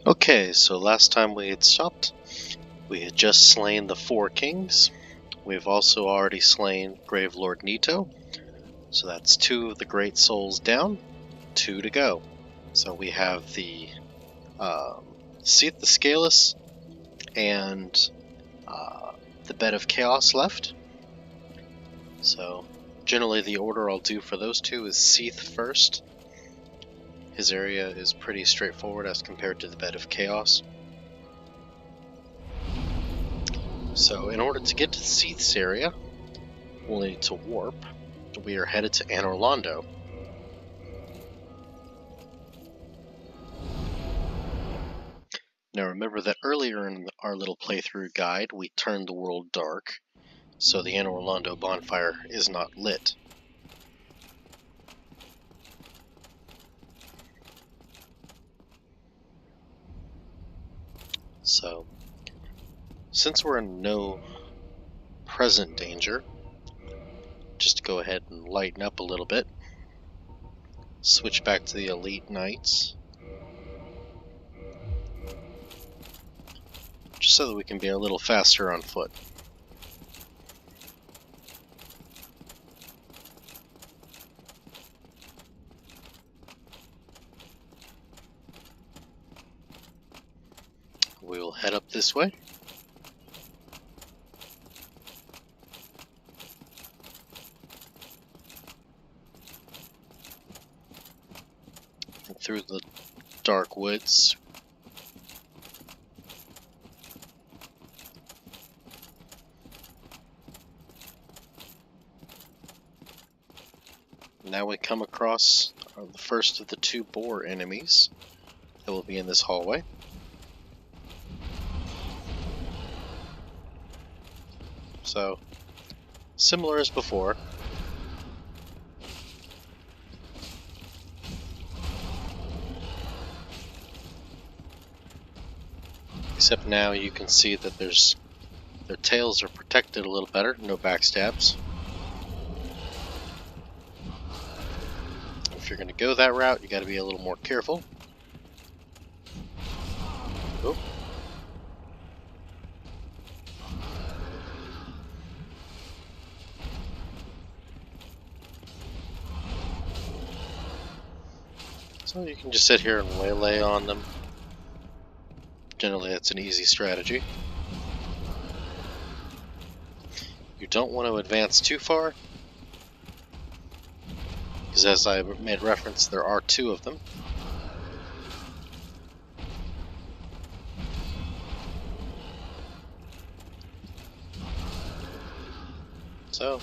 Okay, so last time we had stopped, we had just slain the 4 kings. We've also already slain Gravelord Nito, so that's 2 of the great souls down, 2 to go. So we have the Seath the Scaleless and the Bed of Chaos left. So generally the order I'll do for those 2 is Seath first. His area is pretty straightforward as compared to the Bed of Chaos. So in order to get to Seath's area, we'll need to warp. We are headed to Anor Londo. Now remember that earlier in our little playthrough guide, we turned the world dark, so the Anor Londo bonfire is not lit. So, since we're in no present danger, just go ahead and lighten up a little bit. Switch back to the Elite Knights. Just so that we can be a little faster on foot. We will head up this way. And through the dark woods. Now we come across the first of the 2 boar enemies that will be in this hallway. So, similar as before. Except now you can see that their tails are protected a little better, no backstabs. If you're going to go that route, you got to be a little more careful. Oh. So you can just sit here and waylay on them. Generally, that's an easy strategy. You don't want to advance too far, because as I made reference, there are 2 of them. So,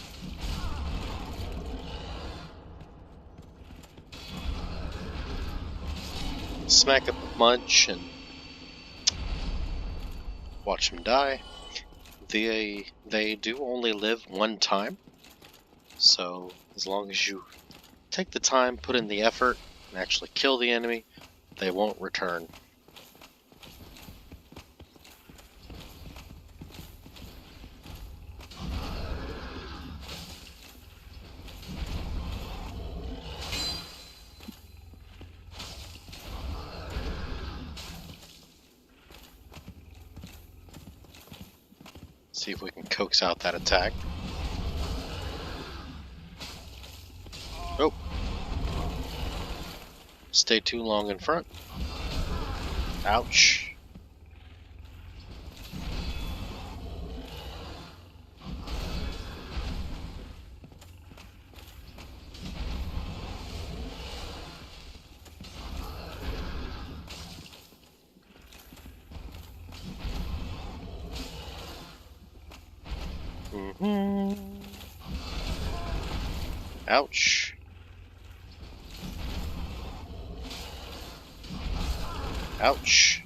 smack up a bunch and watch them die. They do only live 1 time, so as long as you take the time, put in the effort, and actually kill the enemy, they won't return. See if we can coax out that attack. Oh. Stay too long in front. Ouch. Ouch. Ouch.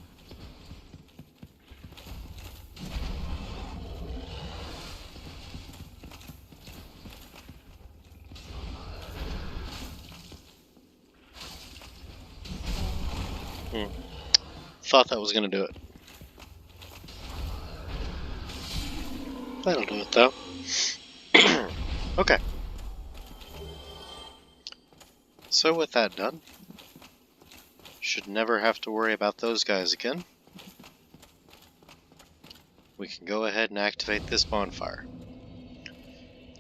Thought that was gonna do it. That'll do it though. Okay. So with that done, Should never have to worry about those guys again. We can go ahead and activate this bonfire.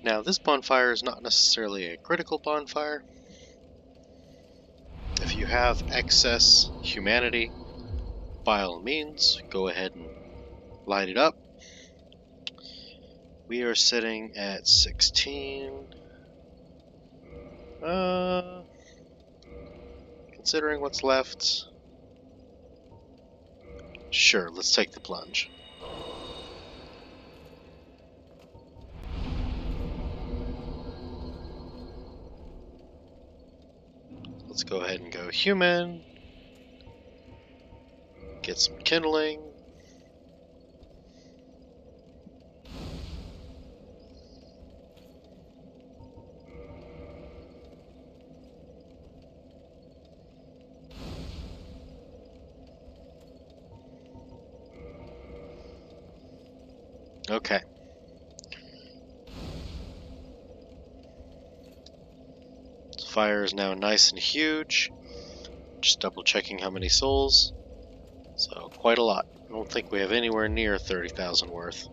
Now, this bonfire is not necessarily a critical bonfire. If you have excess humanity, by all means, go ahead and light it up. We are sitting at 16. Considering what's left, sure, let's take the plunge. Let's go ahead and go human. Get some kindling. Okay. The fire is now nice and huge. Just double checking how many souls. So, quite a lot. I don't think we have anywhere near 30,000 worth.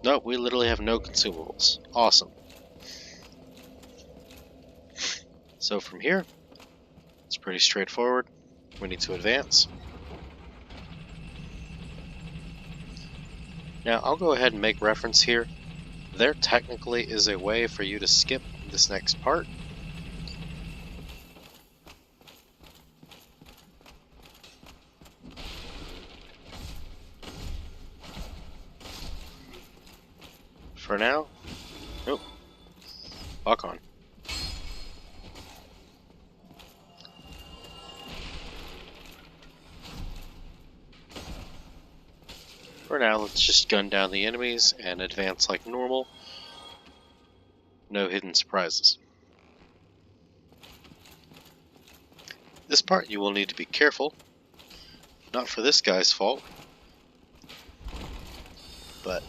Nope, we literally have no consumables. Awesome. So from here, it's pretty straightforward. We need to advance. Now, I'll go ahead and make reference here. There technically is a way for you to skip this next part. For now, nope. Walk on. For now, let's just gun down the enemies and advance like normal. No hidden surprises. This part you will need to be careful. Not for this guy's fault, but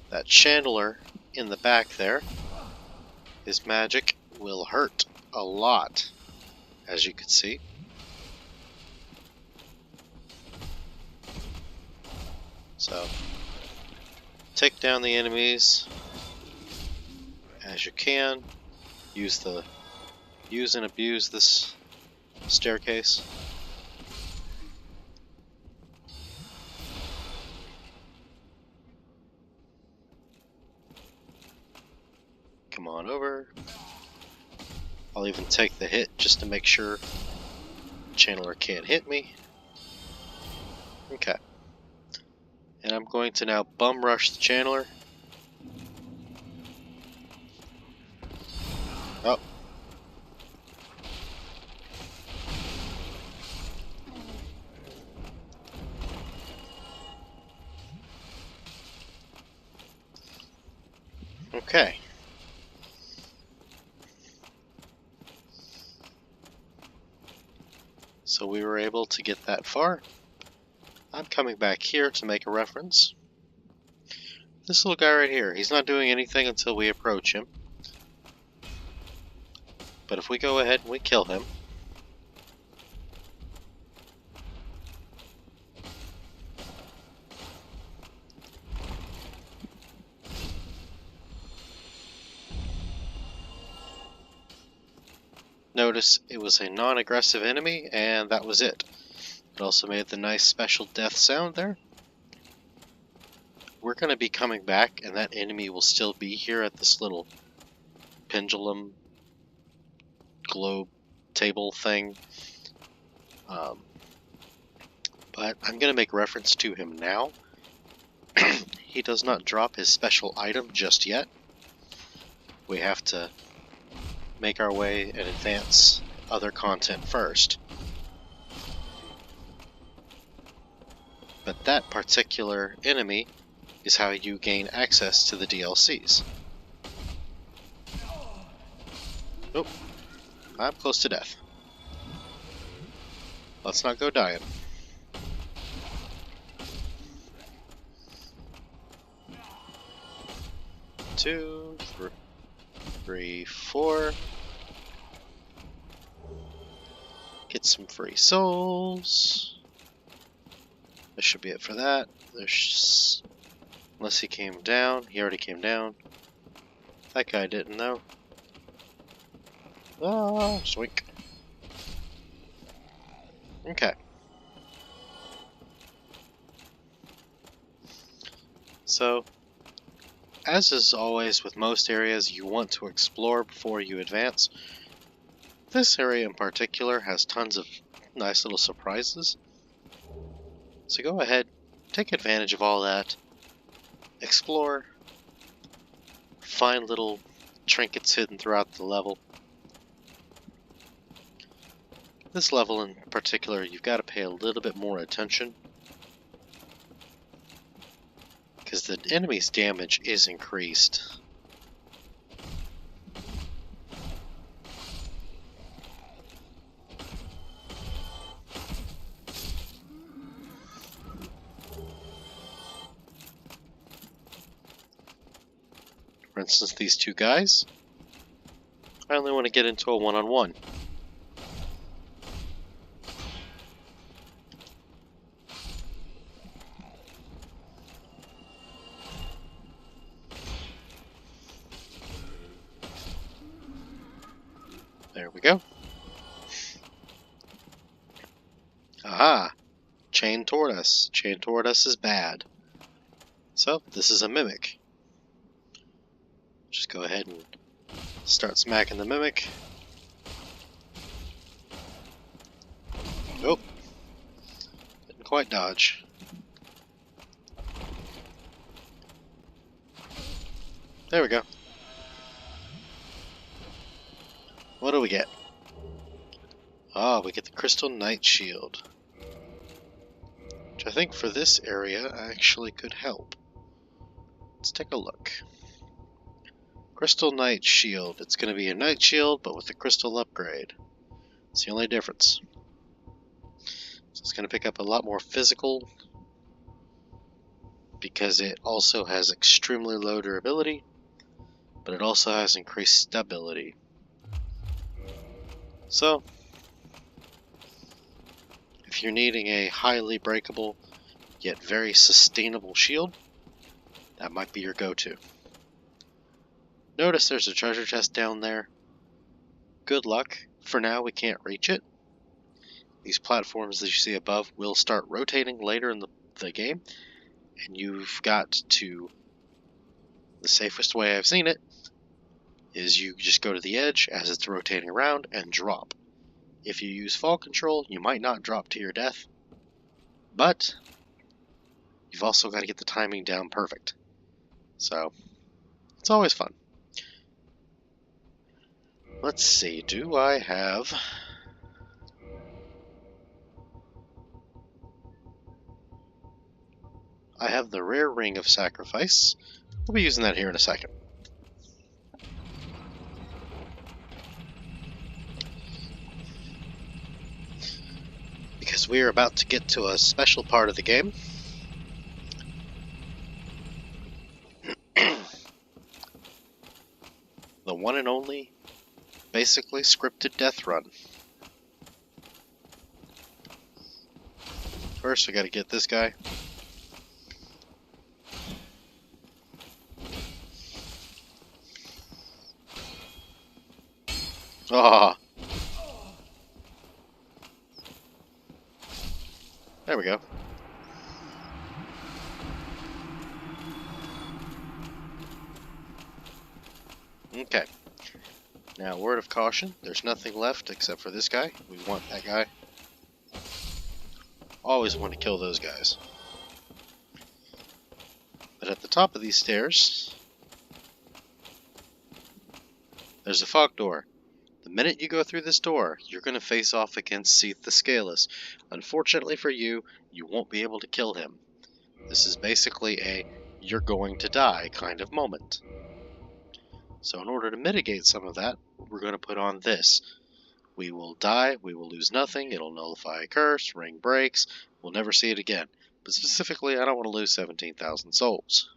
that chandelier in the back there, his magic will hurt a lot, as you can see. So, take down the enemies as you can. Use and abuse this staircase. Come on over. I'll even take the hit just to make sure the channeler can't hit me. Okay. And I'm going to now bum rush the channeler. Oh. Okay. So we were able to get that far. I'm coming back here to make a reference. This little guy right here, he's not doing anything until we approach him. But if we go ahead and we kill him, notice it was a non-aggressive enemy, and that was it. It also made the nice special death sound there. We're going to be coming back, and that enemy will still be here at this little pendulum globe table thing. But I'm going to make reference to him now. He does not drop his special item just yet. We have to make our way and advance other content first. But that particular enemy is how you gain access to the DLCs. Oh, I'm close to death. Let's not go dying. 2, 3, 4. Get some free souls. This should be it for that. Unless he came down. He already came down. That guy didn't, though. Ah, swink. Okay. So, as is always with most areas, you want to explore before you advance. This area in particular has tons of nice little surprises. So go ahead, take advantage of all that, explore, find little trinkets hidden throughout the level. This level in particular, you've got to pay a little bit more attention, because the enemy's damage is increased. For instance, these two guys, I only want to get into a one-on-one. There we go. Aha! Chain toward us. Chain toward us is bad. So, this is a mimic. Just go ahead and start smacking the mimic. Oh! Didn't quite dodge. There we go. What do we get? Ah, we get the Crystal Knight Shield. Which I think for this area actually could help. Let's take a look. Crystal Knight Shield. It's going to be a Knight Shield, but with the Crystal upgrade. It's the only difference. So it's going to pick up a lot more physical, because it also has extremely low durability, but it also has increased stability. So, if you're needing a highly breakable, yet very sustainable shield, that might be your go-to. Notice there's a treasure chest down there. Good luck. For now, we can't reach it. These platforms that you see above will start rotating later in the game, and you've got to... The safest way I've seen it is you just go to the edge as it's rotating around and drop. If you use fall control, you might not drop to your death, but you've also got to get the timing down perfect. So, it's always fun. Let's see, do I have... I have the rare ring of sacrifice. We'll be using that here in a second. Because we are about to get to a special part of the game. The one and only, basically scripted death run. First, we gotta get this guy. Ah. There we go. Okay. Now, word of caution, there's nothing left except for this guy. We want that guy. Always want to kill those guys. But at the top of these stairs, there's a fog door. The minute you go through this door, you're going to face off against Seath the Scaleless. Unfortunately for you, you won't be able to kill him. This is basically a you're going to die kind of moment. So in order to mitigate some of that, we're going to put on this. We will die, we will lose nothing, it'll nullify a curse, ring breaks, we'll never see it again. But specifically, I don't want to lose 17,000 souls.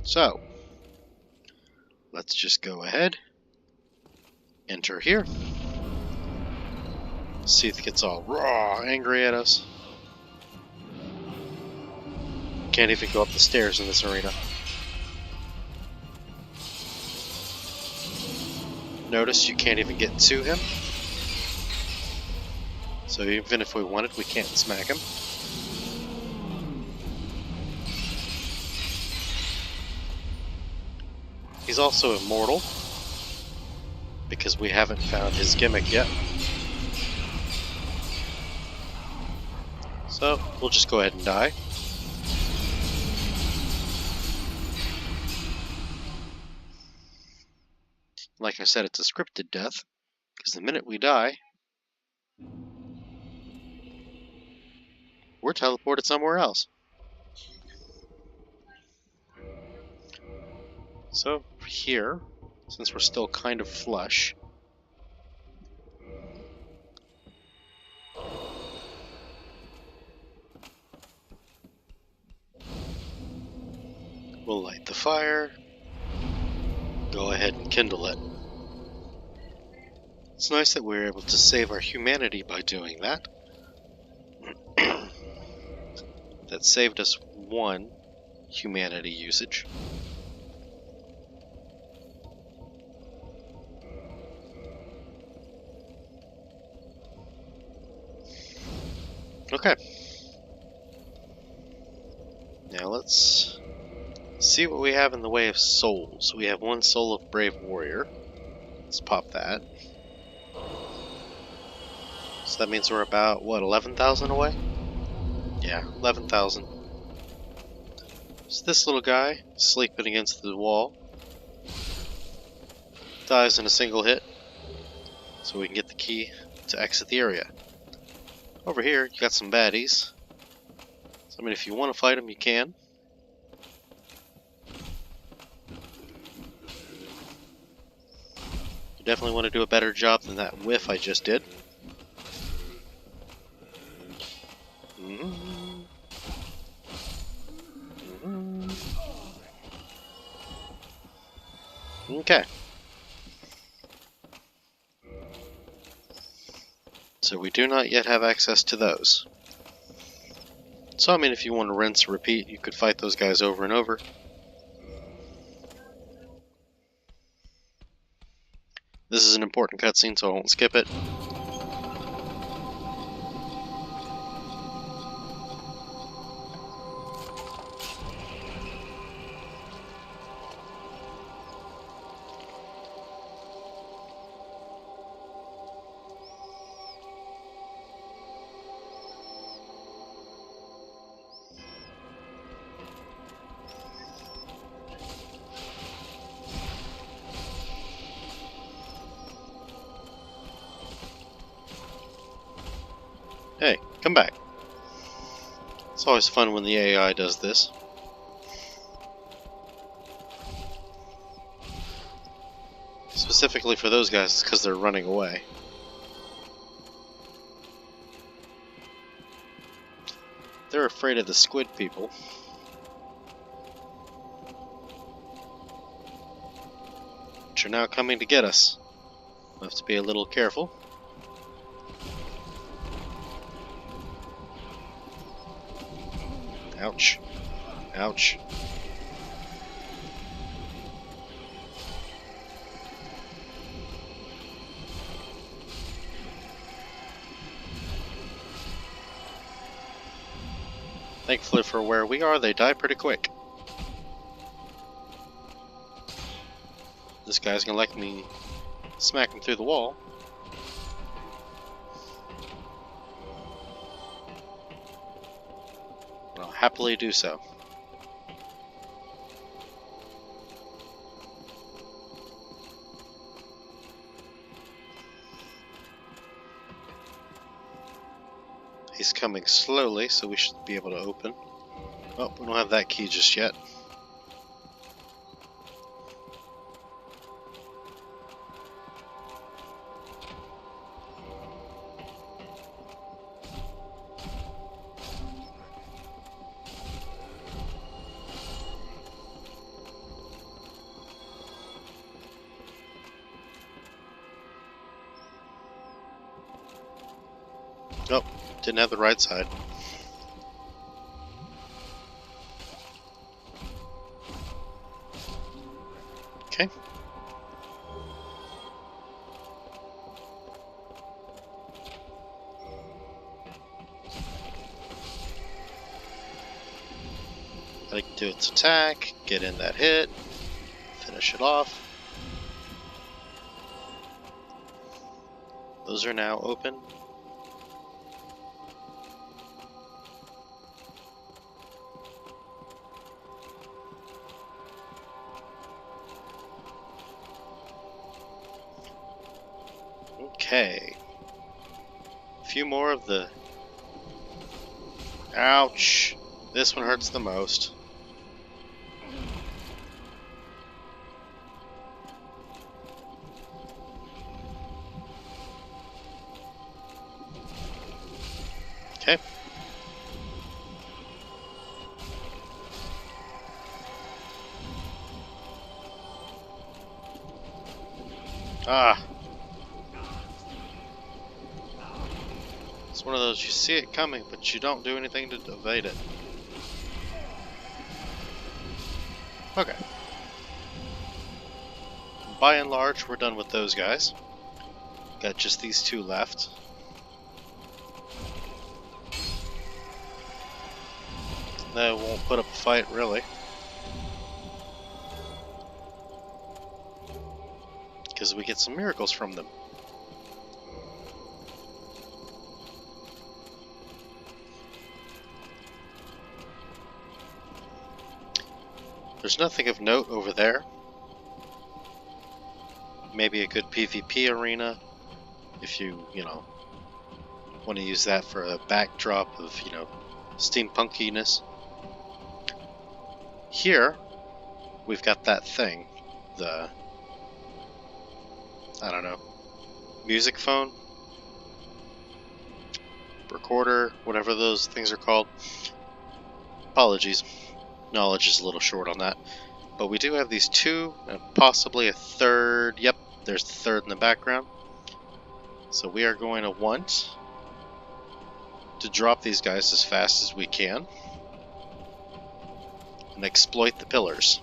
So, let's just go ahead, enter here. Seath gets all raw, angry at us. Can't even go up the stairs in this arena. Notice you can't even get to him. So even if we wanted, we can't smack him. He's also immortal, because we haven't found his gimmick yet. So we'll just go ahead and die. Like I said, it's a scripted death, because the minute we die, we're teleported somewhere else. So here, since we're still kind of flush, we'll light the fire, go ahead and kindle it. It's nice that we're able to save our humanity by doing that. That saved us 1 humanity usage. Okay. Now let's see what we have in the way of souls. We have 1 soul of Brave Warrior. Let's pop that. So that means we're about, what, 11,000 away? Yeah, 11,000. So this little guy, sleeping against the wall, dies in a single hit, so we can get the key to exit the area. Over here, you got some baddies. So, I mean, if you want to fight them, you can. You definitely want to do a better job than that whiff I just did. Okay. So we do not yet have access to those. So I mean, if you want to rinse and repeat, you could fight those guys over and over. This is an important cutscene, so I won't skip it. Hey, come back. It's always fun when the AI does this. Specifically for those guys, because they're running away. They're afraid of the squid people. Which are now coming to get us. We'll have to be a little careful. Ouch. Ouch. Thankfully for where we are, they die pretty quick. This guy's gonna let me smack him through the wall. I'll happily do so. He's coming slowly, so we should be able to open. Oh, we don't have that key just yet. Nope, didn't have the right side. Okay. I can do its attack, get in that hit, finish it off. Those are now open. Okay. A few more of the... Ouch! This one hurts the most. Okay. Ah. It's one of those, you see it coming, but you don't do anything to evade it. Okay. By and large, we're done with those guys. Got just these two left. They won't put up a fight, really. Because we get some miracles from them. There's nothing of note over there. Maybe a good PvP arena if you know, want to use that for a backdrop of, steampunkiness. Here, we've got that thing, the, I don't know, music phone, recorder, whatever those things are called. Apologies, knowledge is a little short on that. But we do have these two, and possibly a third. Yep, there's the third in the background. So we are going to want to drop these guys as fast as we can and exploit the pillars.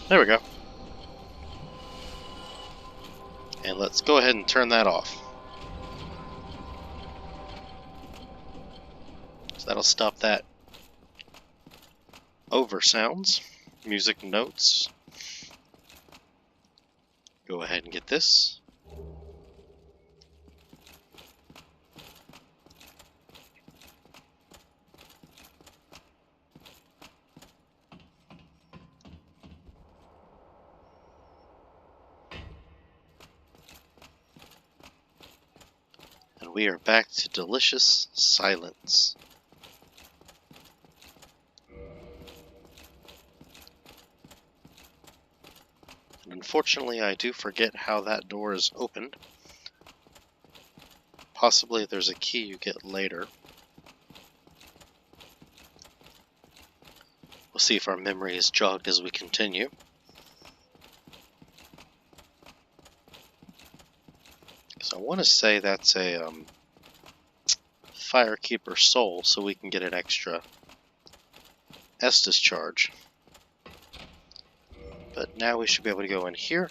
There we go. And let's go ahead and turn that off. So that'll stop that over sounds, music notes. Go ahead and get this. And we are back to delicious silence. And unfortunately, I do forget how that door is opened. Possibly there's a key you get later. We'll see if our memory is jogged as we continue. So I want to say that's a Firekeeper soul, so we can get an extra Discharge. But now we should be able to go in here.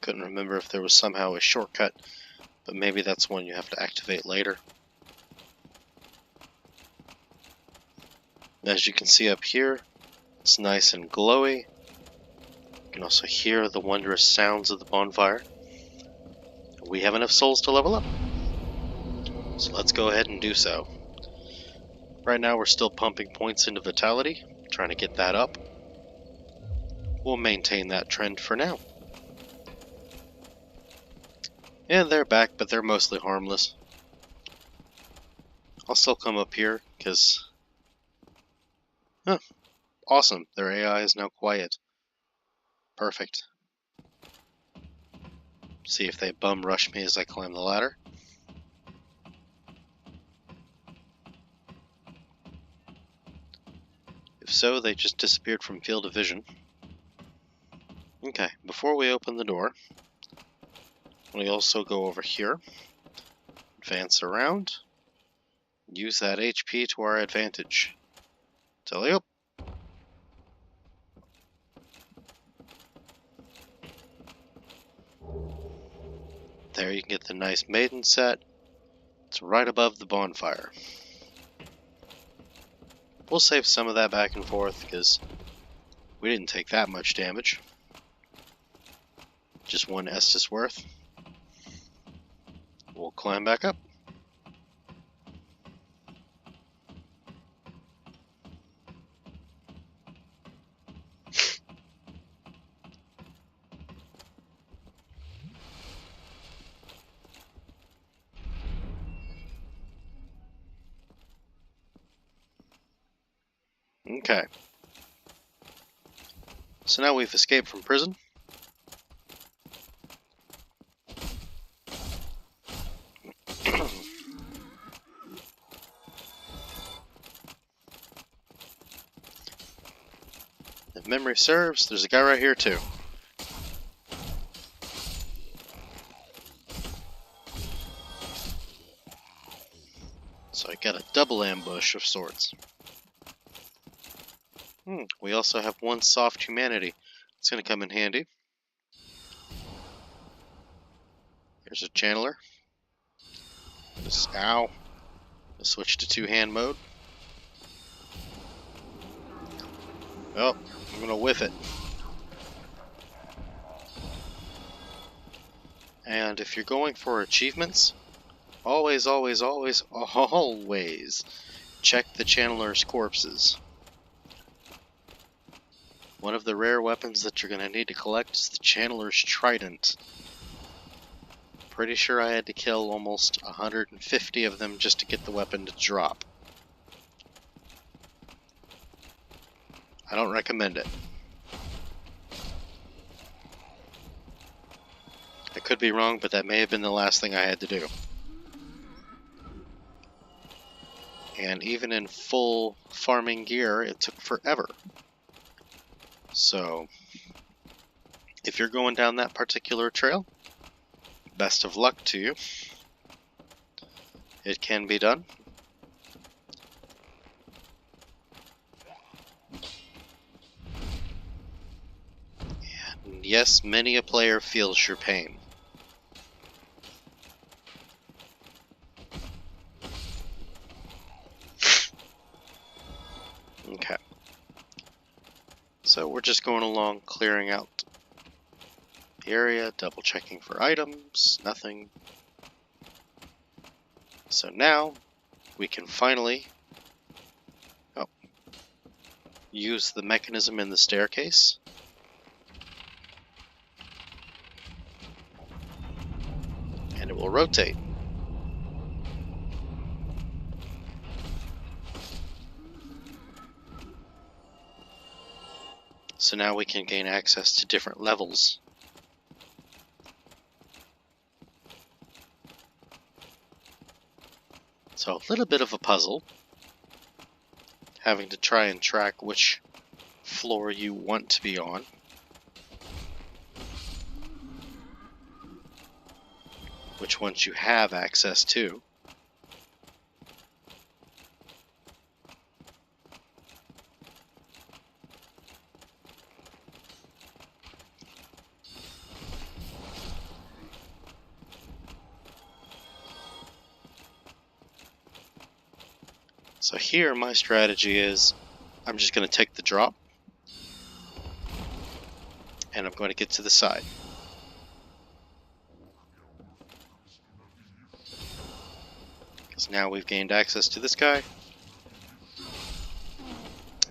Couldn't remember if there was somehow a shortcut, but maybe that's one you have to activate later. As you can see up here, it's nice and glowy. You can also hear the wondrous sounds of the bonfire. We have enough souls to level up, so let's go ahead and do so. Right now we're still pumping points into Vitality, trying to get that up. We'll maintain that trend for now. And they're back, but they're mostly harmless. I'll still come up here, because... awesome, their AI is now quiet. Perfect. See if they bum rush me as I climb the ladder. If so, they just disappeared from field of vision. Okay, before we open the door, we also go over here, advance around, use that HP to our advantage. Tally up! There you can get the nice maiden set. It's right above the bonfire. We'll save some of that back and forth because we didn't take that much damage. Just one Estus worth. We'll climb back up. Okay. So now we've escaped from prison. If memory serves, there's a guy right here too. So I got a double ambush of sorts. We also have one soft humanity. It's going to come in handy. Here's a channeler. Ow. Let's switch to two-hand mode. Oh, I'm going to whiff it. And if you're going for achievements, always check the channeler's corpses. One of the rare weapons that you're going to need to collect is the channeler's trident. Pretty sure I had to kill almost 150 of them just to get the weapon to drop. I don't recommend it. I could be wrong, but that may have been the last thing I had to do. And even in full farming gear, it took forever. So, if you're going down that particular trail, best of luck to you. It can be done. And yes, many a player feels your pain. Okay. So we're just going along, clearing out the area, double checking for items, nothing. So now we can finally use the mechanism in the staircase. And it will rotate. So now we can gain access to different levels. So a little bit of a puzzle, having to try and track which floor you want to be on. Which ones you have access to. So here my strategy is I'm just going to take the drop and I'm going to get to the side. Because now we've gained access to this guy.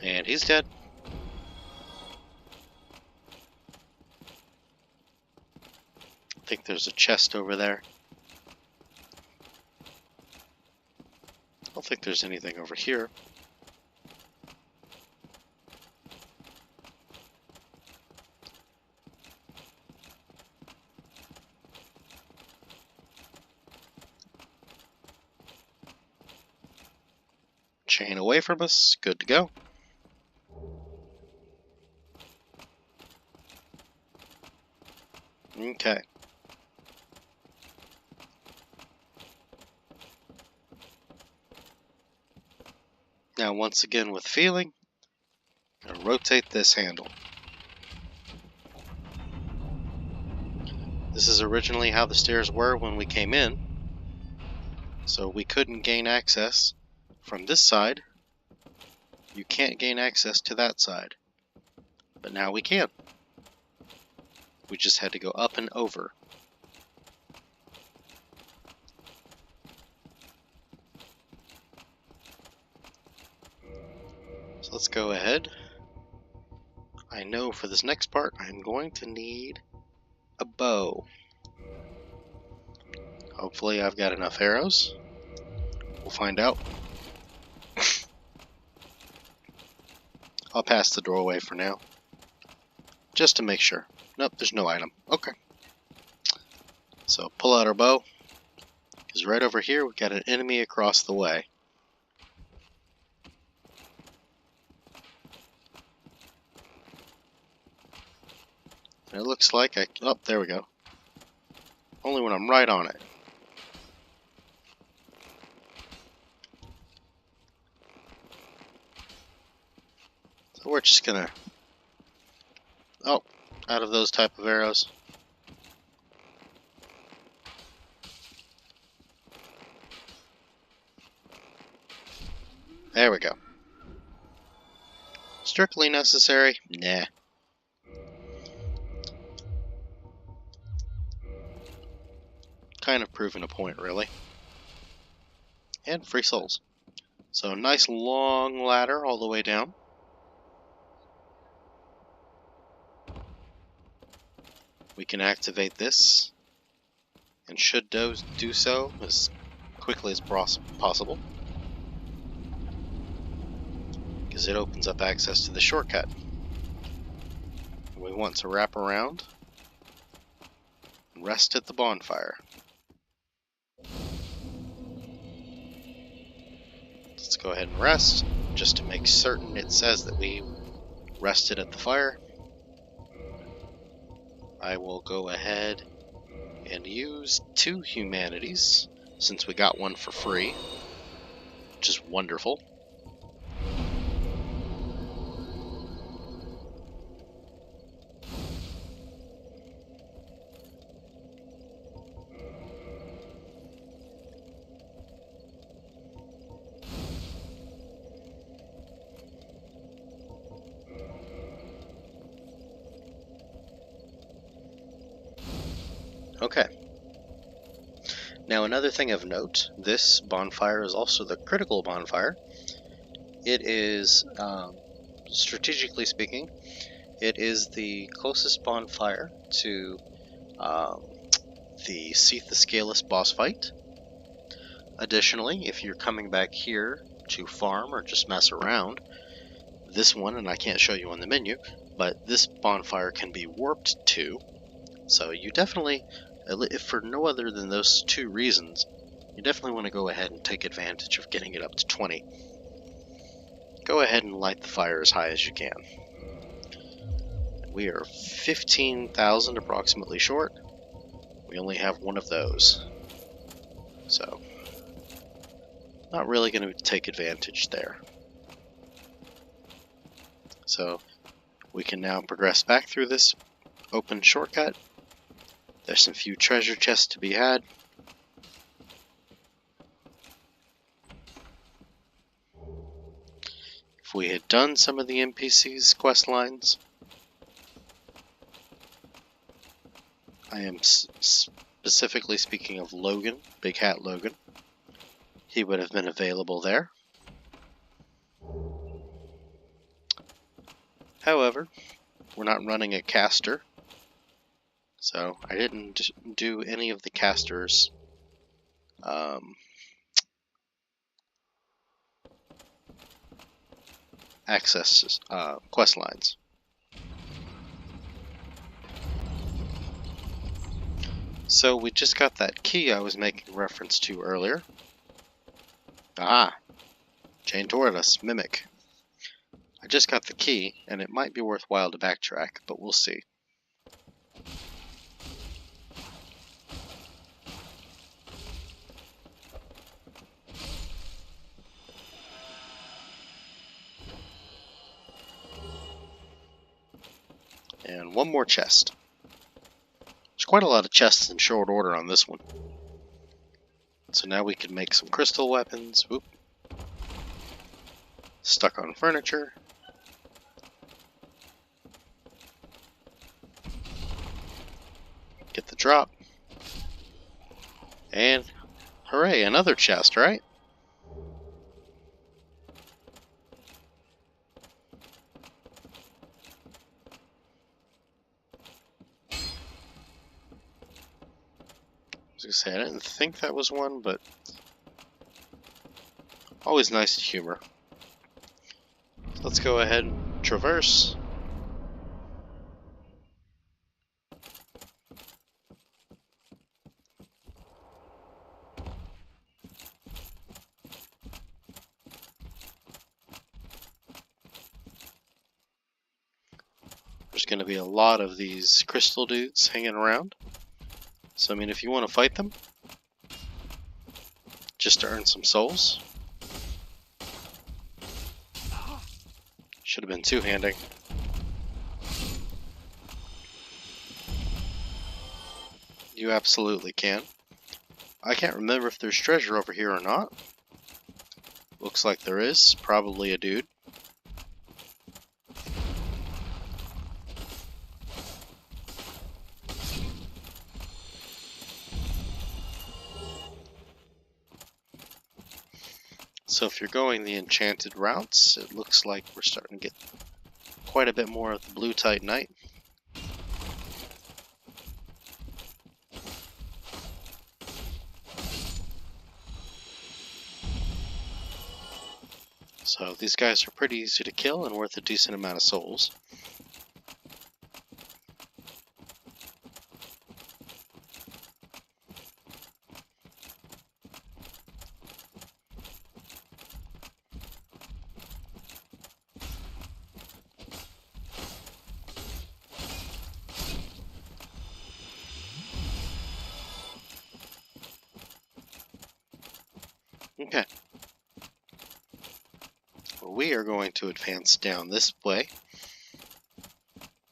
And he's dead. I think there's a chest over there. I don't think there's anything over here. Chain away from us, good to go. Okay. Now once again with feeling, I'm going to rotate this handle. This is originally how the stairs were when we came in, so we couldn't gain access from this side. You can't gain access to that side, but now we can. We just had to go up and over. So let's go ahead. I know for this next part I'm going to need a bow. Hopefully I've got enough arrows. We'll find out. I'll pass the doorway for now, just to make sure. Nope, there's no item. Okay. So pull out our bow, because right over here we've got an enemy across the way. And it looks like oh, there we go. Only when I'm right on it. So we're just gonna... Oh, out of those type of arrows. There we go. Strictly necessary? Nah. Kind of proving a point, really. And free souls. So nice long ladder all the way down. We can activate this, and should do so as quickly as possible, because it opens up access to the shortcut. We want to wrap around and rest at the bonfire. Let's go ahead and rest, just to make certain it says that we rested at the fire. I will go ahead and use 2 humanities, since we got one for free, which is wonderful. Okay. Now another thing of note, this bonfire is also the critical bonfire. It is, strategically speaking, it is the closest bonfire to the Seath the Scaleless boss fight. Additionally, if you're coming back here to farm or just mess around, this one, and I can't show you on the menu, but this bonfire can be warped to. So you definitely, if for no other than those 2 reasons, you definitely want to go ahead and take advantage of getting it up to 20. Go ahead and light the fire as high as you can. We are 15,000 approximately short. We only have one of those. So, not really going to take advantage there. So, we can now progress back through this open shortcut. There's some few treasure chests to be had. if we had done some of the NPC's quest lines, I am specifically speaking of Logan, Big Hat Logan. He would have been available there. However, we're not running a caster, so I didn't do any of the casters' access quest lines. So we just got that key I was making reference to earlier. Ah, chain toward us, Mimic. I just got the key, and it might be worthwhile to backtrack, but we'll see. And one more chest. There's quite a lot of chests in short order on this one. So now we can make some crystal weapons. Oop. Stuck on furniture. Get the drop. And hooray, another chest, right? I was gonna say, I didn't think that was one, but always nice to humor. So let's go ahead and traverse. There's going to be a lot of these crystal dudes hanging around. So, I mean, if you want to fight them, just to earn some souls. Should have been two-handing. You absolutely can. I can't remember if there's treasure over here or not. Looks like there is. Probably a dude. So if you're going the enchanted routes, it looks like we're starting to get quite a bit more of the blue titanite. So these guys are pretty easy to kill and worth a decent amount of souls. Okay. Well, we are going to advance down this way.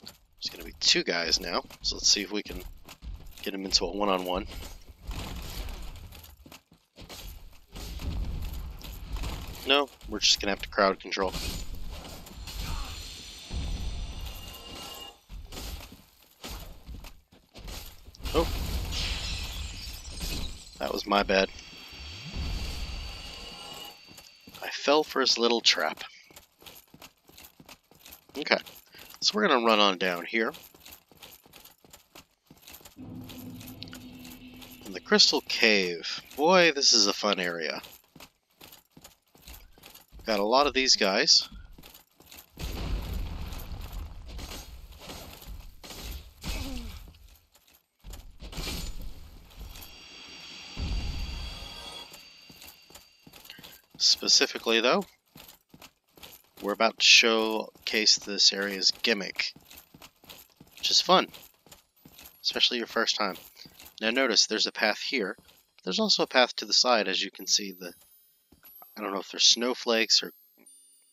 There's going to be two guys now, so let's see if we can get them into a one-on-one. No, we're just going to have to crowd control. Oh. That was my bad. I fell for his little trap. Okay, so we're going to run on down here. And the Crystal Cave. Boy, this is a fun area. Got a lot of these guys. Specifically, though, we're about to showcase this area's gimmick, which is fun, especially your first time. Now notice there's a path here, but there's also a path to the side, as you can see. I don't know if there's snowflakes or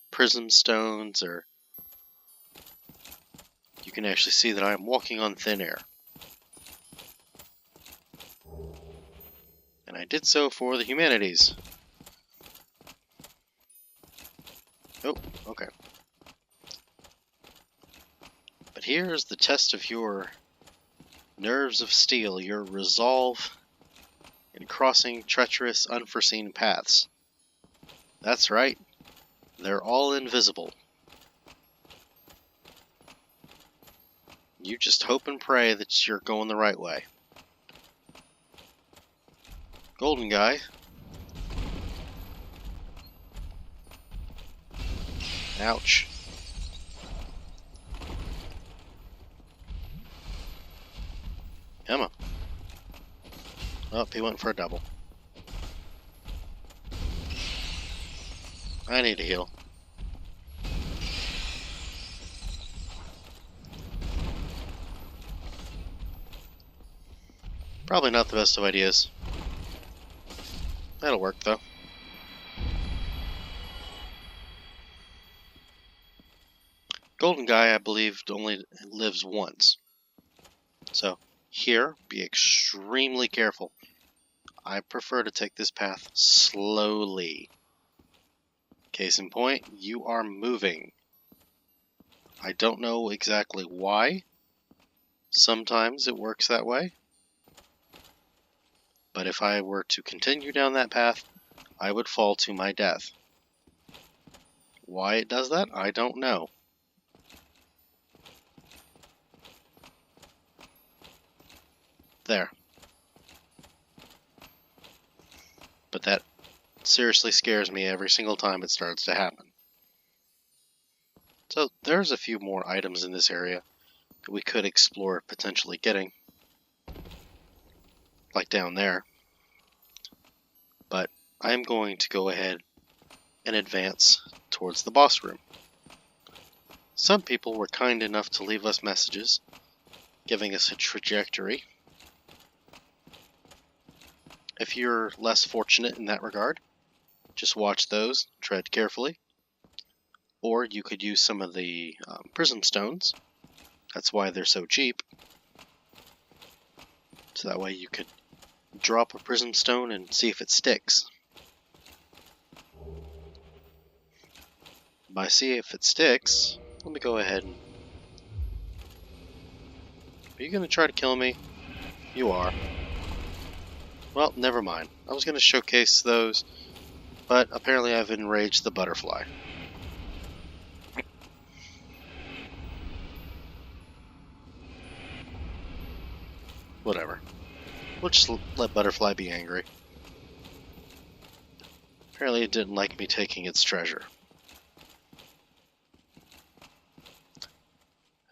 prism stones, or you can actually see that I am walking on thin air. And I did so for the humanities. Oh, Okay. But here's the test of your nerves of steel, your resolve in crossing treacherous, unforeseen paths. That's right. They're all invisible. You just hope and pray that you're going the right way. Golden guy. Ouch. Come on. Oh, he went for a double. I need to heal. Probably not the best of ideas. That'll work, though. Golden guy, I believe, only lives once. So, here, be extremely careful. I prefer to take this path slowly. Case in point, you are moving. I don't know exactly why. Sometimes it works that way. But if I were to continue down that path, I would fall to my death. Why it does that, I don't know. There. But that seriously scares me every single time it starts to happen. So there's a few more items in this area that we could explore potentially getting. Like down there. But I'm going to go ahead and advance towards the boss room. Some people were kind enough to leave us messages, giving us a trajectory. If you're less fortunate in that regard, just watch those, tread carefully. Or you could use some of the prism stones. That's why they're so cheap. So that way you could drop a prism stone and see if it sticks. By see if it sticks, let me go ahead and... Are you going to try to kill me? You are. Well, never mind. I was going to showcase those, but apparently I've enraged the butterfly. Whatever. We'll just let butterfly be angry. Apparently it didn't like me taking its treasure.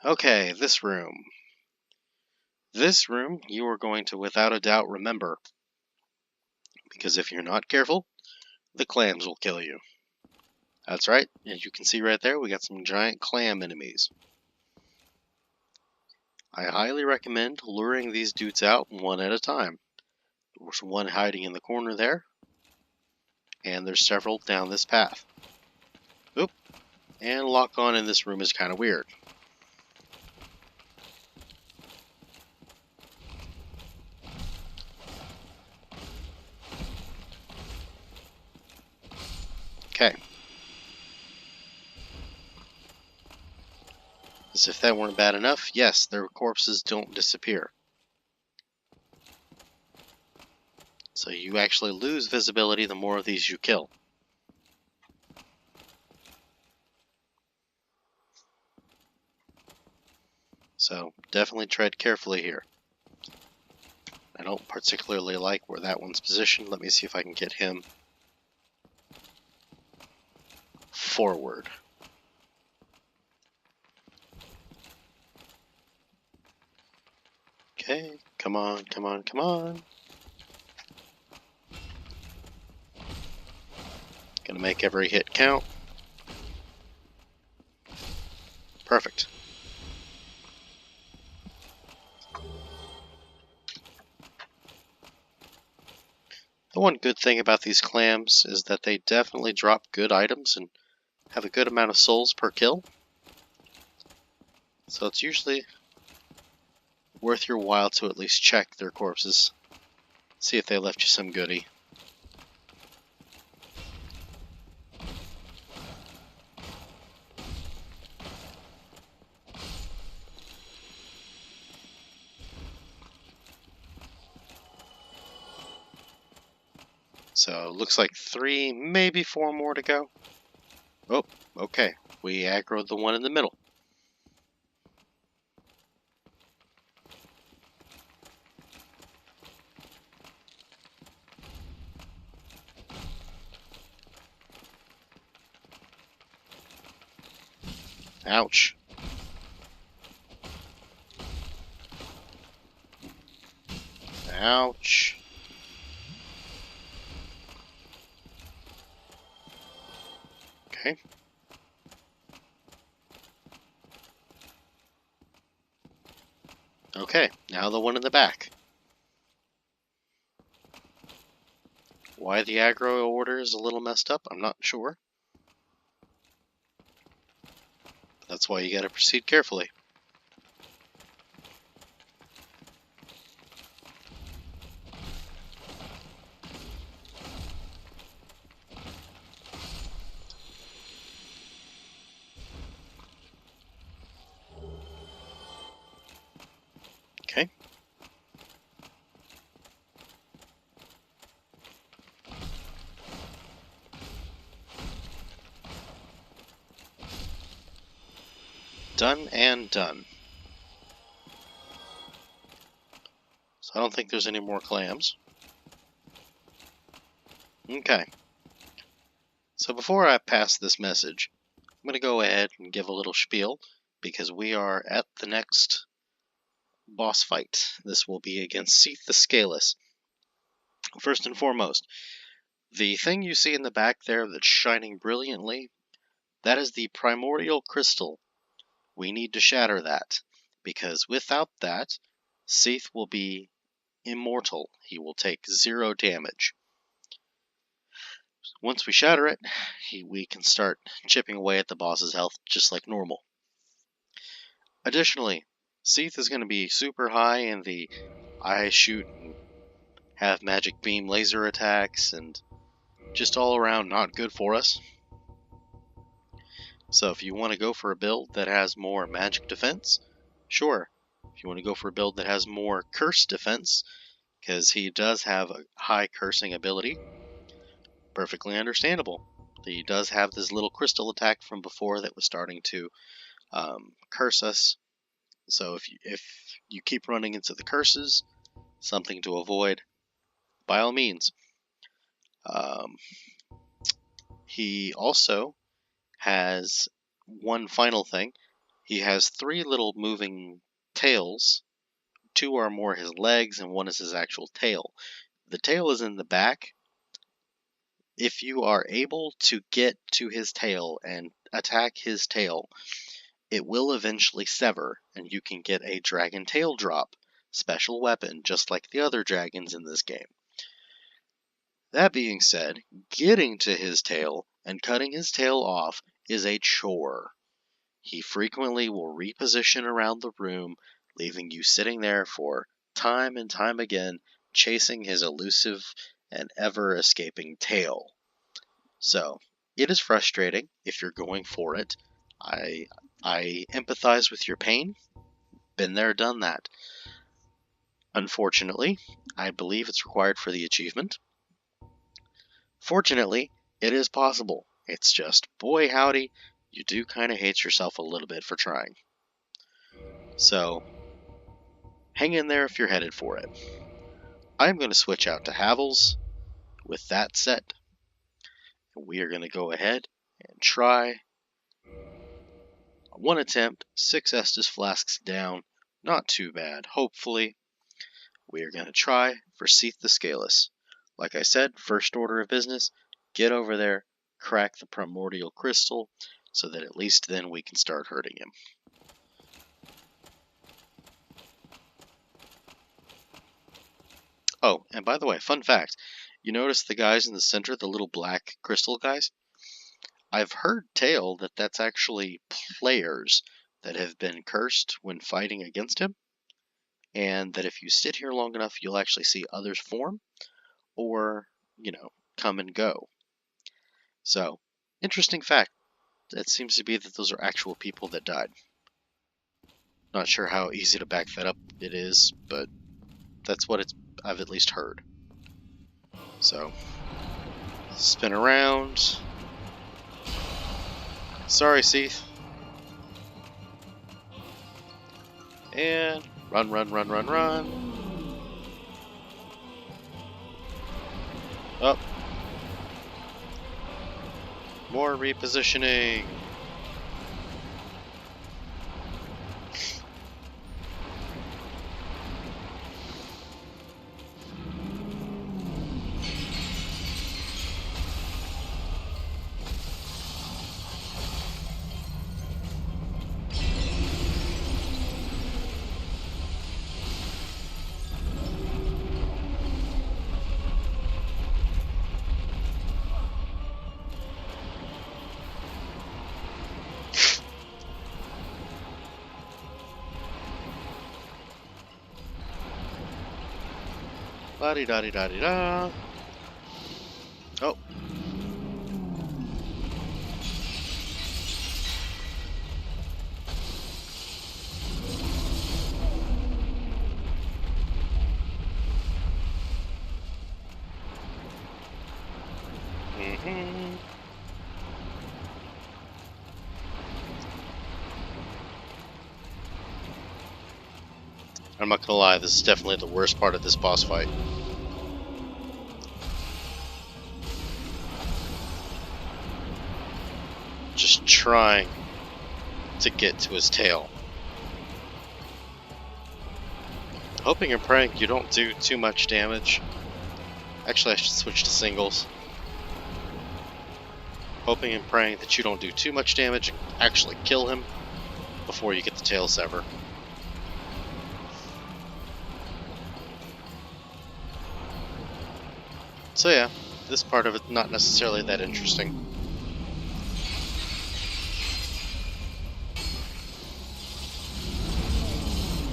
Okay, this room. This room you are going to without a doubt remember. Because if you're not careful, the clams will kill you. That's right, as you can see right there, we got some giant clam enemies. I highly recommend luring these dudes out one at a time. There's one hiding in the corner there, and there's several down this path. Oop, and lock on in this room is kind of weird. Okay. As if that weren't bad enough, yes, their corpses don't disappear. So you actually lose visibility the more of these you kill. So definitely tread carefully here. I don't particularly like where that one's positioned. Let me see if I can get him forward. Okay, come on, come on, come on. Gonna make every hit count. Perfect. The one good thing about these clams is that they definitely drop good items and have a good amount of souls per kill. So it's usually worth your while to at least check their corpses. See if they left you some goodie. So looks like 3, maybe 4 more to go. Oh, okay. We aggroed the one in the middle. Ouch. Ouch. Okay. Okay, now the one in the back. Why the aggro order is a little messed up, I'm not sure. That's why you gotta proceed carefully. Okay. Done and done. So I don't think there's any more clams. Okay. So before I pass this message, I'm going to go ahead and give a little spiel, because we are at the next boss fight. This will be against Seath the Scaleless. First and foremost, the thing you see in the back there that's shining brilliantly, that is the primordial crystal. We need to shatter that, because without that, Seath will be immortal. He will take 0 damage. Once we shatter it, we can start chipping away at the boss's health just like normal. Additionally, Seath is going to be super high in the eye shoot and have magic beam laser attacks, and just all around not good for us. So if you want to go for a build that has more magic defense, sure. If you want to go for a build that has more curse defense, because he does have a high cursing ability, perfectly understandable. He does have this little crystal attack from before that was starting to curse us. So if you keep running into the curses, something to avoid, by all means. He also has one final thing. He has 3 little moving tails. 2 are more his legs and 1 is his actual tail. The tail is in the back. If you are able to get to his tail and attack his tail, it will eventually sever, and you can get a dragon tail drop, special weapon, just like the other dragons in this game. That being said, getting to his tail and cutting his tail off is a chore. He frequently will reposition around the room, leaving you sitting there for time and time again, chasing his elusive and ever-escaping tail. So, it is frustrating if you're going for it. I empathize with your pain. Been there, done that. Unfortunately, I believe it's required for the achievement. Fortunately, it is possible. It's just, boy howdy, you do kind of hate yourself a little bit for trying. So, hang in there if you're headed for it. I'm going to switch out to Havels with that set. We are going to go ahead and try. One attempt, 6 Estus flasks down. Not too bad, hopefully. We are going to try for Seath the Scaleless. Like I said, first order of business, get over there, crack the primordial crystal, so that at least then we can start hurting him. Oh, and by the way, fun fact, you notice the guys in the center, the little black crystal guys? I've heard tale that that's actually players that have been cursed when fighting against him, and that if you sit here long enough, you'll actually see others form, or, come and go. So, interesting fact. It seems to be that those are actual people that died. Not sure how easy to back that up it is, but that's what I've at least heard. So, Spin around. Sorry, Seath. And run, run, run, run, run. Up. More repositioning. La-di-da-di-da-di-da. Oh. Mm-hmm. I'm not gonna lie, this is definitely the worst part of this boss fight. Just trying to get to his tail. Hoping and praying you don't do too much damage. Actually, I should switch to singles. Hoping and praying that you don't do too much damage and actually kill him before you get the tail sever. So yeah, this part of it not necessarily that interesting.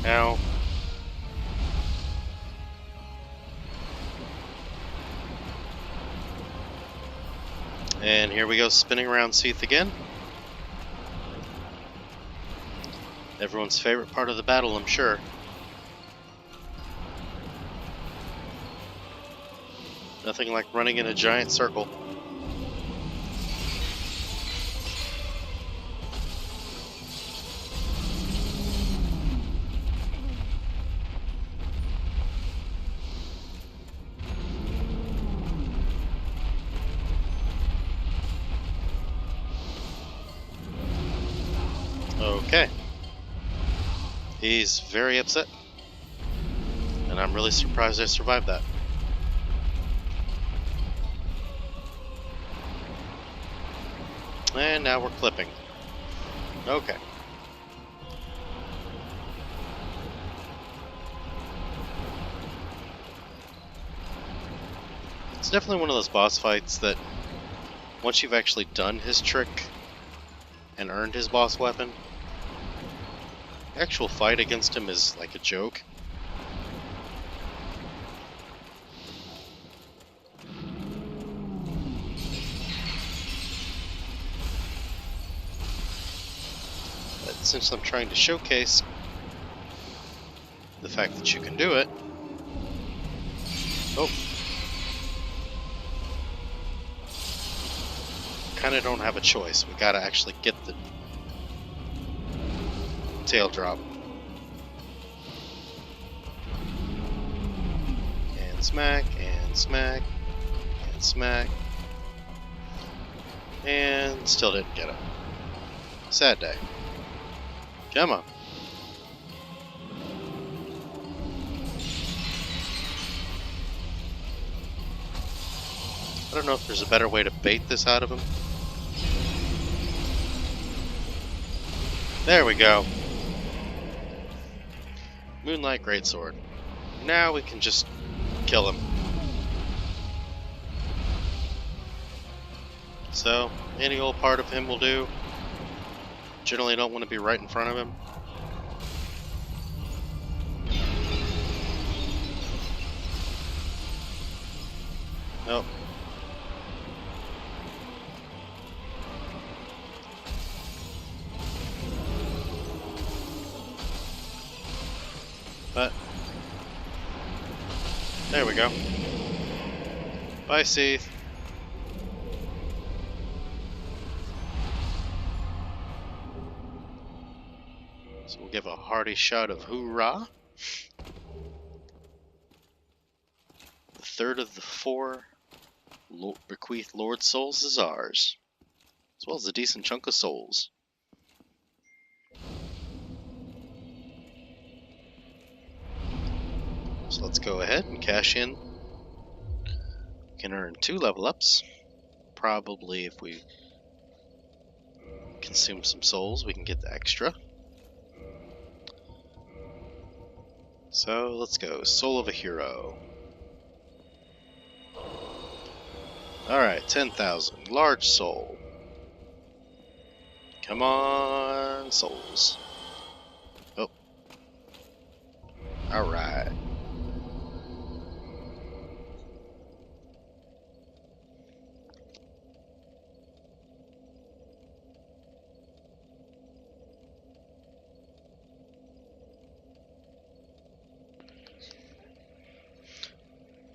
Ow. And here we go, spinning around Seath again. Everyone's favorite part of the battle, I'm sure. Nothing like running in a giant circle. Okay. He's very upset. And I'm really surprised I survived that. And now we're clipping. Okay. It's definitely one of those boss fights that once you've actually done his trick and earned his boss weapon, the actual fight against him is like a joke. But since I'm trying to showcase the fact that you can do it, oh, kind of don't have a choice. We gotta actually get the tail drop. And smack, and smack, and smack. And still didn't get it. Sad day. Come on. I don't know if there's a better way to bait this out of him. There we go. Moonlight Greatsword. Now we can just kill him. So, any old part of him will do. Generally don't want to be right in front of him. Nope. But there we go. Bye, Seath. We'll give a hearty shout of hoorah. The third of the 4 bequeathed Lord Souls is ours, as well as a decent chunk of souls. So let's go ahead and cash in. We can earn 2 level ups. Probably if we consume some souls, we can get the extra. So let's go. Soul of a Hero. Alright, 10,000. Large soul. Come on, souls. Oh. Alright.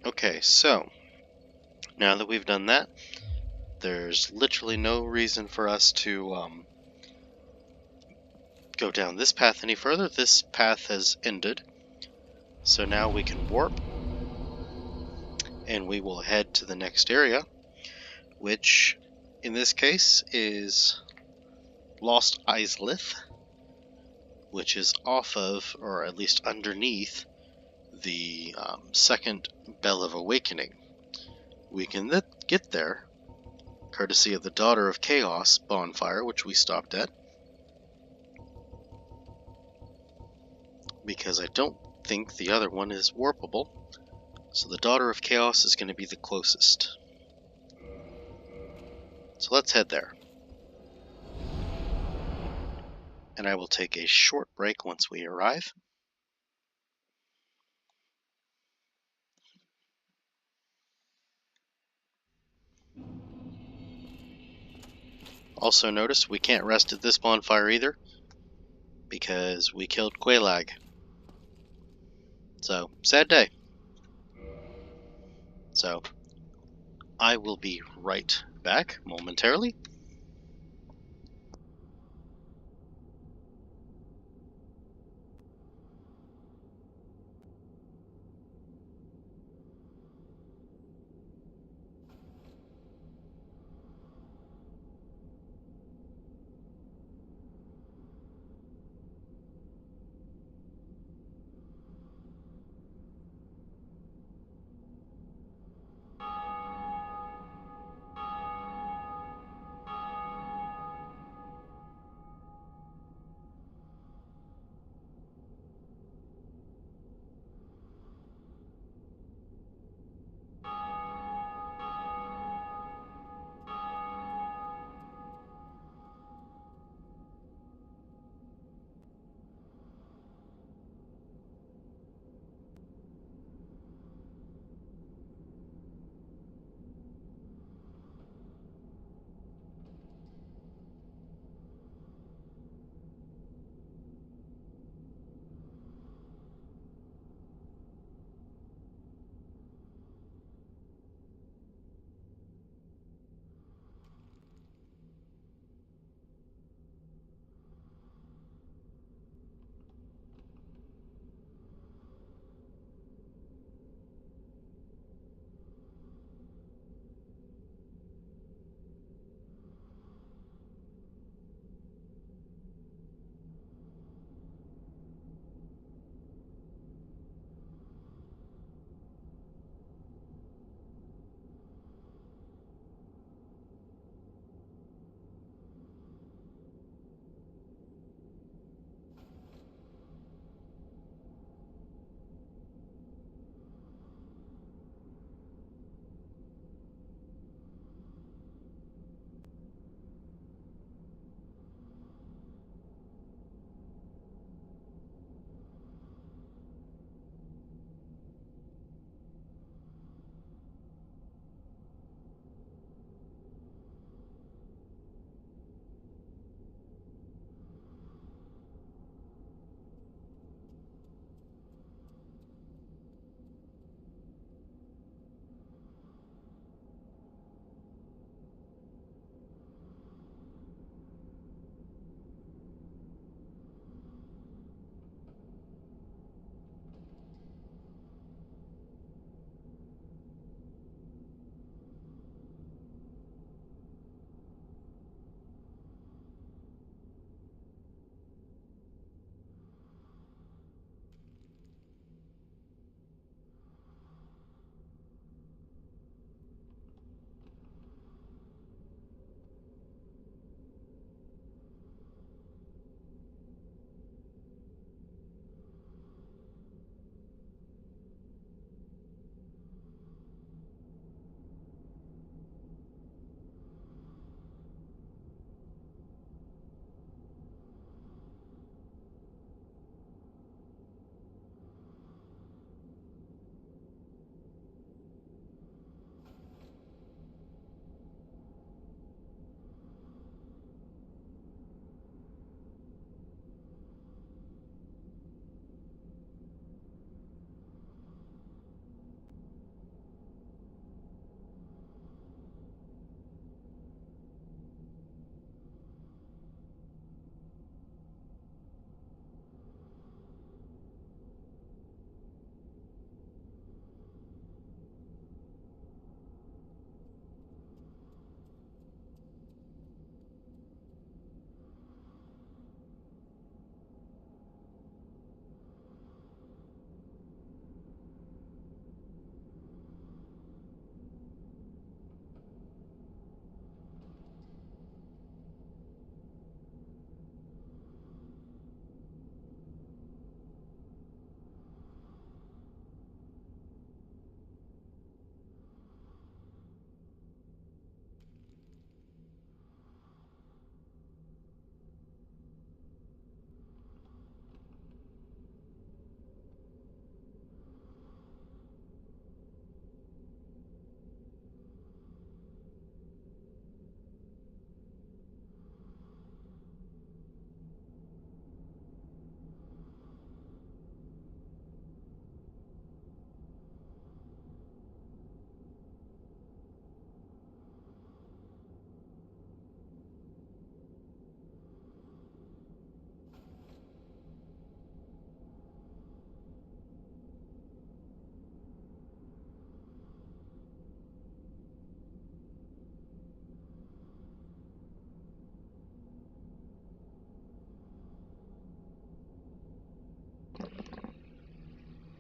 Okay, so now that we've done that, there's literally no reason for us to go down this path any further. This path has ended. So now we can warp, and we will head to the next area, which in this case is Lost Islith, which is off of, or at least underneath, the second Bell of Awakening. We can get there courtesy of the Daughter of Chaos bonfire, which we stopped at, because I don't think the other one is warpable, so the Daughter of Chaos is going to be the closest. So let's head there. And I will take a short break once we arrive. Also notice we can't rest at this bonfire either, because we killed Quelaag. So, sad day. So, I will be right back momentarily.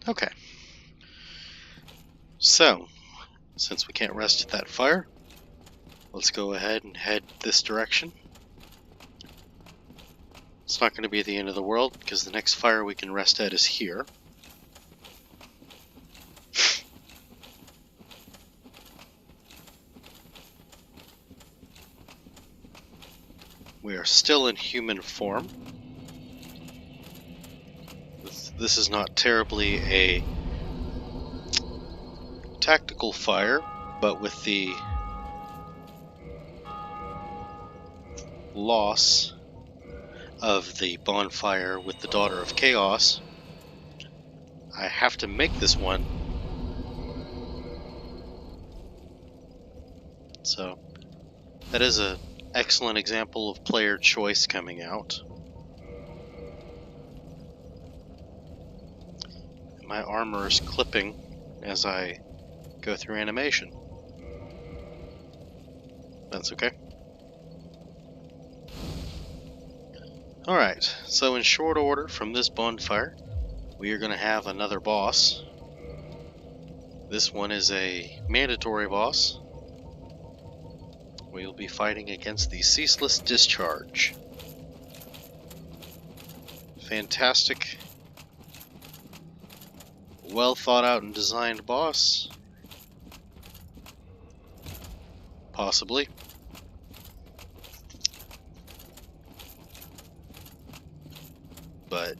Okay. So, since we can't rest at that fire, let's go ahead and head this direction. It's not going to be the end of the world, because the next fire we can rest at is here. We are still in human form. This is not terribly a tactical fire, but with the loss of the bonfire with the Daughter of Chaos, I have to make this one. So that is an excellent example of player choice coming out. My armor is clipping as I go through animation. That's okay. Alright, so in short order from this bonfire, we are going to have another boss. This one is a mandatory boss. We'll be fighting against the Ceaseless Discharge. Fantastic, well thought out and designed boss. Possibly. But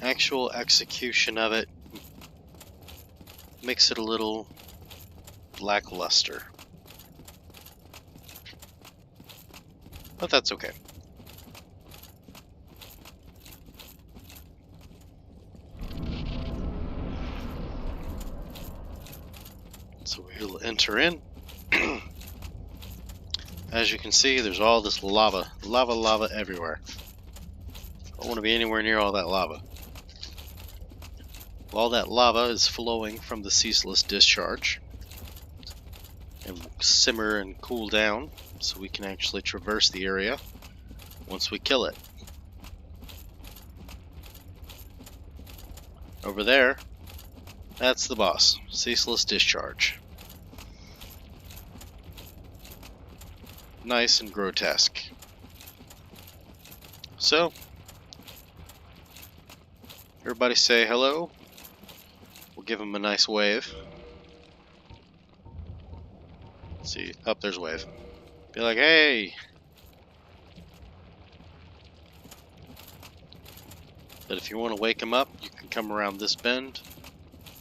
actual execution of it makes it a little lackluster. But that's okay. So we'll enter in. As you can see, there's all this lava. Lava everywhere. I don't want to be anywhere near all that lava. All that lava is flowing from the Ceaseless Discharge and will simmer and cool down so we can actually traverse the area once we kill it. Over there, that's the boss, Ceaseless Discharge. Nice and grotesque. So, everybody say hello. We'll give him a nice wave. Let's see, up there's a wave. Be like, hey! But if you want to wake him up, you can come around this bend,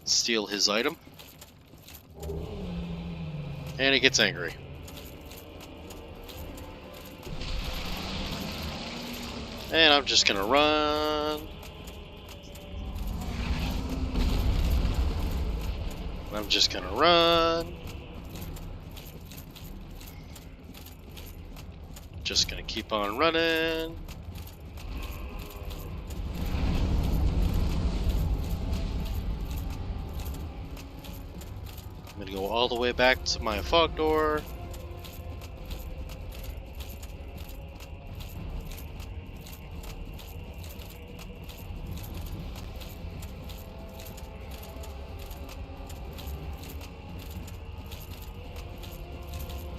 steal his item, and he gets angry. And I'm just gonna run. I'm just gonna run. Just gonna keep on running. I'm gonna go all the way back to my fog door.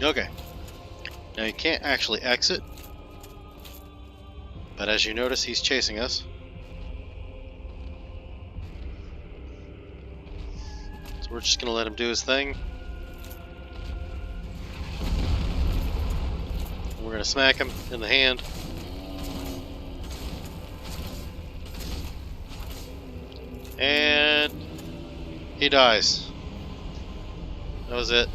Okay, now you can't actually exit, but as you notice, he's chasing us. So we're just gonna let him do his thing. We're gonna smack him in the hand. And he dies. That was it.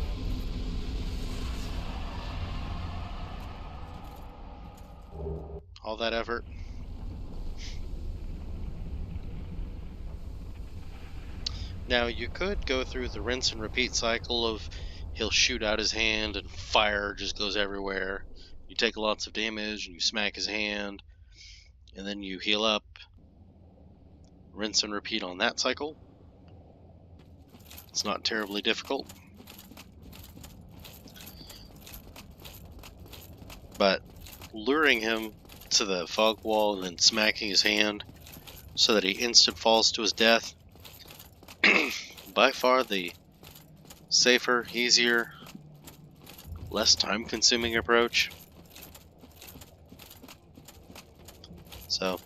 All that effort. Now you could go through the rinse and repeat cycle of he'll shoot out his hand and fire just goes everywhere. You take lots of damage and you smack his hand and then you heal up. Rinse and repeat on that cycle. It's not terribly difficult. But luring him to the fog wall and then smacking his hand so that he instant falls to his death, by far the safer, easier, less time-consuming approach. So,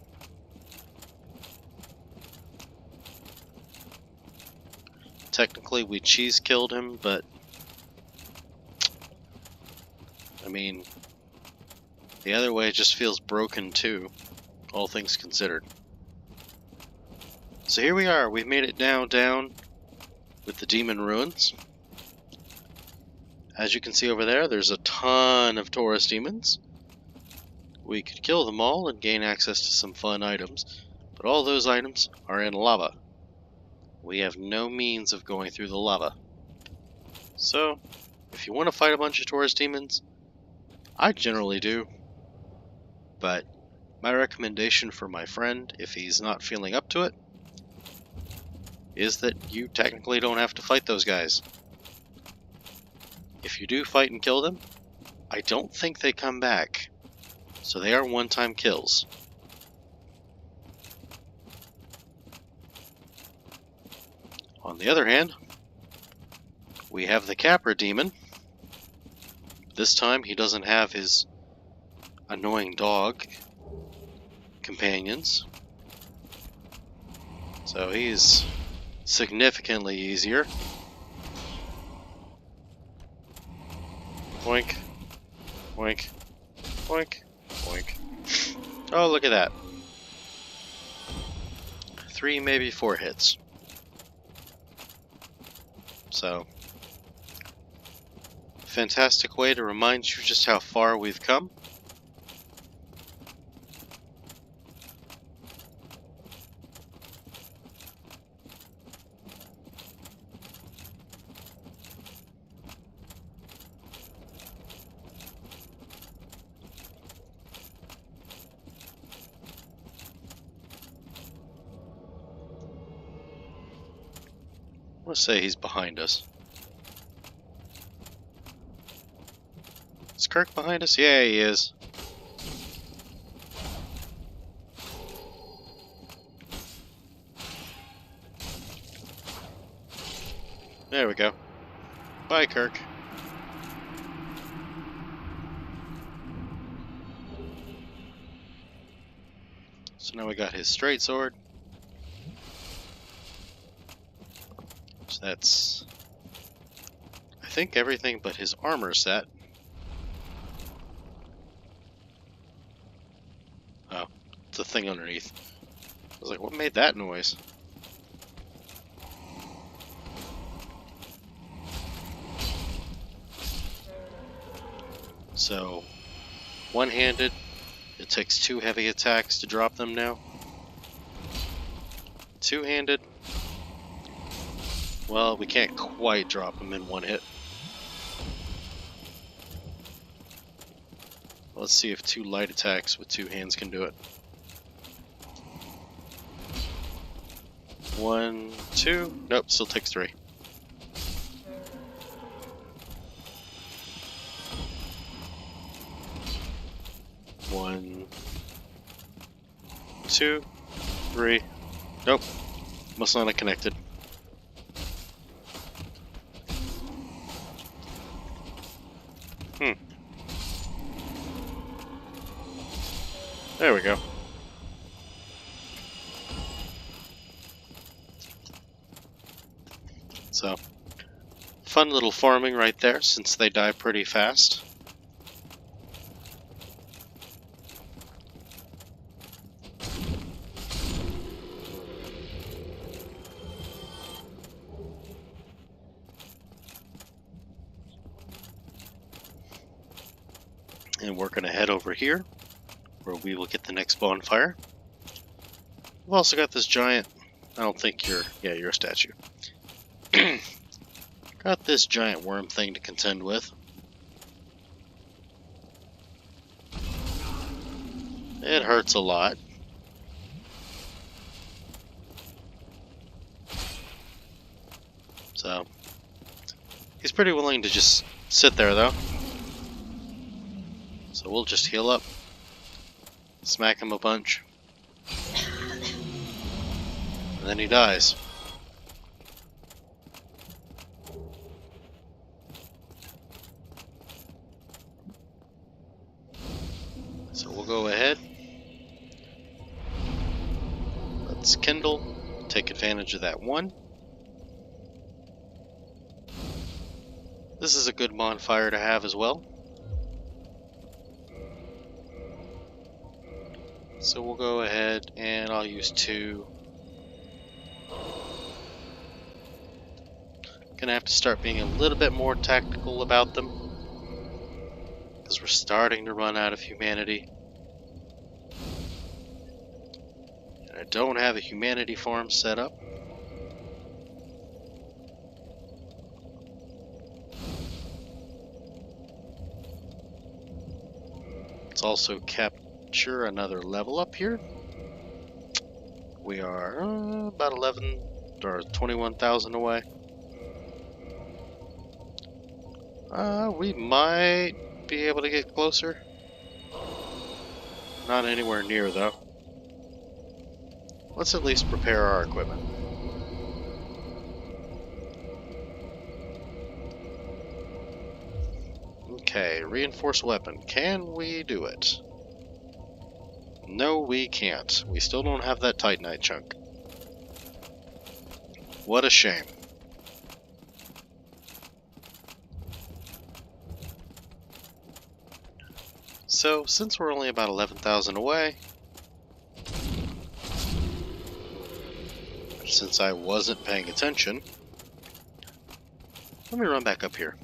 technically we cheese killed him, but I mean, the other way just feels broken too, all things considered. So here we are, we've made it now down with the Demon Ruins. As you can see over there, there's a ton of Taurus demons. We could kill them all and gain access to some fun items, but all those items are in lava. We have no means of going through the lava. So, if you want to fight a bunch of Taurus demons, I generally do. But my recommendation for my friend, if he's not feeling up to it, is that you technically don't have to fight those guys. If you do fight and kill them, I don't think they come back. So they are one-time kills. On the other hand, we have the Capra Demon. This time he doesn't have his annoying dog companions. So he's significantly easier. Boink, boink, boink, boink. Oh, look at that. 3, maybe 4 hits. So, fantastic way to remind you just how far we've come. Let's say he's behind us. Is Kirk behind us? Yeah, he is. There we go. Bye, Kirk. So now we got his straight sword. So that's, I think, everything but his armor set. Oh, it's a thing underneath. I was like, what made that noise? So, one-handed, it takes 2 heavy attacks to drop them now. Two-handed, well, we can't quite drop them in 1 hit. Let's see if 2 light attacks with 2 hands can do it. 1, 2, nope, still takes 3. One, 2, 3. Nope. Must not have connected. There we go. So, fun little farming right there, since they die pretty fast. And we're going to head over here, where we will get the next bonfire. We've also got this giant, I don't think you're a statue. Got this giant worm thing to contend with. It hurts a lot. So, he's pretty willing to just sit there though. So we'll just heal up, smack him a bunch, and then he dies. we'll go ahead. Let's kindle, take advantage of that one. This is a good bonfire to have as well. So we'll go ahead and I'll use 2. Gonna have to start being a little bit more tactical about them, because we're starting to run out of humanity. And I don't have a humanity farm set up. Let's also capture another level up here. We are about 11 or 21,000 away. We might be able to get closer. Not anywhere near, though. Let's at least prepare our equipment. Okay, reinforced weapon. Can we do it? No, we can't. We still don't have that Titanite chunk. What a shame. So, since we're only about 11,000 away, since I wasn't paying attention, let me run back up here.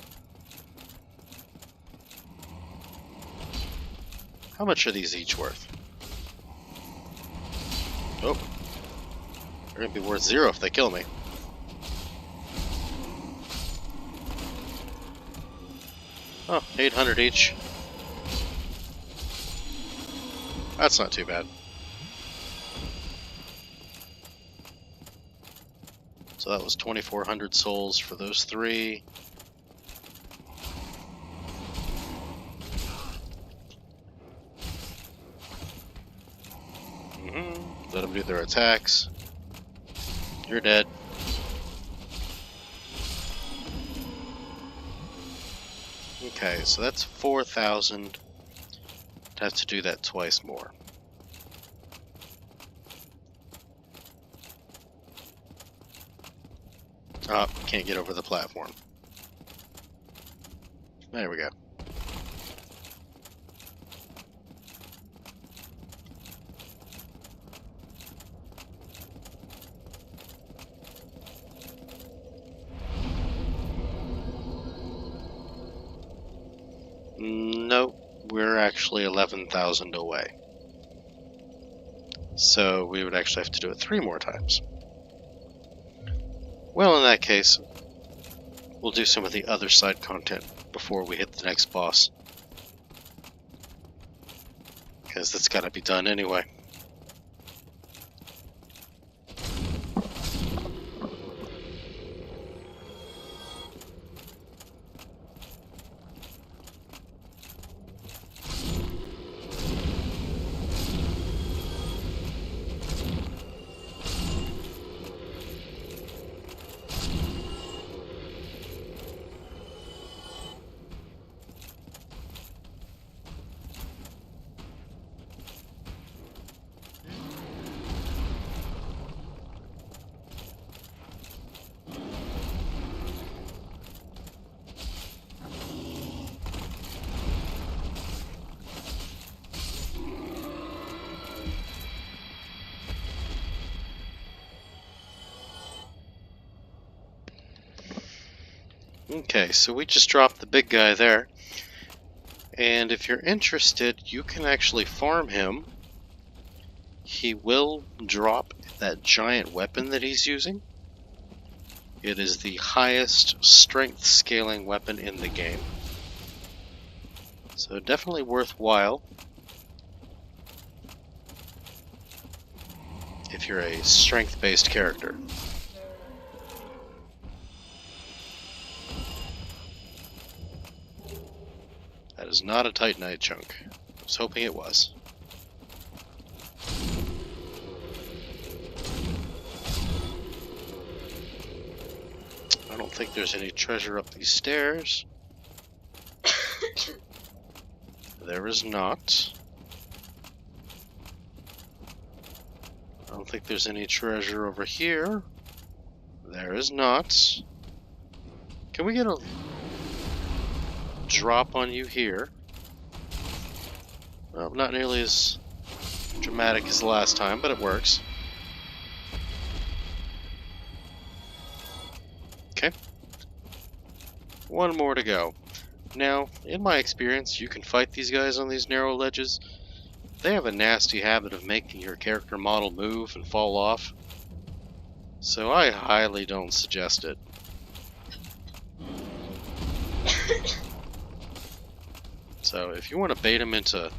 How much are these each worth? Oh, they're gonna be worth 0 if they kill me. Oh, 800 each. That's not too bad. So that was 2,400 souls for those 3. Let them do their attacks. You're dead. Okay, so that's 4,000. I'd have to do that twice more. Oh, can't get over the platform. There we go. Nope, we're actually 11,000 away. So we would actually have to do it 3 more times. Well, in that case, we'll do some of the other side content before we hit the next boss. Because that's got to be done anyway. Okay, so we just dropped the big guy there. And if you're interested, you can actually farm him. He will drop that giant weapon that he's using. It is the highest strength scaling weapon in the game. So definitely worthwhile if you're a strength-based character. That is not a Titanite chunk. I was hoping it was. I don't think there's any treasure up these stairs. There is not. don't think there's any treasure over here. There is not. Can we get a drop on you here? Well, not nearly as dramatic as the last time, but it works. Okay. One more to go. Now, in my experience, you can fight these guys on these narrow ledges. They have a nasty habit of making your character model move and fall off. So I highly don't suggest it. So if you want to bait them into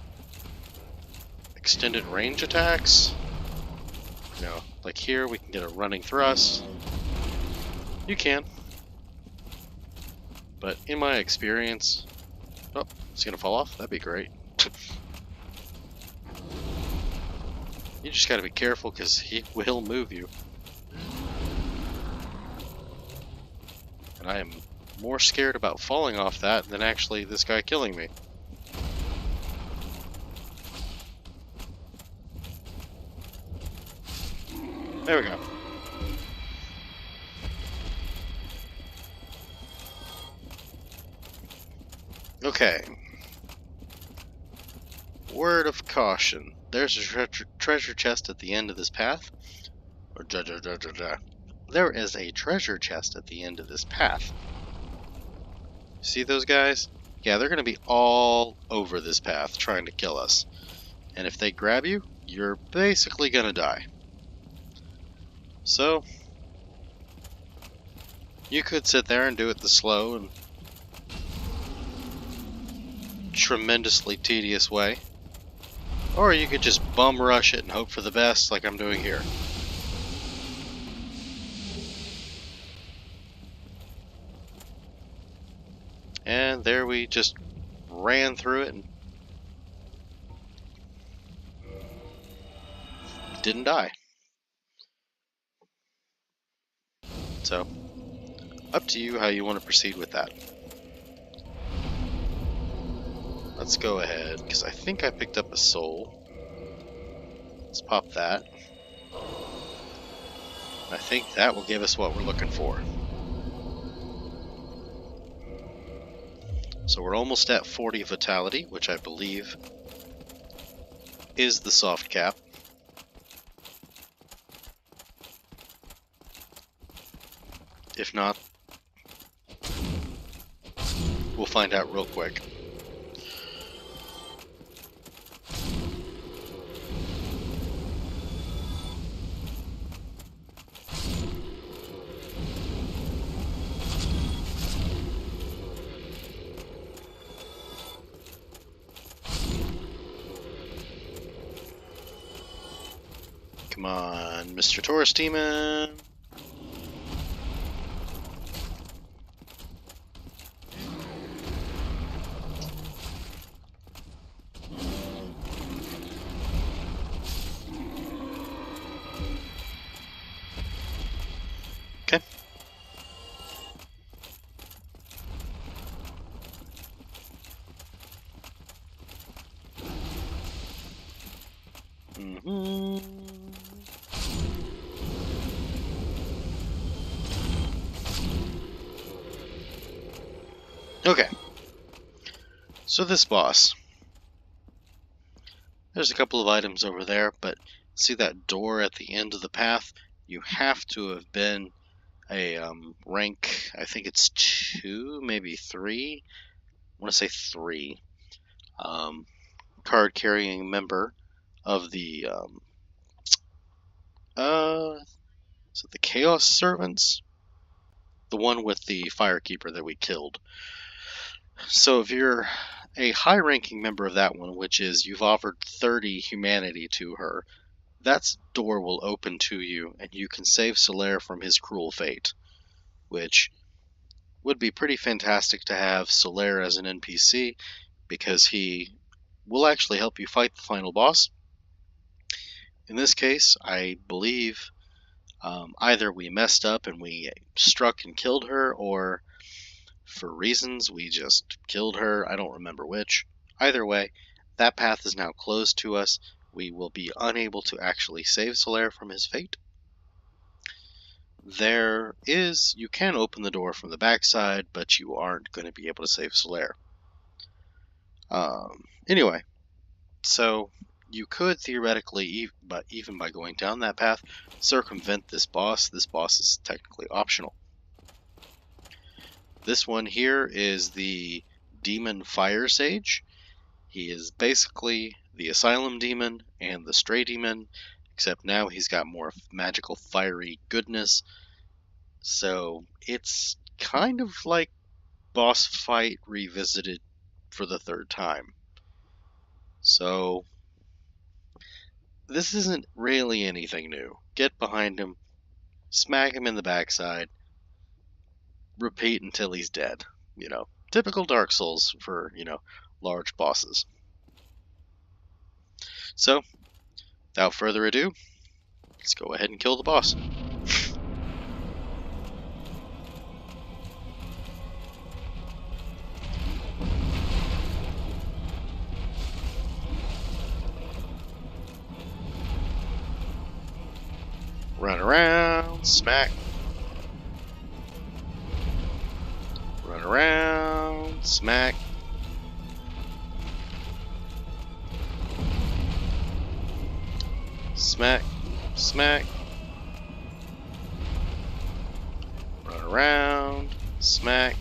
extended range attacks, you know, like here we can get a running thrust. You can. But in my experience... Oh, it's gonna fall off? That'd be great. You just gotta be careful because he will move you. And I am more scared about falling off that than actually this guy killing me. There we go. Okay. Word of caution. There's a treasure chest at the end of this path. Or There is a treasure chest at the end of this path. See those guys? Yeah, they're going to be all over this path trying to kill us. And if they grab you, you're basically going to die. So, you could sit there and do it the slow and tremendously tedious way. Or you could just bum rush it and hope for the best like I'm doing here. And there we just ran through it and didn't die. So, up to you how you want to proceed with that. Let's go ahead, because I think I picked up a soul. Let's pop that. I think that will give us what we're looking for. So we're almost at 40 vitality, which I believe is the soft cap. If not, we'll find out real quick. Come on, Mr. Taurus Demon. Okay. Okay. So this boss. There's a couple of items over there, but see that door at the end of the path? You have to have been a rank, I think it's 2, maybe 3. I want to say 3. Card carrying member of the is it the Chaos Servants? The one with the Firekeeper that we killed. So if you're a high-ranking member of that one, which is you've offered 30 humanity to her, that door will open to you, and you can save Solaire from his cruel fate, which would be pretty fantastic to have Solaire as an NPC, because he will actually help you fight the final boss. In this case, I believe either we messed up and we struck and killed her, or for reasons we just killed her. I don't remember which. Either way, that path is now closed to us. we will be unable to actually save Solaire from his fate. You can open the door from the backside, but you aren't going to be able to save Solaire. Anyway, so you could theoretically, but even by going down that path, circumvent this boss. This boss is technically optional. This one here is the Demon Firesage. He is basically the Asylum Demon and the Stray Demon, except now he's got more magical fiery goodness. So it's kind of like boss fight revisited for the third time. So this isn't really anything new. Get behind him, smack him in the backside, repeat until he's dead. Typical Dark Souls for, large bosses. So, without further ado, let's go ahead and kill the boss. Run around, smack. Run around, smack. Smack, smack. Run around, smack.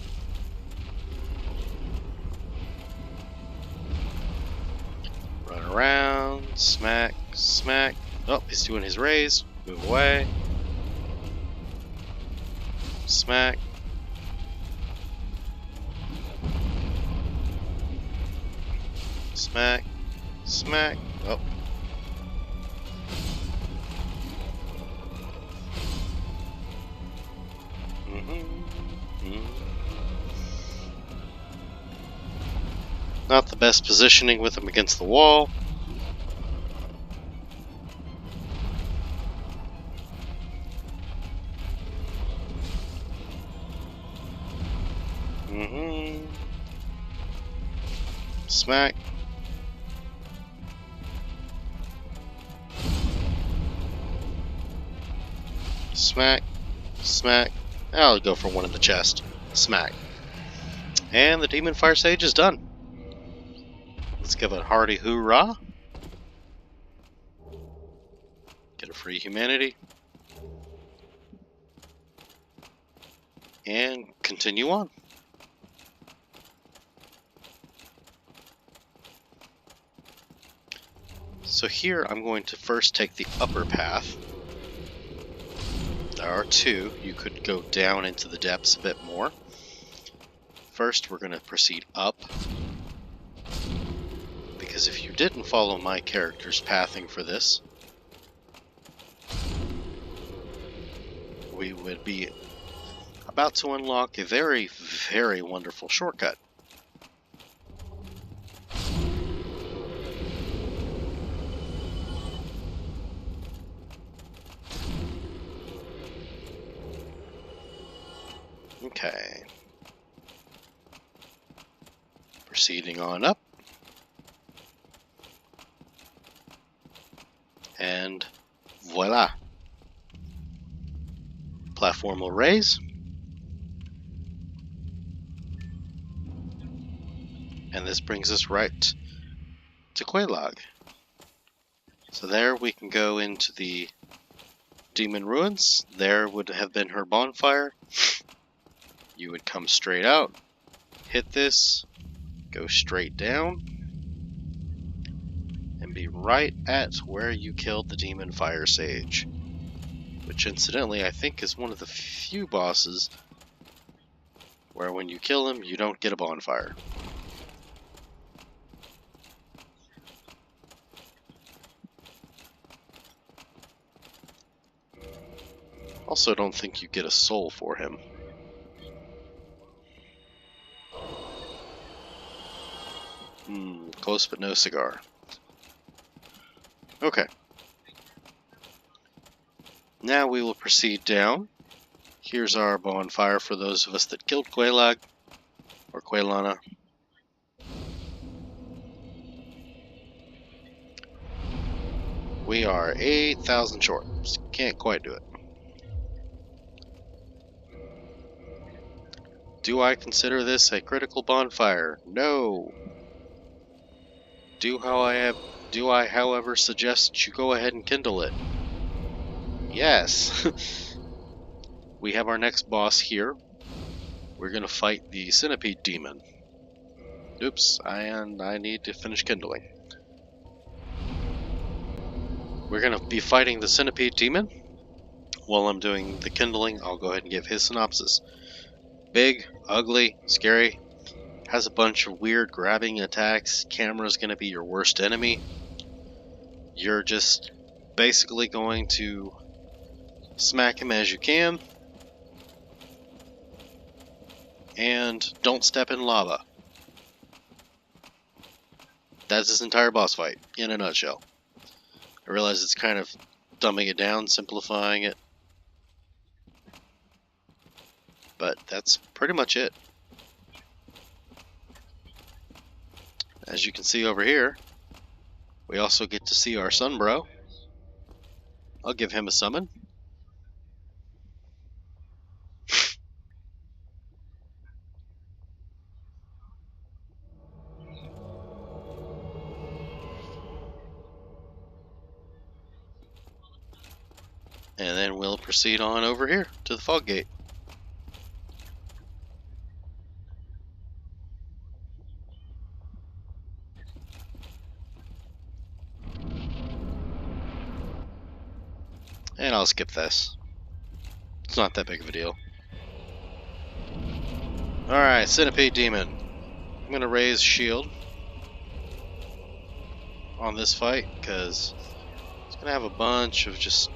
Run around, smack, smack. Oh, he's doing his raise. Move away. Smack. Smack. Smack. Oh. Not the best positioning with him against the wall. Smack. Smack. Smack. I'll go for one in the chest. Smack. And the Demon Firesage is done. Let's give a hearty hoorah. Get a free humanity. And continue on. So here I'm going to first take the upper path. There are two. You could go down into the depths a bit more. First we're going to proceed up. Because if you didn't follow my character's pathing for this, we would be about to unlock a very, very wonderful shortcut. Okay. Proceeding on up. And voila. Platform will raise. And this brings us right to Quelaag. So there we can go into the Demon Ruins. There would have been her bonfire. You would come straight out, hit this, go straight down, and be right at where you killed the Demon Firesage. Which incidentally I think is one of the few bosses where when you kill him you don't get a bonfire. Also don't think you get a soul for him. Close but no cigar. Okay. Now we will proceed down. Here's our bonfire for those of us that killed Quelaag, or Quelana. We are 8,000 short. Can't quite do it. Do I consider this a critical bonfire? No. Do I, however, suggest you go ahead and kindle it? Yes. We have our next boss here. We're gonna fight the Centipede Demon. Oops, and I need to finish kindling. We're gonna be fighting the Centipede Demon. While I'm doing the kindling, I'll go ahead and give his synopsis. Big, ugly, scary, has a bunch of weird grabbing attacks. Camera's gonna be your worst enemy. You're just basically going to smack him as you can. And don't step in lava. That's this entire boss fight, in a nutshell. I realize it's kind of dumbing it down, simplifying it. But that's pretty much it. As you can see over here, we also get to see our Sunbro. I'll give him a summon. And then we'll proceed on over here to the fog gate. And I'll skip this. It's not that big of a deal. Alright, Centipede Demon. I'm going to raise shield on this fight because it's going to have a bunch of just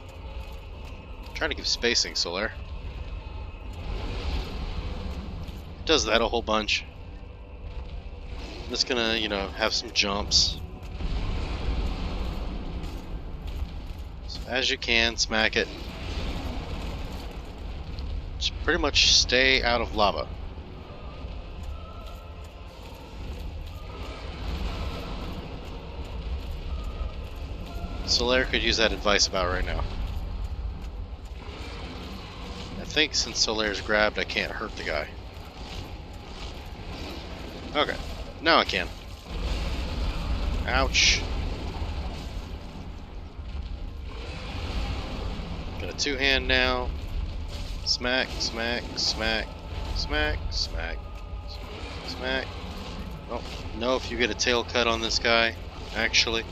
trying to give spacing, Solaire. It does that a whole bunch. It's gonna, have some jumps. So as you can, smack it. Just pretty much stay out of lava. Solaire could use that advice about right now. I think since Solaire's grabbed, I can't hurt the guy. Okay, now I can. Ouch. Got a two-hand now. Smack, smack, smack, smack, smack, smack. Oh, no, if you get a tail cut on this guy, actually.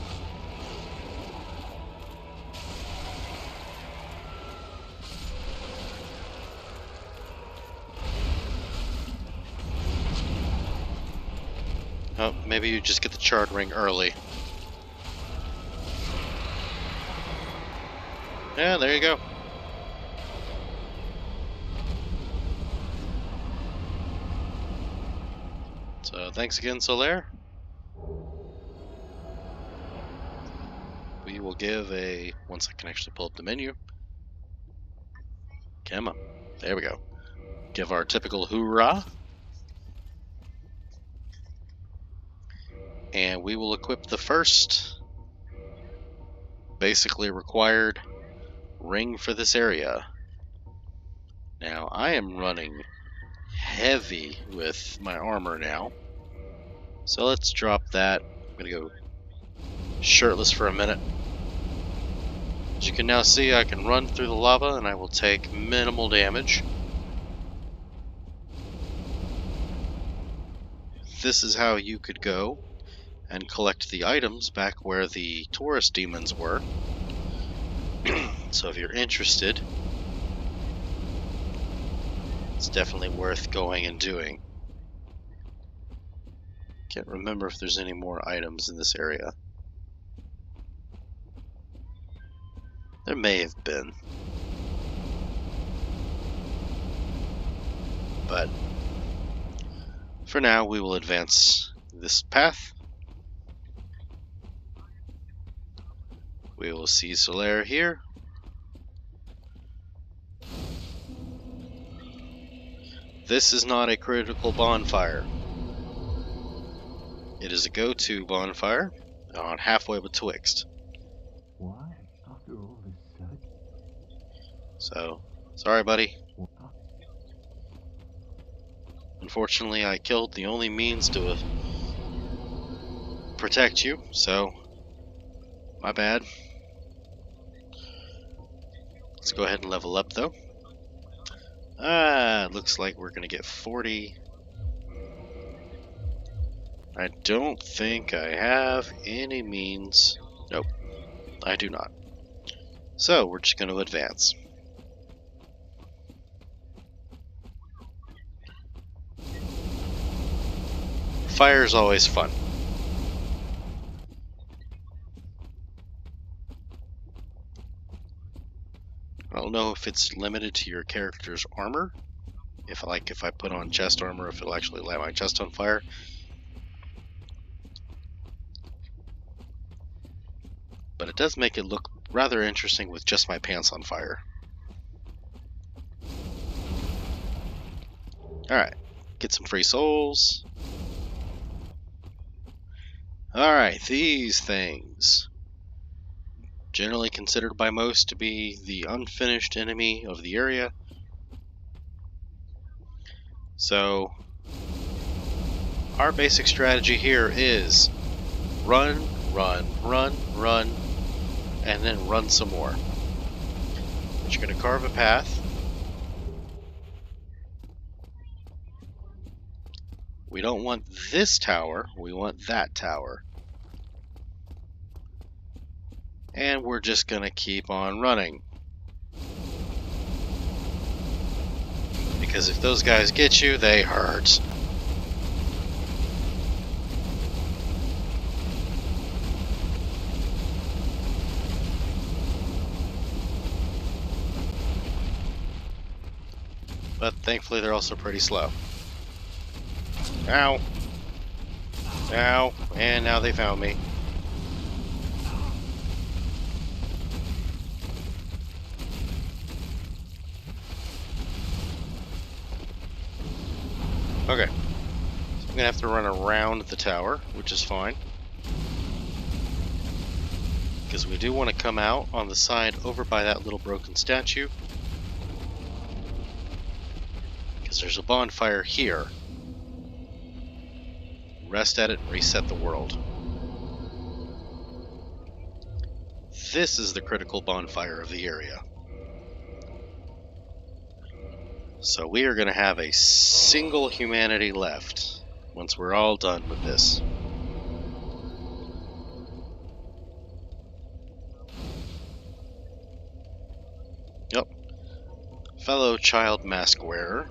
Oh, maybe you just get the charred ring early. Yeah, there you go. So thanks again, Solaire. We will give a... once I can actually pull up the menu. Come on. There we go. Give our typical hoorah. And we will equip the first basically required ring for this area. Now I am running heavy with my armor now, so let's drop that. I'm gonna go shirtless for a minute. As you can now see, I can run through the lava and I will take minimal damage. This is how you could go and collect the items back where the tourist demons were. So if you're interested, it's definitely worth going and doing. Can't remember if there's any more items in this area. There may have been. But for now, we will advance this path. We will see Solaire here. This is not a critical bonfire. It is a go-to bonfire on halfway betwixt. Why? So, sorry buddy. Unfortunately, I killed the only means to protect you, so my bad. Let's go ahead and level up though. Looks like we're gonna get 40. I don't think I have any means. Nope, I do not. So we're just gonna advance. Fire is always fun. I don't know if it's limited to your character's armor. If I put on chest armor, if it'll actually light my chest on fire. But it does make it look rather interesting with just my pants on fire. Alright, get some free souls. Alright, these things. Generally considered by most to be the unfinished enemy of the area. So, our basic strategy here is run, run, run, run, and then run some more. But you're going to carve a path. We don't want this tower, we want that tower. And we're just going to keep on running. Because if those guys get you, they hurt. But thankfully they're also pretty slow. Ow! Ow! And now they found me. Okay. So I'm gonna have to run around the tower, which is fine. Because we do want to come out on the side over by that little broken statue. Because there's a bonfire here. Rest at it and reset the world. This is the critical bonfire of the area. So we are going to have a single humanity left once we're all done with this. Yep. Fellow child mask wearer,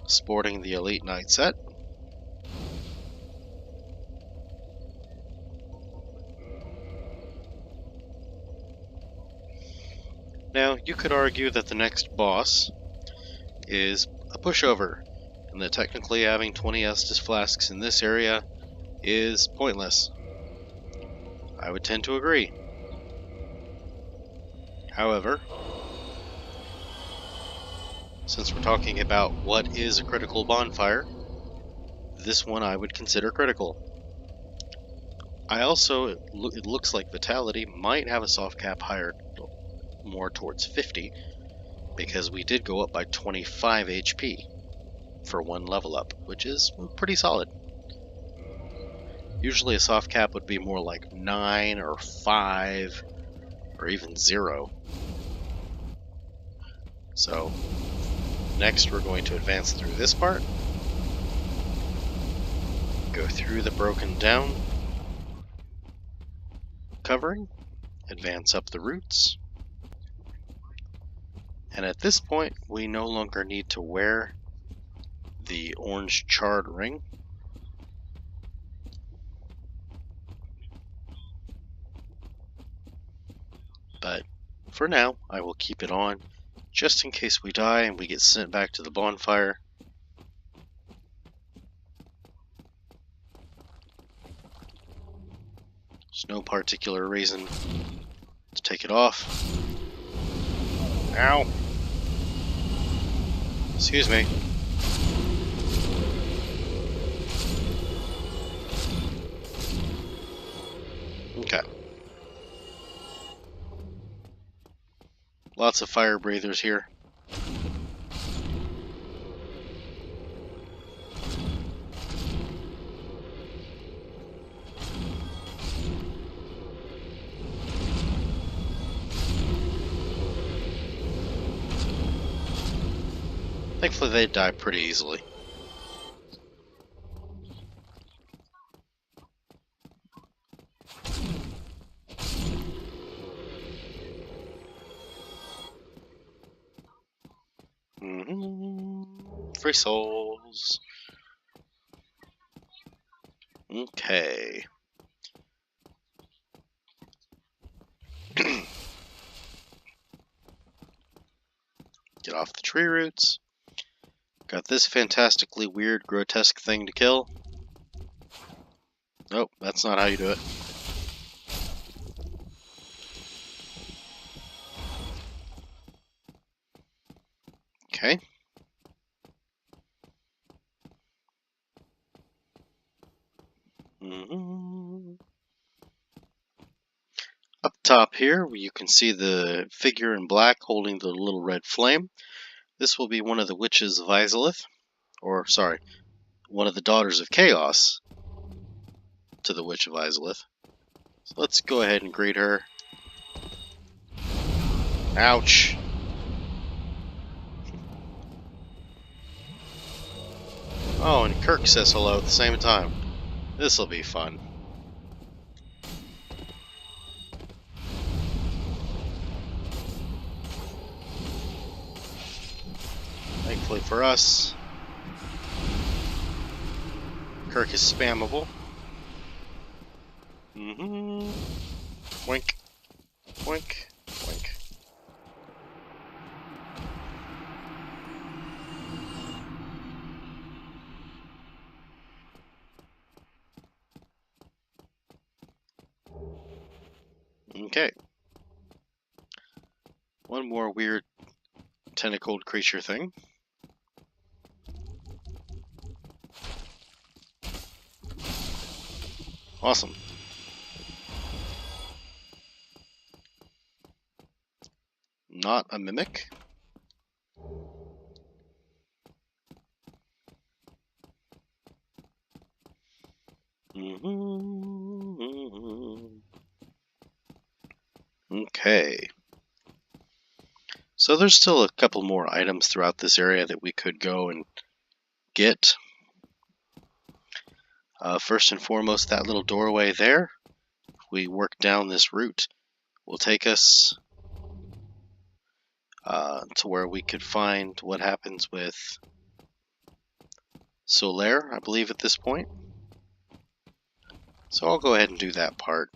sporting the Elite Knight set. Now, you could argue that the next boss is a pushover, and that technically having 20 Estus flasks in this area is pointless. I would tend to agree. However, since we're talking about what is a critical bonfire, this one I would consider critical. I also, it looks like Vitality might have a soft cap higher, more towards 50, because we did go up by 25 HP for one level up, which is pretty solid. Usually a soft cap would be more like 9 or 5 or even 0. So next we're going to advance through this part, go through the broken down covering, advance up the roots. And at this point, we no longer need to wear the orange charred ring. But for now, I will keep it on, just in case we die and we get sent back to the bonfire. There's no particular reason to take it off. Ow! Excuse me. Okay. Lots of fire breathers here. Thankfully they die pretty easily. Free souls. Okay. Get off the tree roots. Got this fantastically weird, grotesque thing to kill. Nope, that's not how you do it. Okay. Up top here, you can see the figure in black holding the little red flame. This will be one of the witches of Ceaseless, or sorry, one of the daughters of Chaos to the witch of Ceaseless. So let's go ahead and greet her. Ouch! Oh, and Kirk says hello at the same time. This'll be fun. Thankfully for us, Kirk is spammable. Wink. Wink. Wink. Okay. One more weird tentacled creature thing. Awesome. Not a mimic. Okay. So there's still a couple more items throughout this area that we could go and get. First and foremost, that little doorway there, if we work down this route, will take us to where we could find what happens with Solaire, I believe, at this point. So I'll go ahead and do that part.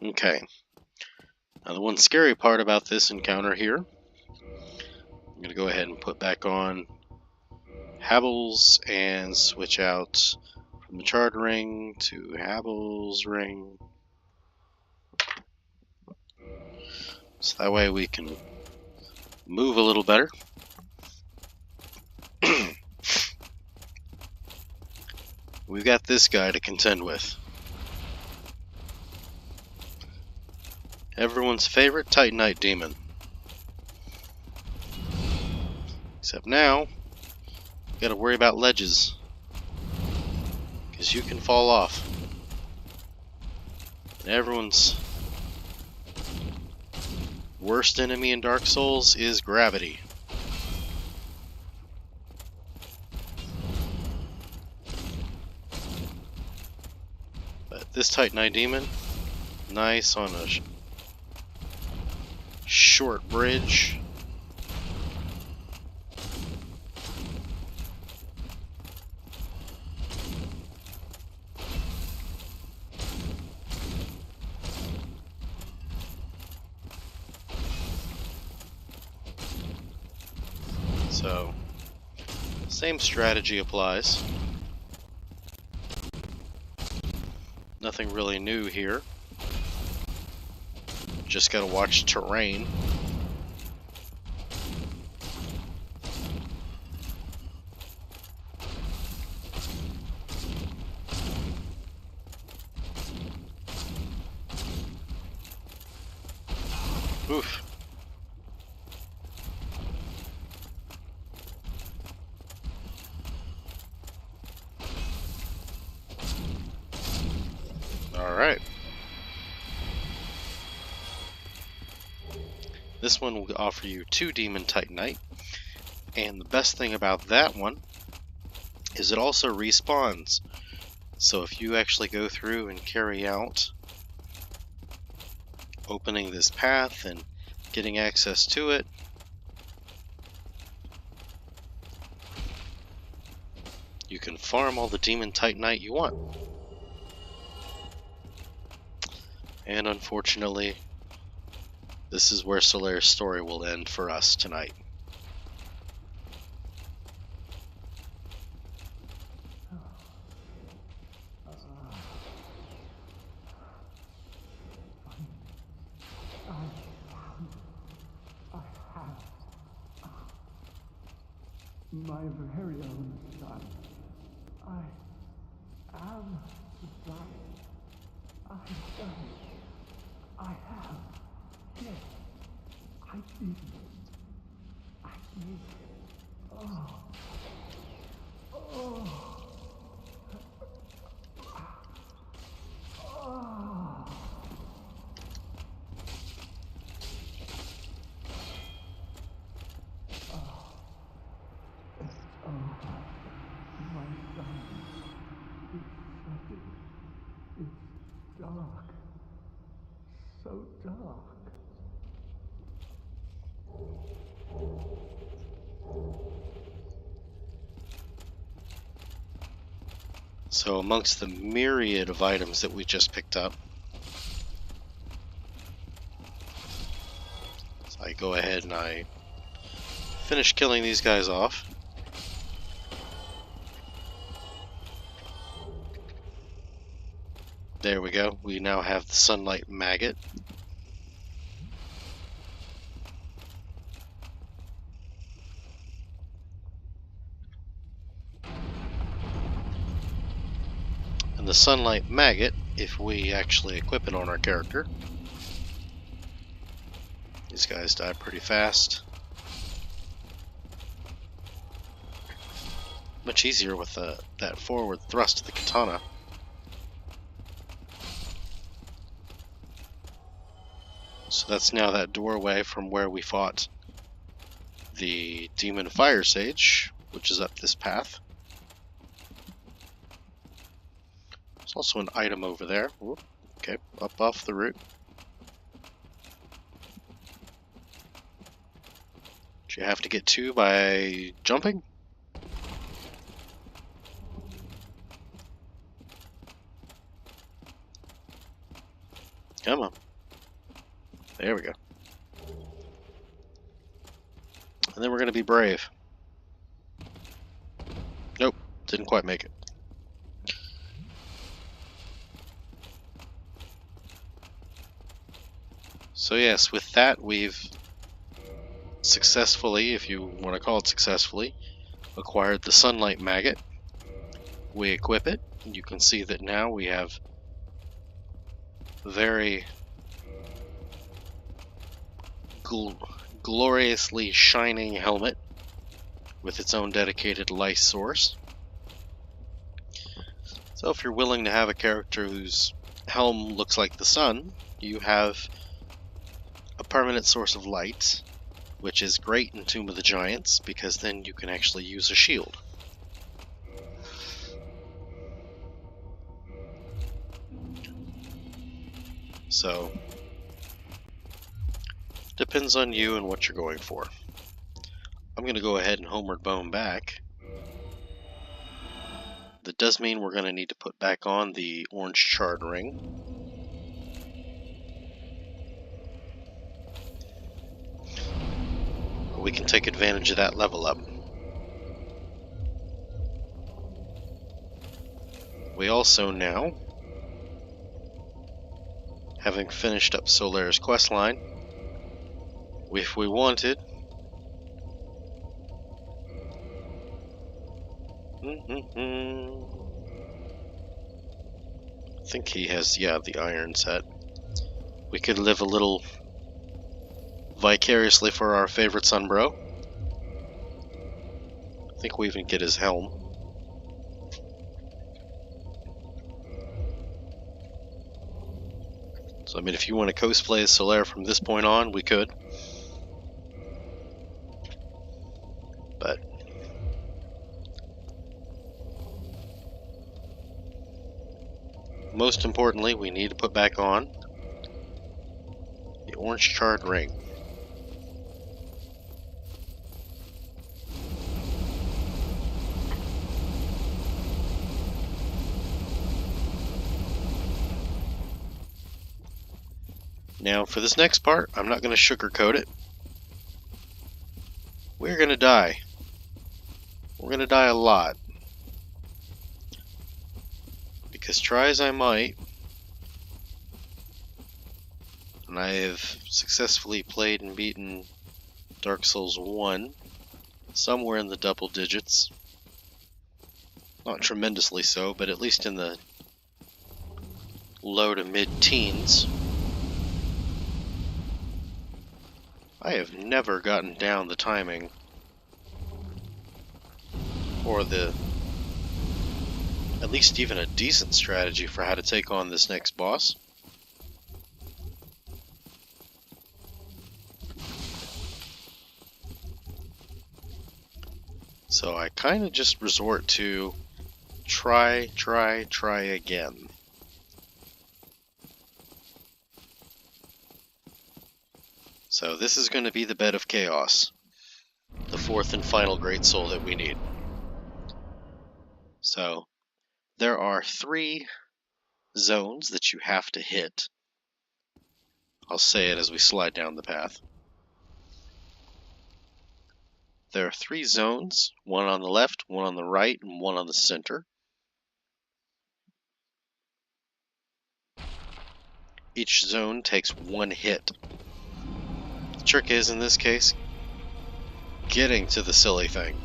Okay. Now the one scary part about this encounter here, I'm going to go ahead and put back on Habble's and switch out from the Charred Ring to Habble's Ring. So that way we can move a little better. We've got this guy to contend with. Everyone's favorite Titanite Demon. Except now, you gotta worry about ledges. Because you can fall off. And everyone's worst enemy in Dark Souls is gravity. But this Titanite Demon, nice on a short bridge. So, same strategy applies. Nothing really new here. Just gotta watch terrain. Oof. Alright. This one will offer you 2 Demon Titanite, and the best thing about that one is it also respawns. So if you actually go through and carry out opening this path and getting access to it, you can farm all the Demon Titanite you want. And unfortunately, this is where Solare's story will end for us tonight. My very own son. I am the son. I've done it. I have. Yes. I did it. I did it. Oh. Oh. Oh. My son, it's dark, so dark. So amongst the myriad of items that we just picked up, so I go ahead and I finish killing these guys off. There we go. We now have the Sunlight Maggot. And the Sunlight Maggot, if we actually equip it on our character, these guys die pretty fast. Much easier with that forward thrust of the katana. So that's now that doorway from where we fought the Demon Firesage, which is up this path. There's also an item over there. Whoop. Okay, up off the route. Which you have to get to by jumping. Come on. There we go. And then we're going to be brave. Nope, didn't quite make it. So yes, with that we've successfully, if you want to call it successfully, acquired the Sunlight Maggot. We equip it, and you can see that now we have very gloriously shining helmet with its own dedicated light source. So if you're willing to have a character whose helm looks like the sun, you have a permanent source of light, which is great in Tomb of the Giants because then you can actually use a shield. So depends on you and what you're going for. I'm going to go ahead and homeward bone back. That does mean we're going to need to put back on the orange charred ring. we can take advantage of that level up. We also now, having finished up Solaire's questline, if we wanted, I think he has, yeah, the iron set. We could live a little vicariously for our favorite Sunbro. I think we even get his helm. So, I mean, if you want to cosplay as Solaire from this point on, we could. But most importantly, we need to put back on the orange charred ring. Now, for this next part, I'm not going to sugarcoat it. We're going to die. We're going to die a lot. Because try as I might, and I have successfully played and beaten Dark Souls 1, somewhere in the double digits. Not tremendously so, but at least in the low to mid-teens. I have never gotten down the timing or the at least even a decent strategy for how to take on this next boss. So I kind of just resort to try again. So this is going to be the bed of chaos, the fourth and final great soul that we need. So there are 3 zones that you have to hit. I'll say it as we slide down the path. There are 3 zones, one on the left, one on the right, and one on the center. Each zone takes 1 hit. The trick is, in this case, getting to the silly thing.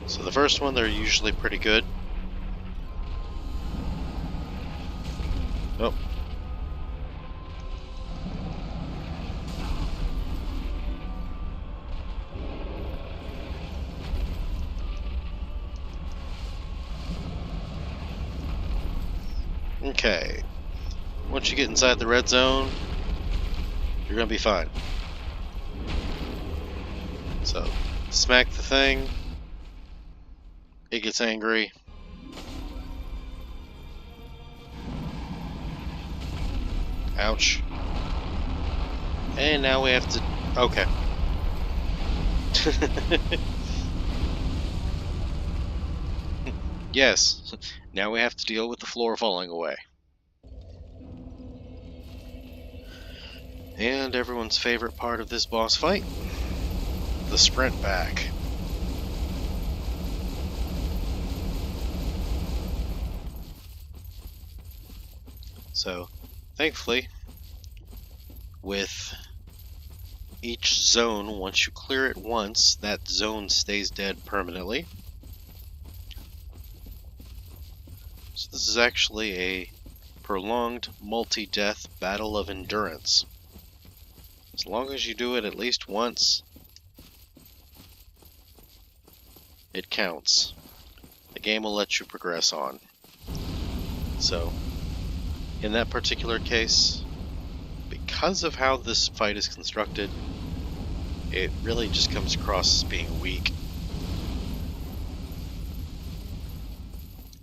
So the first one, they're usually pretty good. Oh. Okay. Once you get inside the red zone, you're gonna be fine. So, smack the thing. It gets angry. Ouch. And now we have to... Okay. Yes. Now we have to deal with the floor falling away. And everyone's favorite part of this boss fight, the sprint back. So, thankfully, with each zone, once you clear it once, that zone stays dead permanently. So this is actually a prolonged multi-death battle of endurance. As long as you do it at least once, it counts. The game will let you progress on. So, in that particular case, because of how this fight is constructed, it really just comes across as being weak.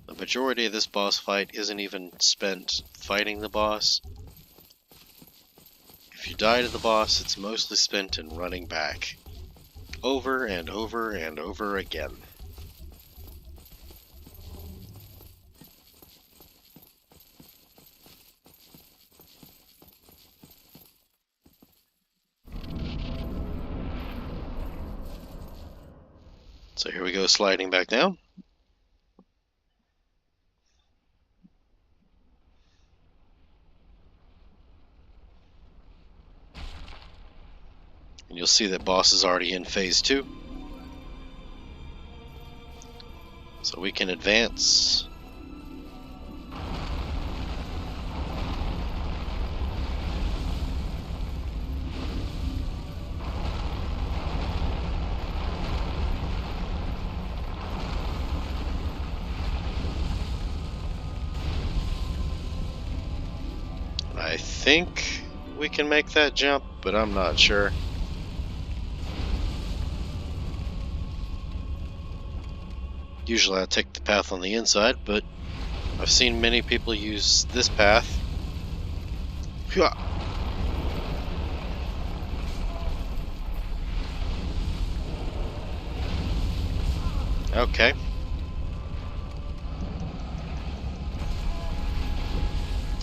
The majority of this boss fight isn't even spent fighting the boss. If you die to the boss, it's mostly spent in running back, over and over and over again. So here we go, sliding back down. And you'll see that boss is already in phase 2. So we can advance. I think we can make that jump, but I'm not sure. Usually I take the path on the inside, but I've seen many people use this path. Okay.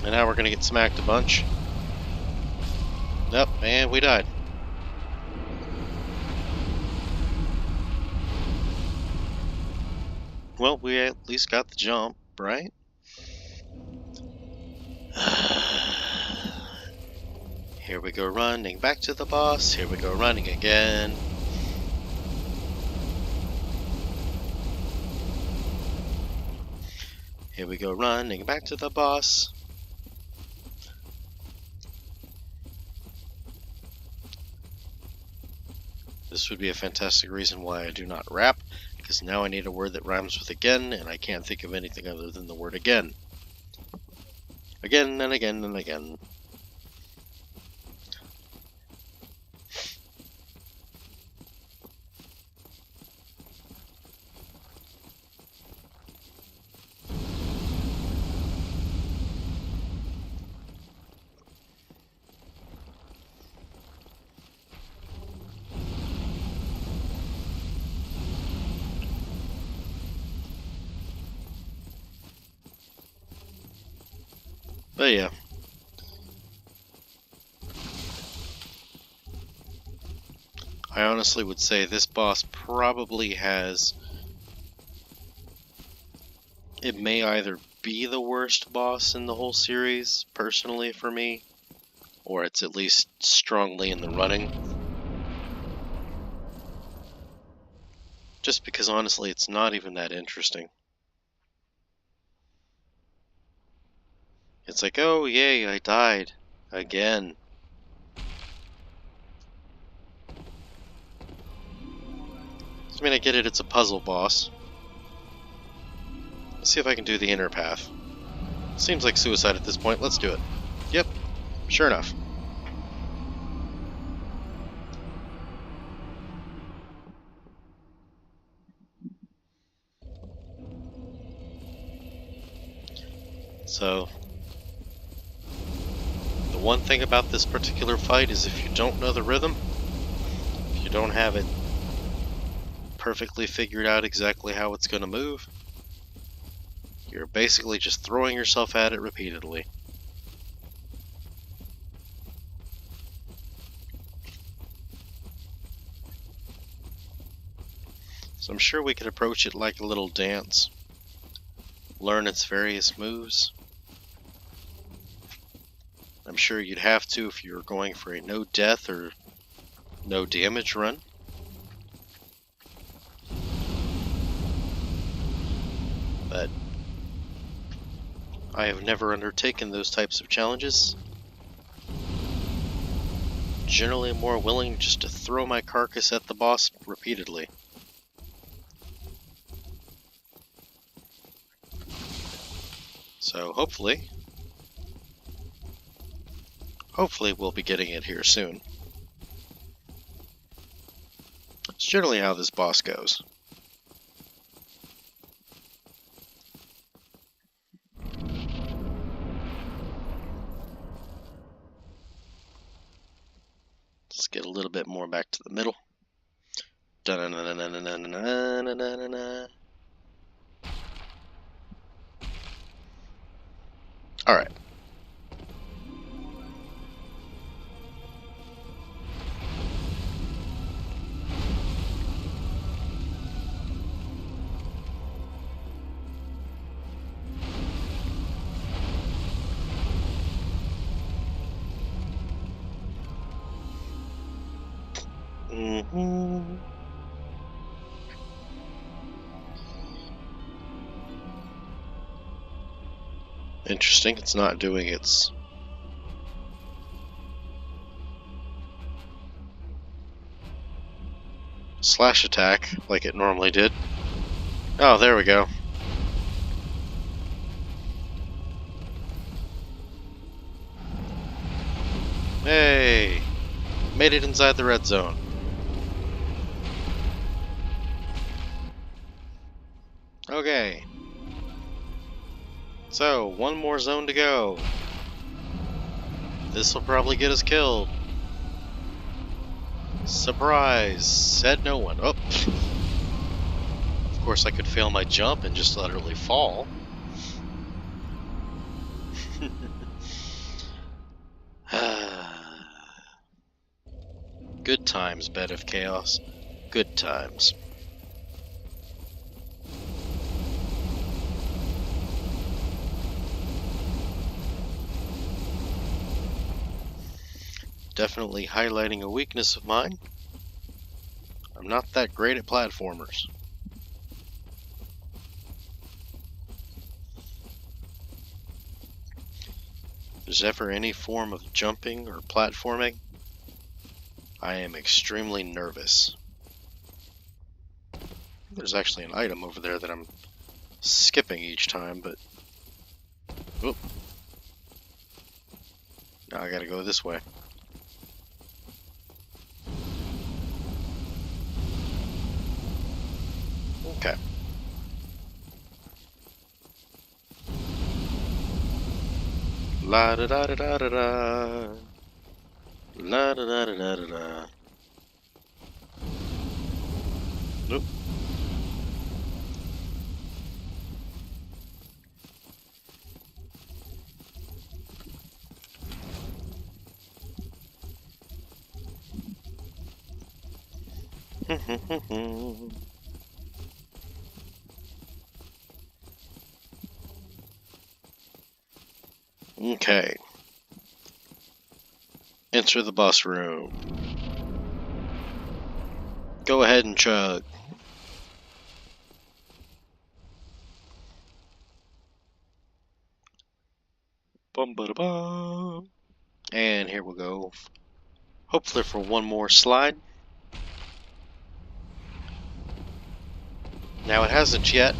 And now we're gonna get smacked a bunch. Nope, and we died. Well, we at least got the jump, right? Here we go running back to the boss. Here we go running again. Here we go running back to the boss. This would be a fantastic reason why I do not rap, because now I need a word that rhymes with again, and I can't think of anything other than the word again. Again and again and again. But yeah. I honestly would say this boss probably has... It may either be the worst boss in the whole series, personally for me, or it's at least strongly in the running. Just because honestly it's not even that interesting. It's like, oh yay, I died. Again. I mean, I get it, it's a puzzle boss. Let's see if I can do the inner path. Seems like suicide at this point, let's do it. Yep, sure enough. So, the one thing about this particular fight is if you don't know the rhythm, if you don't have it perfectly figured out exactly how it's going to move, you're basically just throwing yourself at it repeatedly. So I'm sure we could approach it like a little dance, learn its various moves. I'm sure you'd have to if you were going for a no death or no damage run. But I have never undertaken those types of challenges. Generally more willing just to throw my carcass at the boss repeatedly. So hopefully we'll be getting it here soon. It's generally how this boss goes. Let's get a little bit more back to the middle. Alright. Mm-hmm. Interesting, it's not doing its slash attack like it normally did. Oh, there we go. Hey! Made it inside the red zone. Okay. So, one more zone to go. This will probably get us killed. Surprise! Said no one. Oh! Of course I could fail my jump and just utterly fall. Good times, Bed of Chaos. Good times. Definitely highlighting a weakness of mine. I'm not that great at platformers. If there's ever any form of jumping or platforming, I am extremely nervous. There's actually an item over there that I'm skipping each time, but... Oop. Now I gotta go this way. Okay. La da da da da da da. La da da da da da da. Nope. Okay. Enter the boss room. Go ahead and chug. Bum ba da bum. And here we go. Hopefully for one more slide. Now it hasn't yet.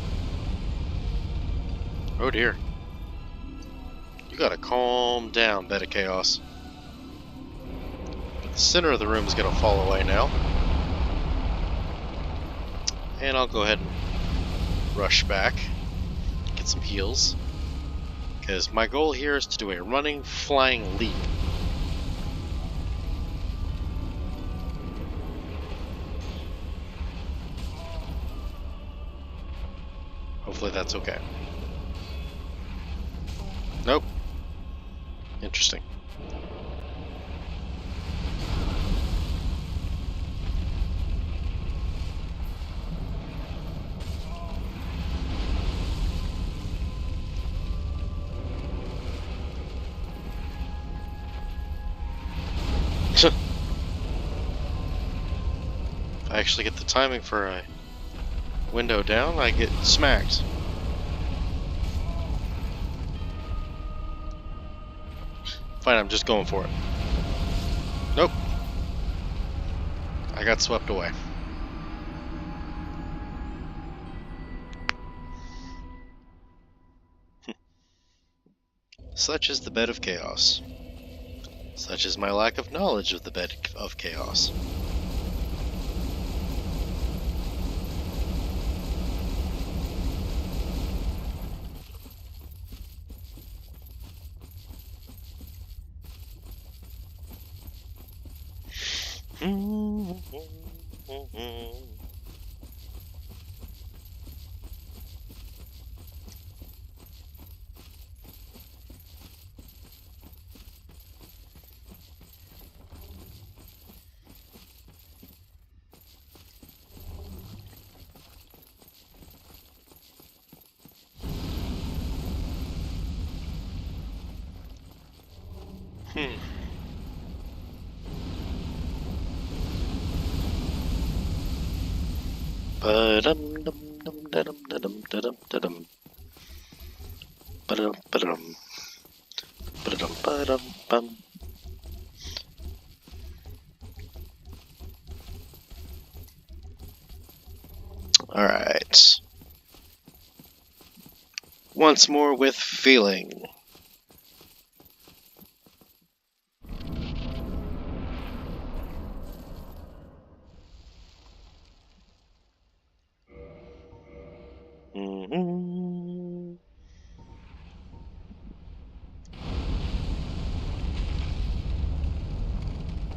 Oh dear. You gotta calm down, Bed of Chaos. The center of the room is gonna fall away now. And I'll go ahead and rush back. Get some heals. Because my goal here is to do a running, flying leap. Hopefully that's okay. Nope. Interesting. If I actually get the timing for a window down, I get smacked. Fine, I'm just going for it. Nope. I got swept away. Such is the Bed of Chaos. Such is my lack of knowledge of the Bed of Chaos. Ba-dum, dum, dum, da-dum, da-dum, da-dum, da-dum. Ba-dum, ba-dum. Ba-dum, ba-dum, bum. Alright. Once more with feeling. Mm-hmm.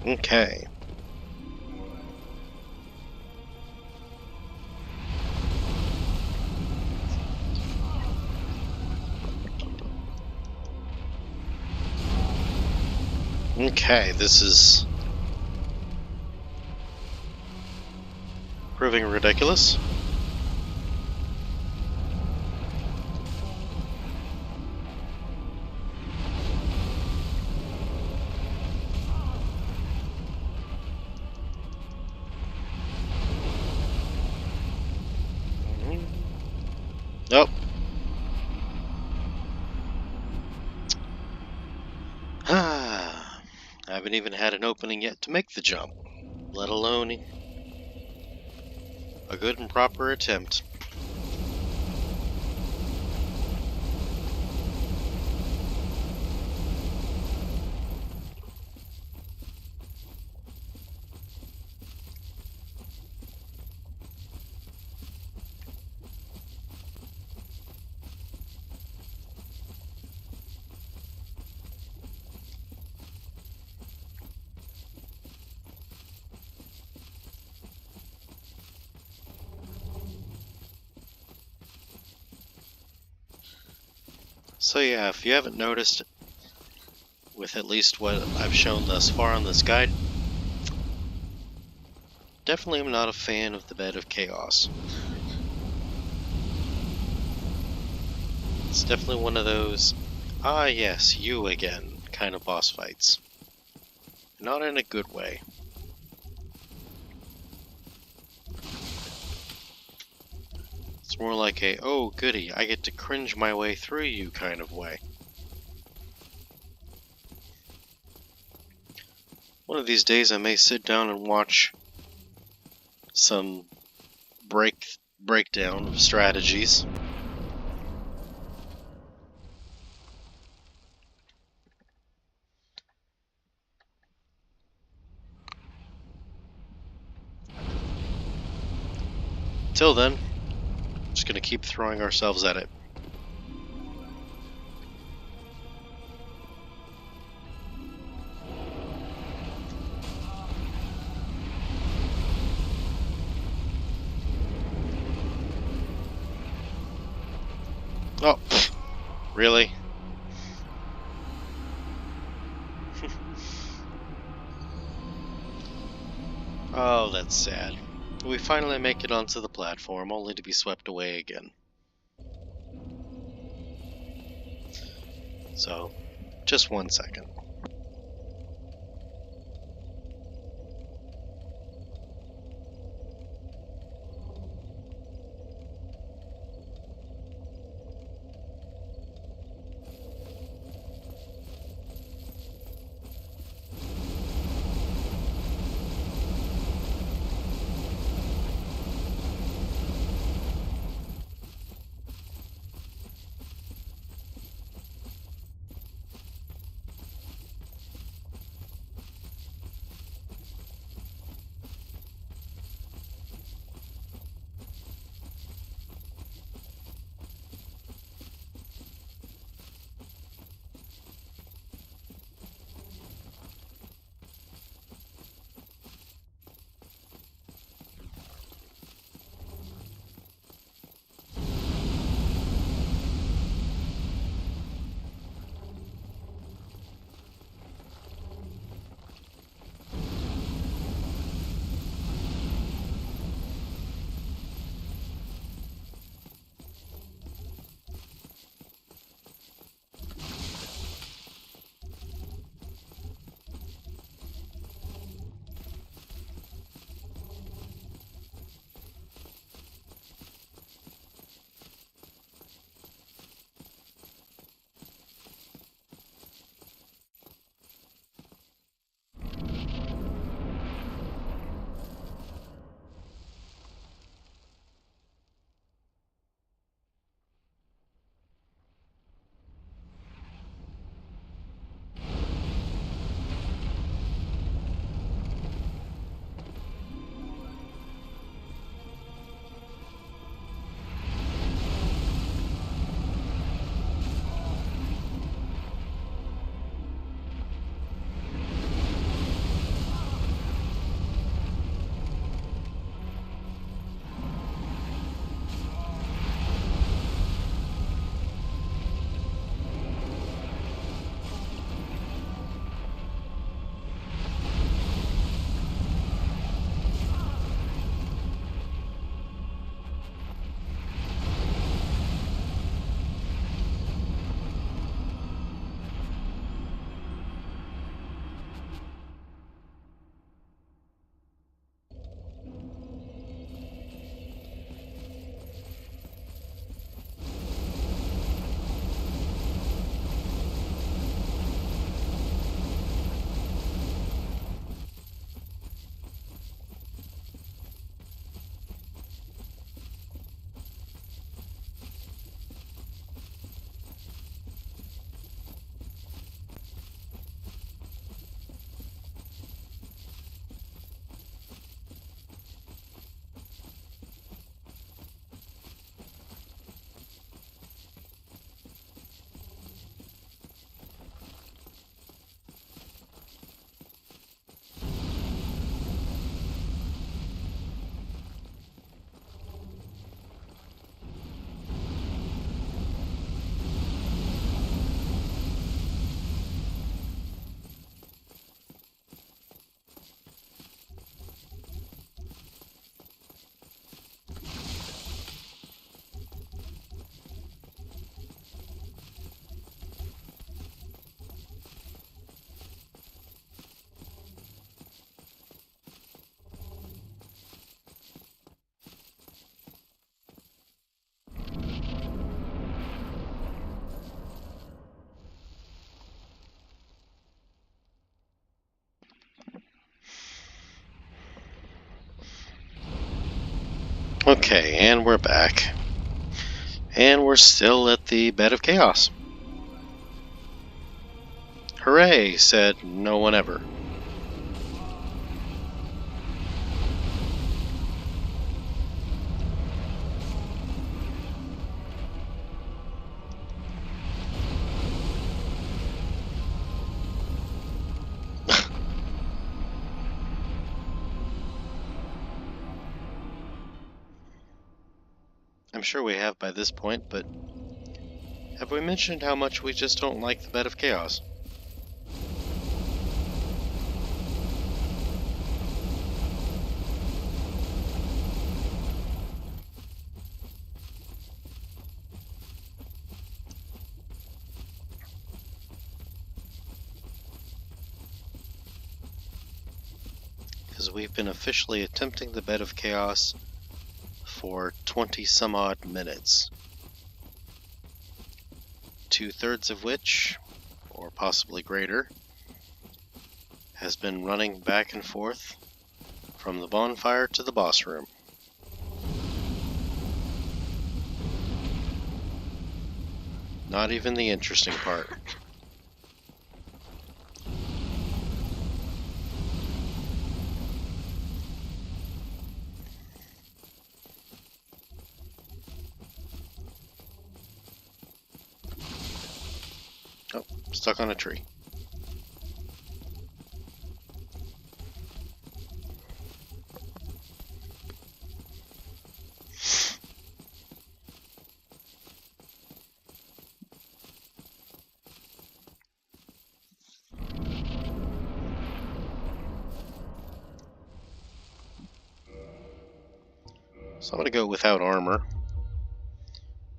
Okay. Okay, this is proving ridiculous. Nope. I haven't even had an opening yet to make the jump, let alone a good and proper attempt. So yeah, if you haven't noticed, with at least what I've shown thus far on this guide, definitely am not a fan of the Bed of Chaos. It's definitely one of those, ah yes, you again, kind of boss fights. Not in a good way. It's more like a, oh goody, I get to cringe my way through you kind of way. One of these days I may sit down and watch some breakdown of strategies. Till then, just gonna keep throwing ourselves at it. Oh, really? Oh, that's sad. We finally make it onto the platform, only to be swept away again. So, just 1 second. Okay, and we're back. And we're still at the Bed of Chaos. Hooray, said no one ever. I'm sure we have by this point, but have we mentioned how much we just don't like the Bed of Chaos? Because we've been officially attempting the Bed of Chaos for 20 some odd minutes. 2/3 of which, or possibly greater, has been running back and forth from the bonfire to the boss room. Not even the interesting part. Oh, stuck on a tree. So I'm going to go without armor.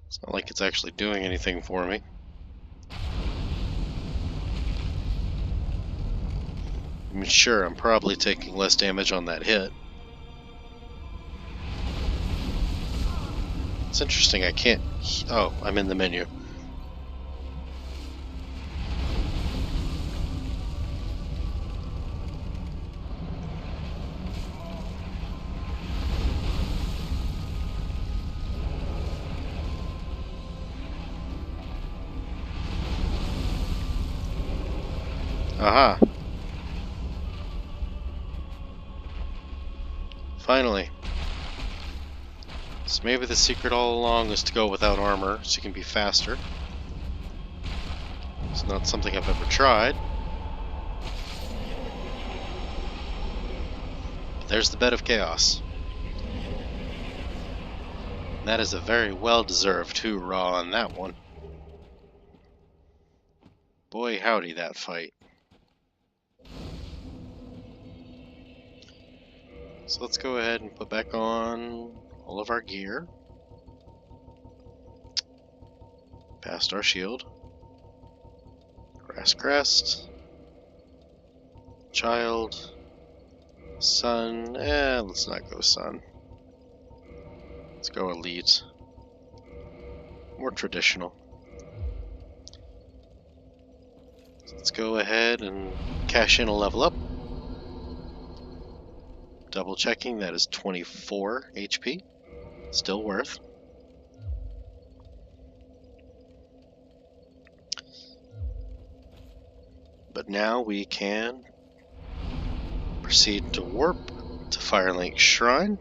It's not like it's actually doing anything for me. I mean, sure, I'm probably taking less damage on that hit. It's interesting, I can't... Oh, I'm in the menu. Aha. Finally. So maybe the secret all along is to go without armor, so you can be faster. It's not something I've ever tried. But there's the Bed of Chaos. That is a very well-deserved hoorah on that one. Boy howdy, that fight. So let's go ahead and put back on all of our gear. Past our shield. Grass crest. Child. Sun. Let's not go sun. Let's go elite. More traditional. So let's go ahead and cash in a level up. Double checking, that is 24 HP. Still worth. But now we can proceed to warp to Firelink Shrine.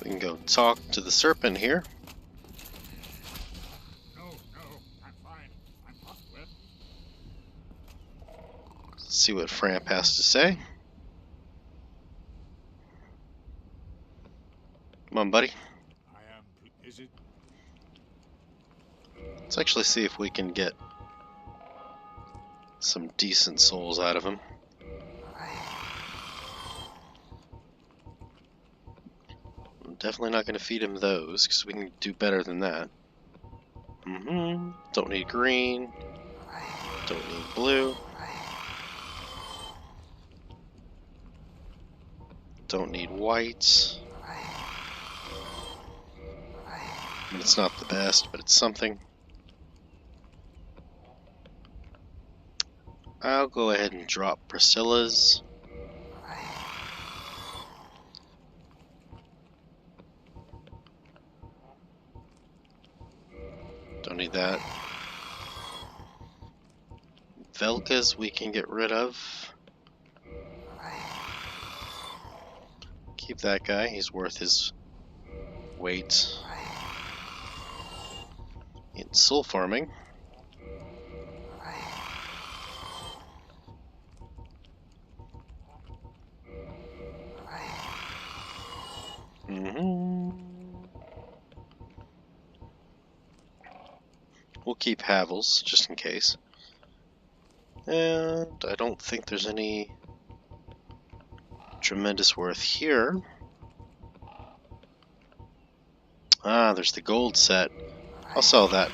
We can go talk to the serpent here. No, I'm fine. I'm not wet. Let's see what Framp has to say. Come on, buddy. I am. Is it? Let's actually see if we can get some decent souls out of him. I'm definitely not going to feed him those, because we can do better than that. Don't need green. Don't need blue. Don't need white. And it's not the best, but it's something. I'll go ahead and drop Priscilla's. Don't need that. Velka's we can get rid of. Keep that guy, he's worth his weight in soul farming. We'll keep Havels, just in case. And I don't think there's any tremendous worth here. Ah, there's the gold set. I'll sell that.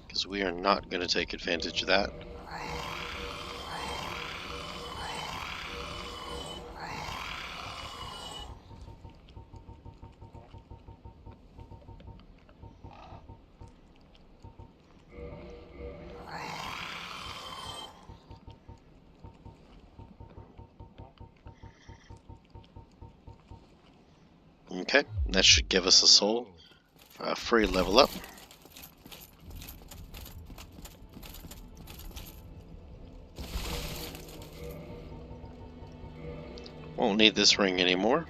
Because we are not going to take advantage of that. Okay, that should give us a soul. Free level up. Won't need this ring anymore.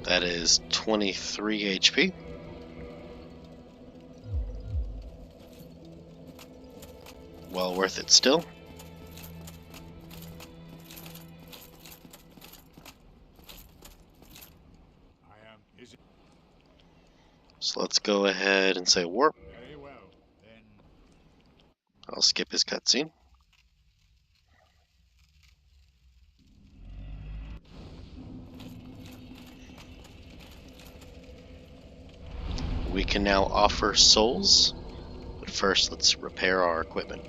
That is 23 HP. Well worth it still. So let's go ahead and say warp. Very well, then. I'll skip his cutscene. We can now offer souls, but first let's repair our equipment.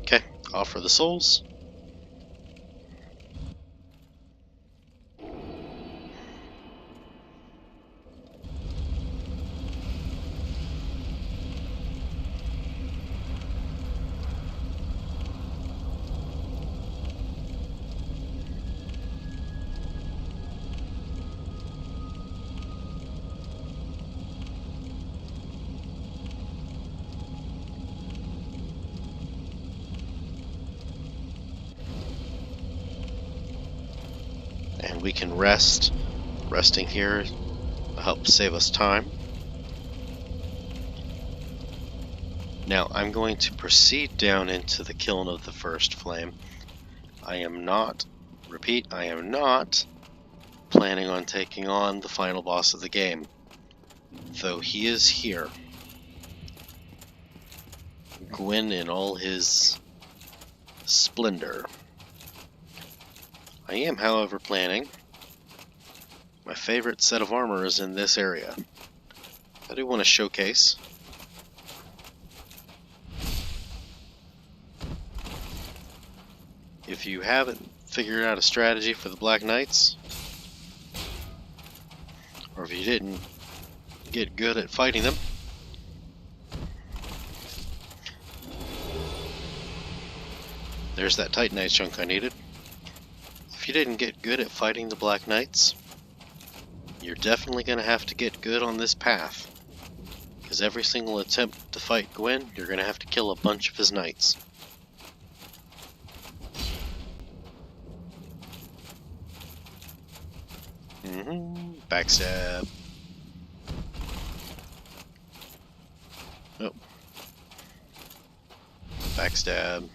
Okay, offer the souls. And we can rest. Resting here will help save us time. Now I'm going to proceed down into the Kiln of the First Flame. I am not, repeat, I am not planning on taking on the final boss of the game, though he is here. Gwyn in all his splendor. I am, however, planning. My favorite set of armor is in this area. I do want to showcase. If you haven't figured out a strategy for the Black Knights, or if you didn't get good at fighting them, there's that Titanite chunk I needed. If you didn't get good at fighting the Black Knights, you're definitely going to have to get good on this path. Because every single attempt to fight Gwyn, you're going to have to kill a bunch of his knights. Backstab. Oh. Backstab.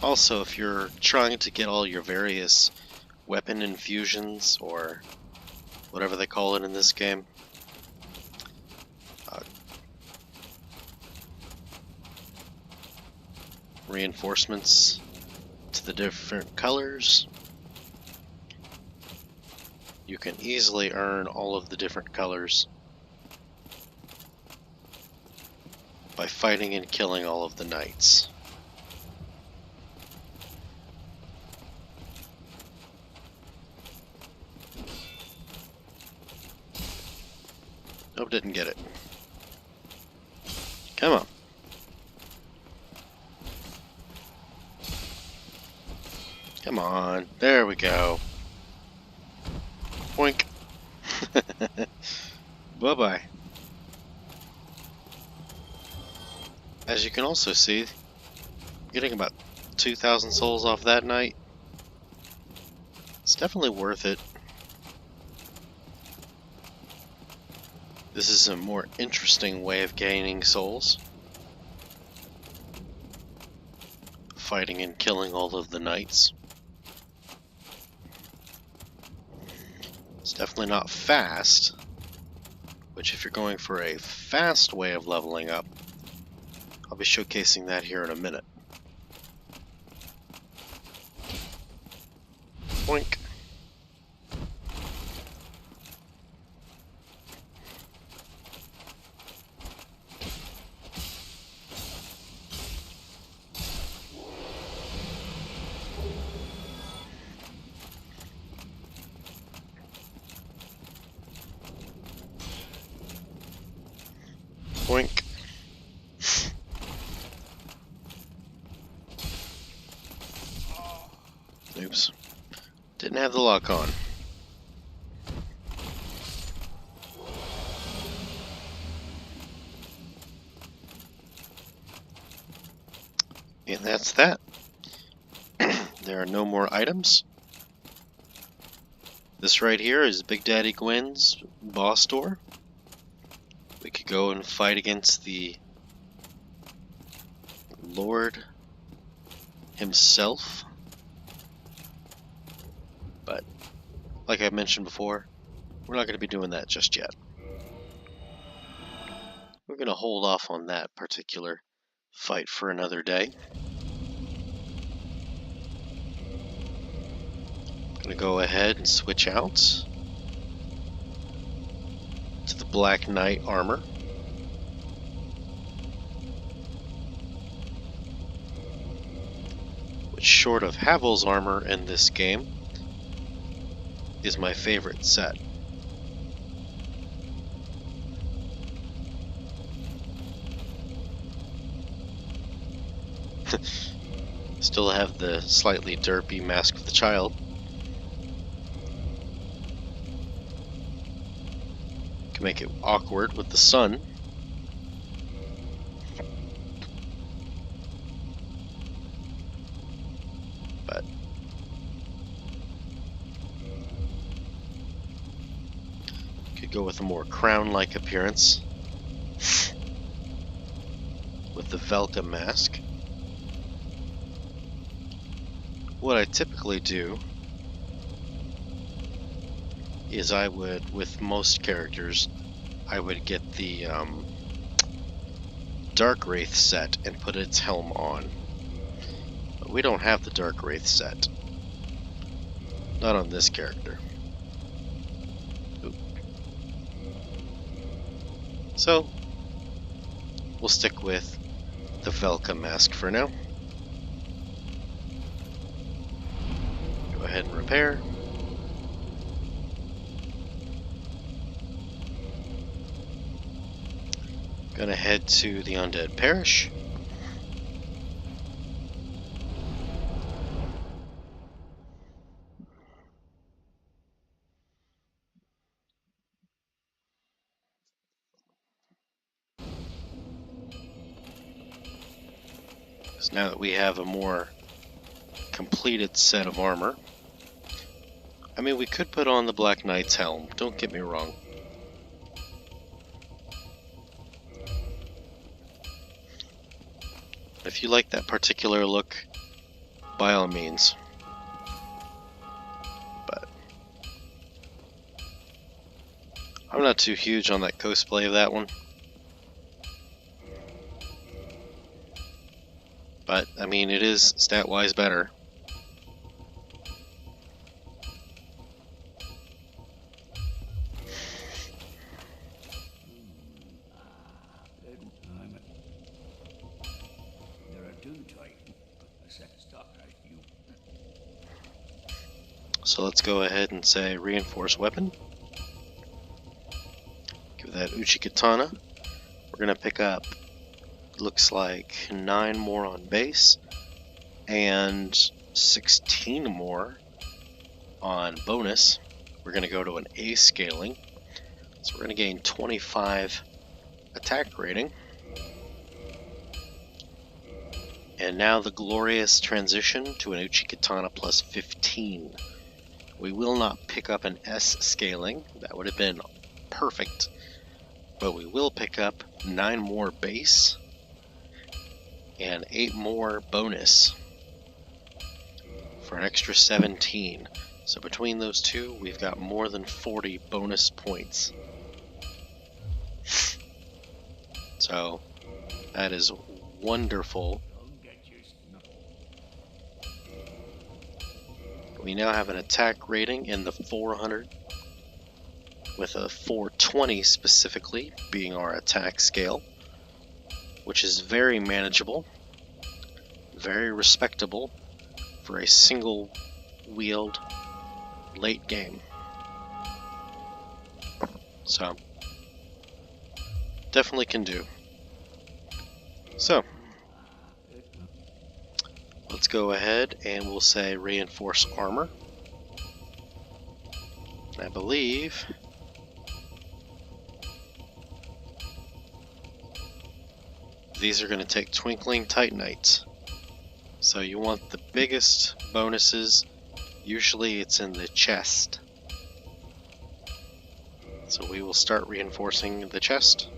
Also, if you're trying to get all your various weapon infusions, or whatever they call it in this game, reinforcements to the different colors, you can easily earn all of the different colors by fighting and killing all of the knights. Nope, didn't get it. Come on. Come on. There we go. Boink. Bye-bye. As you can also see, getting about 2,000 souls off that night, it's definitely worth it. This is a more interesting way of gaining souls. Fighting and killing all of the knights. It's definitely not fast, which if you're going for a fast way of leveling up, I'll be showcasing that here in a minute. Boink. Boink. Oops. Didn't have the lock on. And that's that. There are no more items. This right here is Big Daddy Gwen's boss door. We could go and fight against the Lord himself. But, like I mentioned before, we're not going to be doing that just yet. We're going to hold off on that particular fight for another day. I'm going to go ahead and switch out to the Black Knight armor. Which, short of Havel's armor in this game, is my favorite set. Still have the slightly derpy Mask of the Child. Can make it awkward with the sun. But could go with a more crown-like appearance with the Velka mask. What I typically do is I would, with most characters, I would get the Dark Wraith set and put its helm on. But we don't have the Dark Wraith set. Not on this character. Oop. So, we'll stick with the Velka mask for now. Go ahead and repair. Gonna head to the Undead Parish. Because now that we have a more completed set of armor, I mean, we could put on the Black Knight's helm, don't get me wrong. If you like that particular look, by all means. But I'm not too huge on that cosplay of that one. But, I mean, it is stat-wise better. do try, but the sex doctor, you. So let's go ahead and say reinforce weapon. Give that Uchikatana. We're going to pick up, looks like 9 more on base and 16 more on bonus. We're going to go to an A scaling. So we're going to gain 25 attack rating. And now the glorious transition to an Uchikatana plus 15. We will not pick up an S scaling. That would have been perfect. But we will pick up 9 more base and 8 more bonus for an extra 17. So between those two, we've got more than 40 bonus points. So that is wonderful. We now have an attack rating in the 400, with a 420 specifically being our attack scale, which is very manageable, very respectable for a single wield late game. So definitely can do. So let's go ahead and we'll say reinforce armor. I believe these are going to take Twinkling Titanites. So you want the biggest bonuses. Usually it's in the chest. So we will start reinforcing the chest.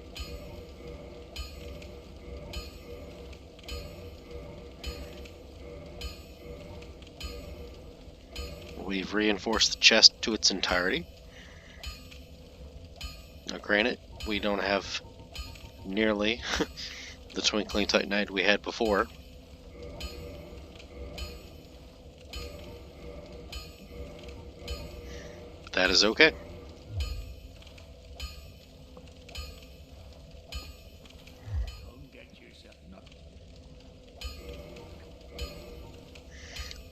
We've reinforced the chest to its entirety. Now granted, we don't have nearly the Twinkling Titanite we had before. But that is okay.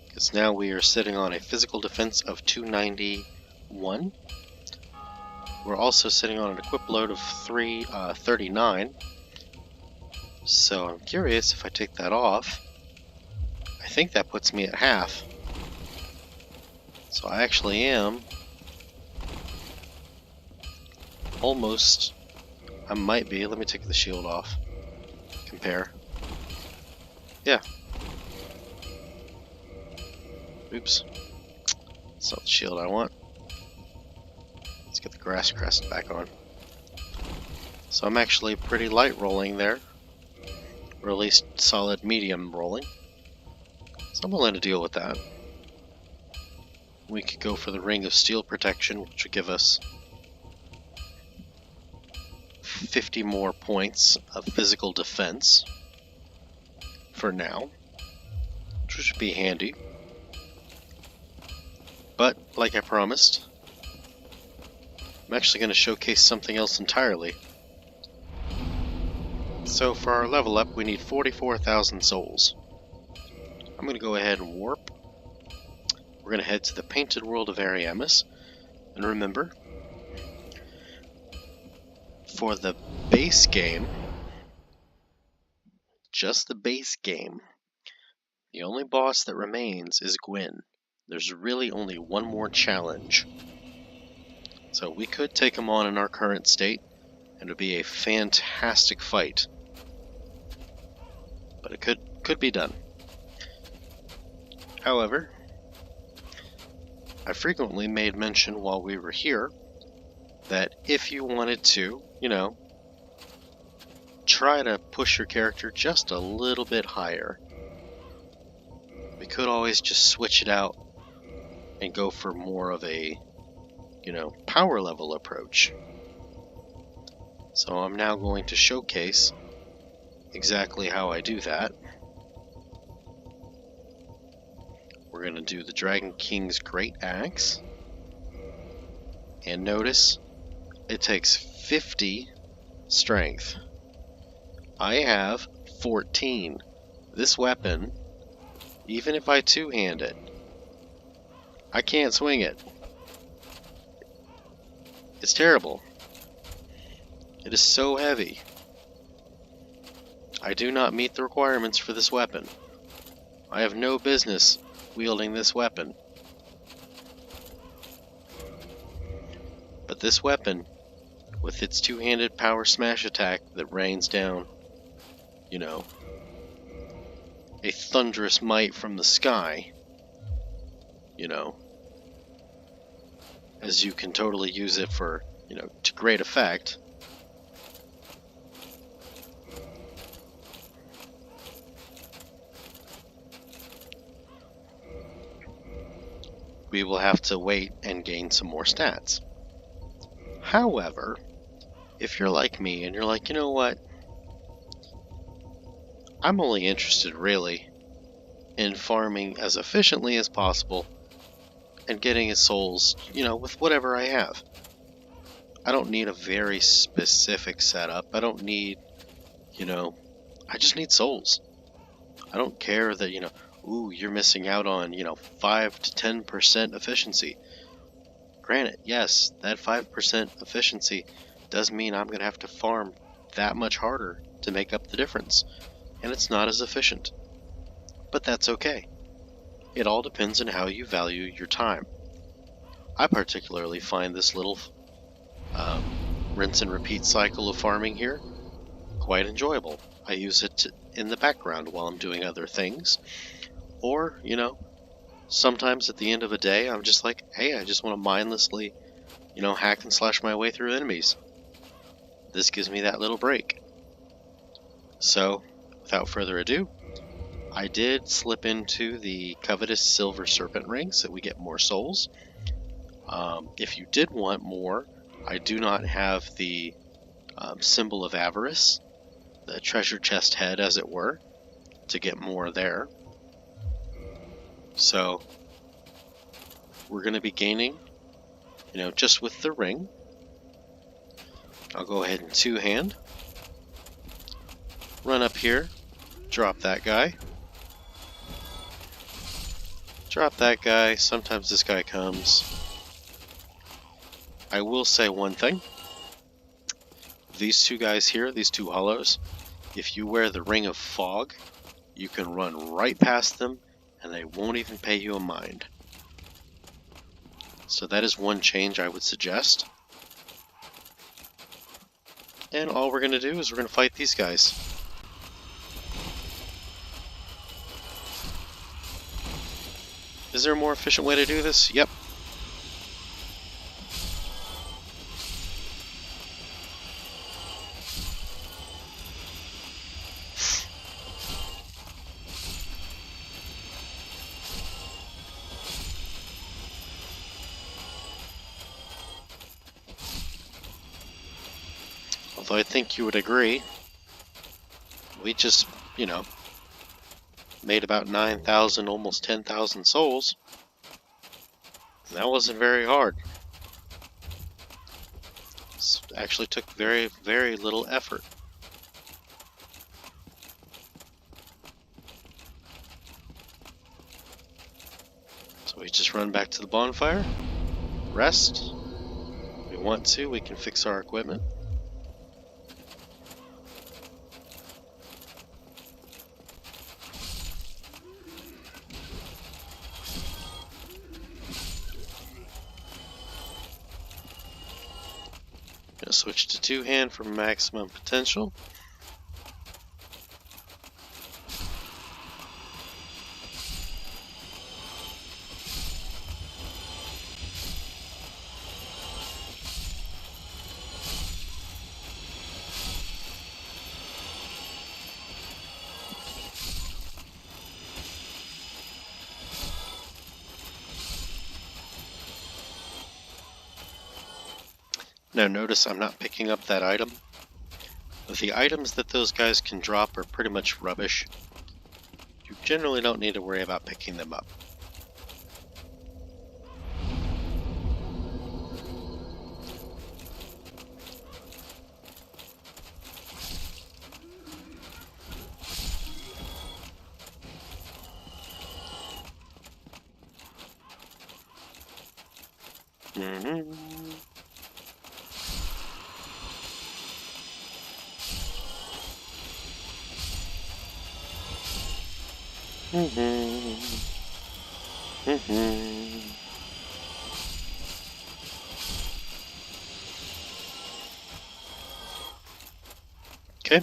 Because now we are sitting on a physical defense of 291. We're also sitting on an equip load of 339. So I'm curious if I take that off. I think that puts me at half. So I actually am almost. I might be. Let me take the shield off. Compare. Yeah. Oops. That's not the shield I want. Let's get the grass crest back on. So I'm actually pretty light rolling there. Or at least solid medium rolling. So I'm willing to deal with that. We could go for the Ring of Steel Protection, which would give us 50 more points of physical defense for now, which should be handy. But, like I promised, I'm actually going to showcase something else entirely. So for our level up, we need 44,000 souls. I'm going to go ahead and warp. We're going to head to the Painted World of Ariamis. And remember, for the base game, just the base game, the only boss that remains is Gwyn. There's really only one more challenge. So we could take him on in our current state, and it would be a fantastic fight. But it could be done. However, I frequently made mention while we were here that if you wanted to, try to push your character just a little bit higher, we could always just switch it out and go for more of a, power level approach. So I'm now going to showcase exactly how I do that. We're going to do the Dragon King's Great Axe. And notice, it takes 50 strength. I have 14. this weapon, even if I two-hand it, I can't swing it. It's terrible. It is so heavy. I do not meet the requirements for this weapon. I have no business wielding this weapon. But this weapon, with its two-handed power smash attack that rains down, you know, a thunderous might from the sky, you know, as you can totally use it for, you know, to great effect. We will have to wait and gain some more stats. However, if you're like me and you're like, you know what, I'm only interested really in farming as efficiently as possible and getting his souls, you know, with whatever I have. I don't need a very specific setup. I don't need, you know, I just need souls. I don't care that, you know, ooh, you're missing out on, you know, 5 to 10% efficiency. Granted, yes, that 5% efficiency does mean I'm going to have to farm that much harder to make up the difference. And it's not as efficient. But that's okay. It all depends on how you value your time. I particularly find this little rinse and repeat cycle of farming here quite enjoyable. I use it in the background while I'm doing other things. Or, you know, sometimes at the end of a day, I'm just like, hey, I just want to mindlessly, you know, hack and slash my way through enemies. This gives me that little break. So, without further ado, I did slip into the covetous silver serpent ring so we get more souls. If you did want more, I do not have the symbol of avarice, the treasure chest head as it were, to get more there. So we're going to be gaining, you know, just with the ring. I'll go ahead and two-hand. Run up here, drop that guy. Drop that guy. Sometimes this guy comes. I will say one thing. These two guys here, these two hollows, if you wear the Ring of Fog, you can run right past them and they won't even pay you a mind. So that is one change I would suggest. And all we're going to do is we're going to fight these guys. Is there a more efficient way to do this? Yep. Although I think you would agree, we just, you know, made about 9,000, almost 10,000 souls. And that wasn't very hard. It actually took very, very little effort. So we just run back to the bonfire, rest. If we want to, we can fix our equipment. Gonna switch to two-hand for maximum potential. Now notice I'm not picking up that item. The items that those guys can drop are pretty much rubbish. You generally don't need to worry about picking them up. Okay.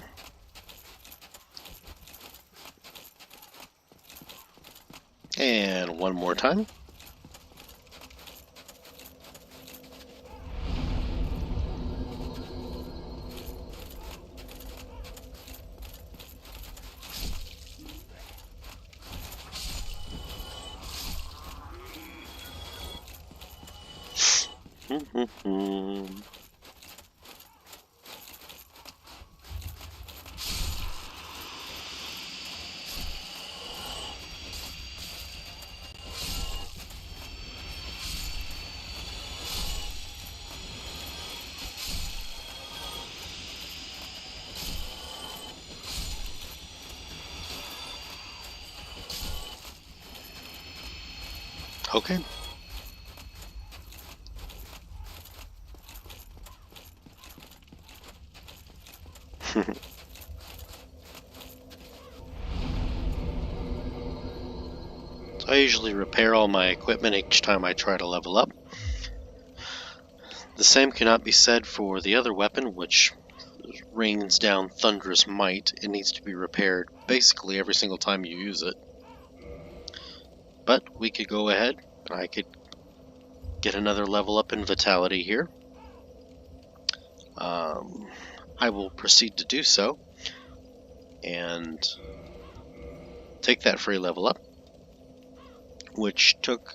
And one more time. Okay. So I usually repair all my equipment each time I try to level up. The same cannot be said for the other weapon, which rains down thunderous might. It needs to be repaired basically every single time you use it. But we could go ahead, and I could get another level up in Vitality here. I will proceed to do so, and take that free level up, which took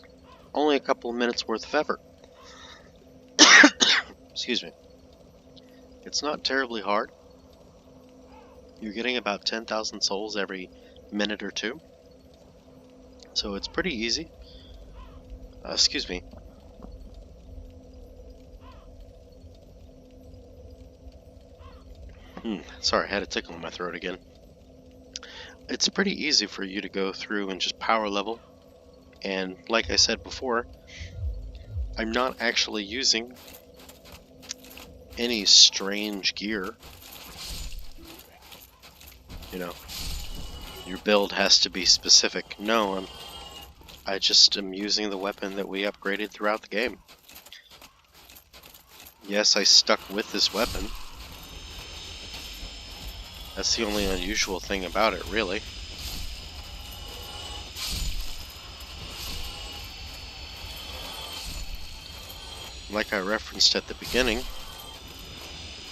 only a couple of minutes worth of effort. Excuse me. It's not terribly hard. You're getting about 10,000 souls every minute or two, so it's pretty easy. Excuse me. Sorry, I had a tickle in my throat again. It's pretty easy for you to go through and just power level, and like I said before, I'm not actually using any strange gear. You know, your build has to be specific. No, I just am using the weapon that we upgraded throughout the game. Yes, I stuck with this weapon. That's the only unusual thing about it, really. Like I referenced at the beginning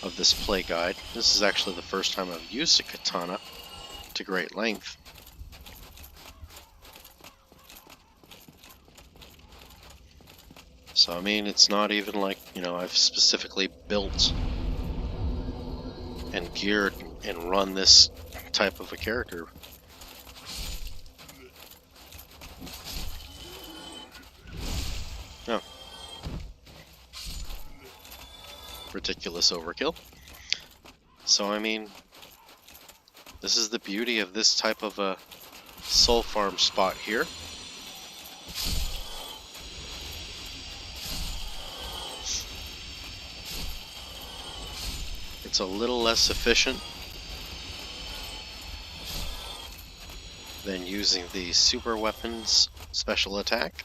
of this play guide, this is actually the first time I've used a katana to great length. So I mean, it's not even like, you know, I've specifically built and geared and run this type of a character. Oh. Ridiculous overkill. So I mean, this is the beauty of this type of a soul farm spot here. It's a little less efficient than using the super weapons special attack,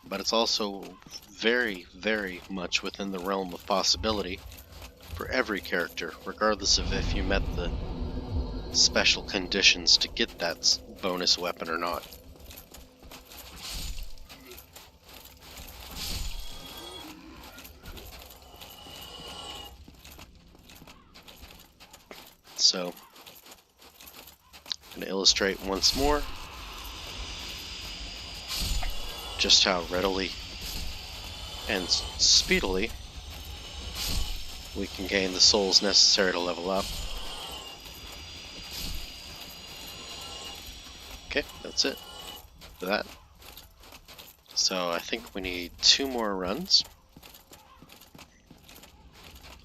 but it's also very, very much within the realm of possibility for every character, regardless of if you met the special conditions to get that bonus weapon or not. So, I'm going to illustrate once more just how readily and speedily we can gain the souls necessary to level up. Okay, that's it for that. So I think we need 2 more runs.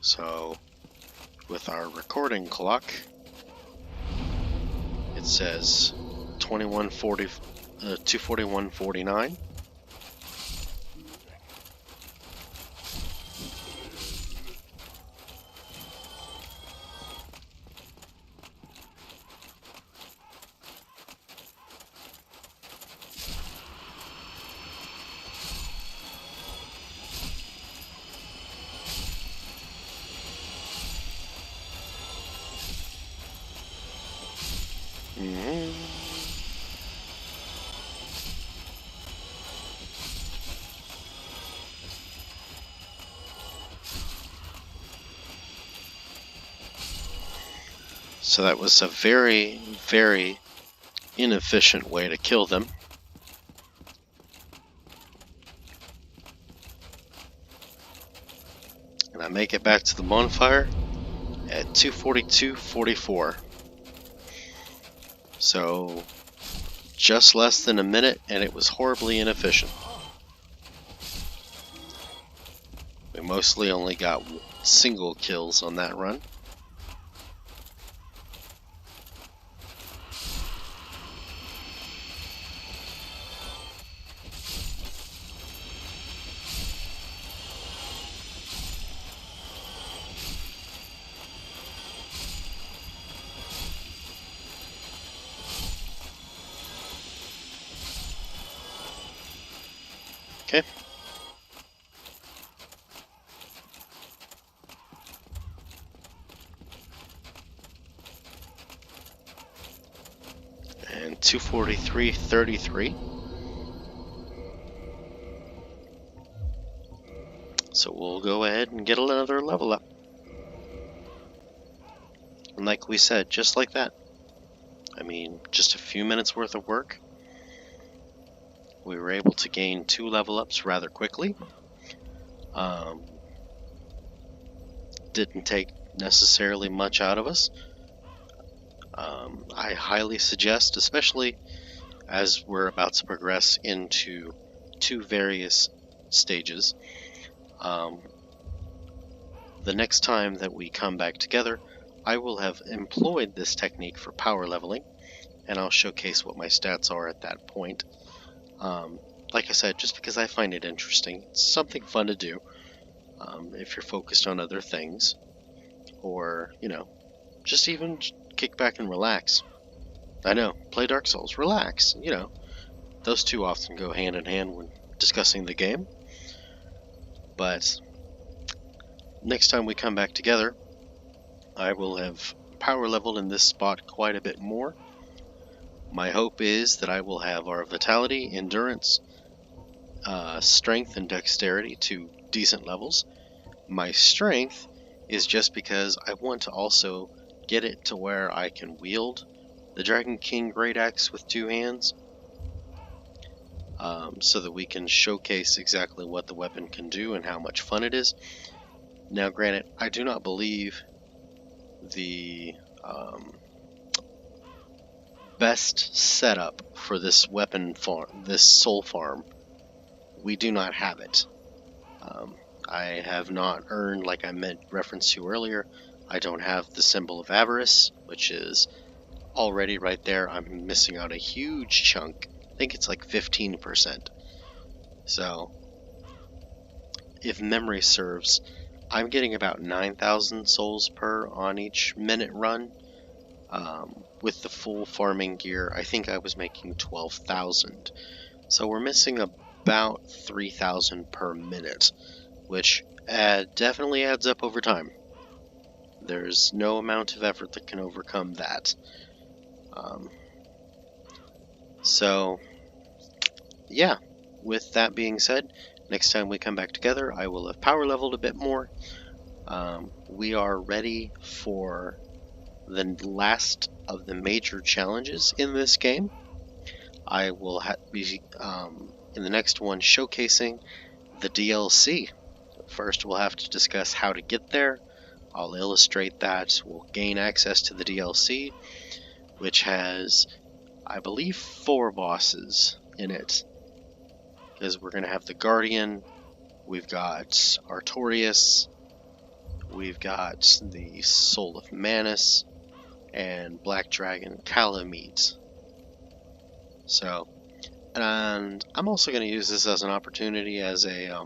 So with our recording clock, it says 241:49. Mhm. So that was a very, very inefficient way to kill them. And I make it back to the bonfire at 2:42:44. So just less than a minute, and it was horribly inefficient. We mostly only got single kills on that run. Okay. And 2:43:33. So we'll go ahead and get another level up. And like we said, just like that. I mean, just a few minutes worth of work. We were able to gain 2 level ups rather quickly. Didn't take necessarily much out of us. I highly suggest, especially as we're about to progress into 2 various stages, the next time that we come back together, I will have employed this technique for power leveling, and I'll showcase what my stats are at that point. Like I said, just because I find it interesting. It's something fun to do if you're focused on other things, or, just even kick back and relax. I know, play Dark Souls, relax, those two often go hand in hand when discussing the game. But next time we come back together, I will have power leveled in this spot quite a bit more. My hope is that I will have our vitality, endurance, strength, and dexterity to decent levels. My strength is just because I want to also get it to where I can wield the Dragon King Great Axe with 2 hands, so that we can showcase exactly what the weapon can do and how much fun it is. Now, granted, I do not believe the best setup for this weapon farm, this soul farm, we do not have it. I have not earned, like I made reference to earlier, I don't have the symbol of avarice, which is already right there. I'm missing out a huge chunk. I think it's like 15%. So, if memory serves, I'm getting about 9,000 souls per on each minute run. With the full farming gear, I think I was making 12,000. So we're missing about 3,000 per minute, which definitely adds up over time. There's no amount of effort that can overcome that. So, yeah, with that being said, next time we come back together, I will have power leveled a bit more. We are ready for the last of the major challenges in this game. I will be in the next one showcasing the DLC. First, we'll have to discuss how to get there. I'll illustrate that. We'll gain access to the DLC, which has, I believe, 4 bosses in it. Because we're going to have the Guardian, we've got Artorias, we've got the Soul of Manus, and Black Dragon Calamite. So, and I'm also going to use this as an opportunity, as a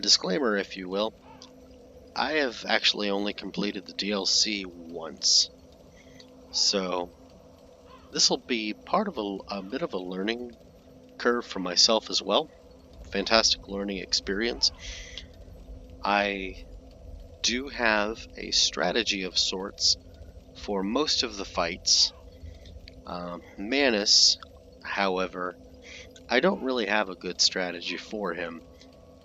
disclaimer, if you will. I have actually only completed the DLC once, so this will be part of a bit of a learning curve for myself as well. Fantastic learning experience. I do have a strategy of sorts for most of the fights. Manus, however, I don't really have a good strategy for him.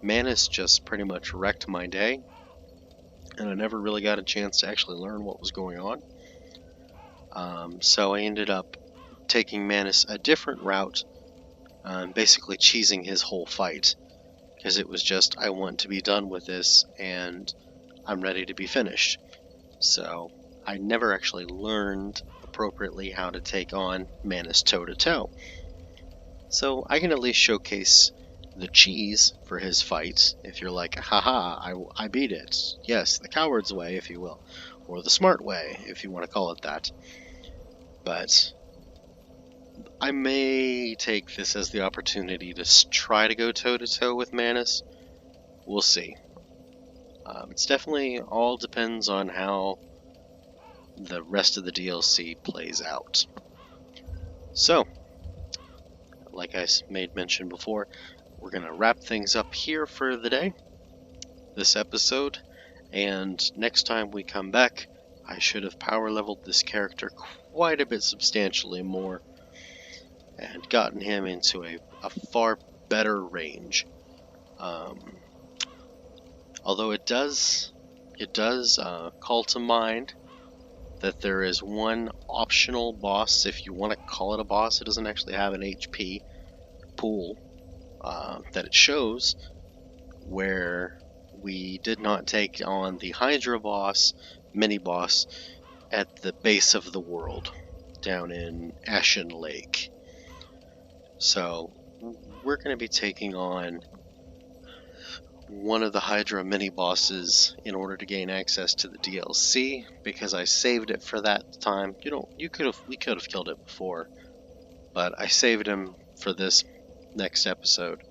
Manus just pretty much wrecked my day, and I never really got a chance to actually learn what was going on. So I ended up taking Manus a different route, basically cheesing his whole fight, because it was just, I want to be done with this, and I'm ready to be finished. So I never actually learned appropriately how to take on Manus toe-to-toe. So I can at least showcase the cheese for his fight, if you're like, haha, I beat it. Yes, the coward's way, if you will. Or the smart way, if you want to call it that. But I may take this as the opportunity to try to go toe-to-toe with Manus. We'll see. It's definitely all depends on how the rest of the DLC plays out. So, like I made mention before, we're going to wrap things up here for the day, this episode, and next time we come back, I should have power leveled this character quite a bit substantially more, and gotten him into a far better range. Although it does call to mind that there is one optional boss, if you want to call it a boss. It doesn't actually have an HP pool that it shows, where we did not take on the Hydra boss, mini-boss, at the base of the world, down in Ashen Lake. So we're going to be taking on one of the Hydra mini-bosses in order to gain access to the DLC, because I saved it for that time. We could have killed it before, but I saved him for this next episode.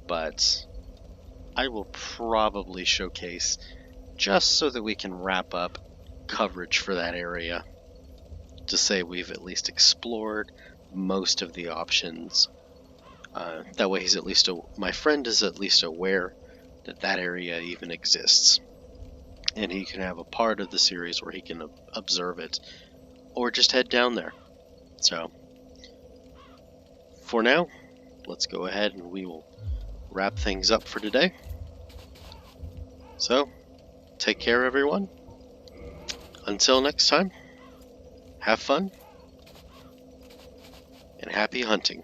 But I will probably showcase, just so that we can wrap up coverage for that area, to say we've at least explored most of the options. That way my friend is at least aware that area even exists, and he can have a part of the series where he can observe it, or just head down there. So, for now, let's go ahead and we will wrap things up for today. So, take care everyone. Until next time, have fun, and happy hunting.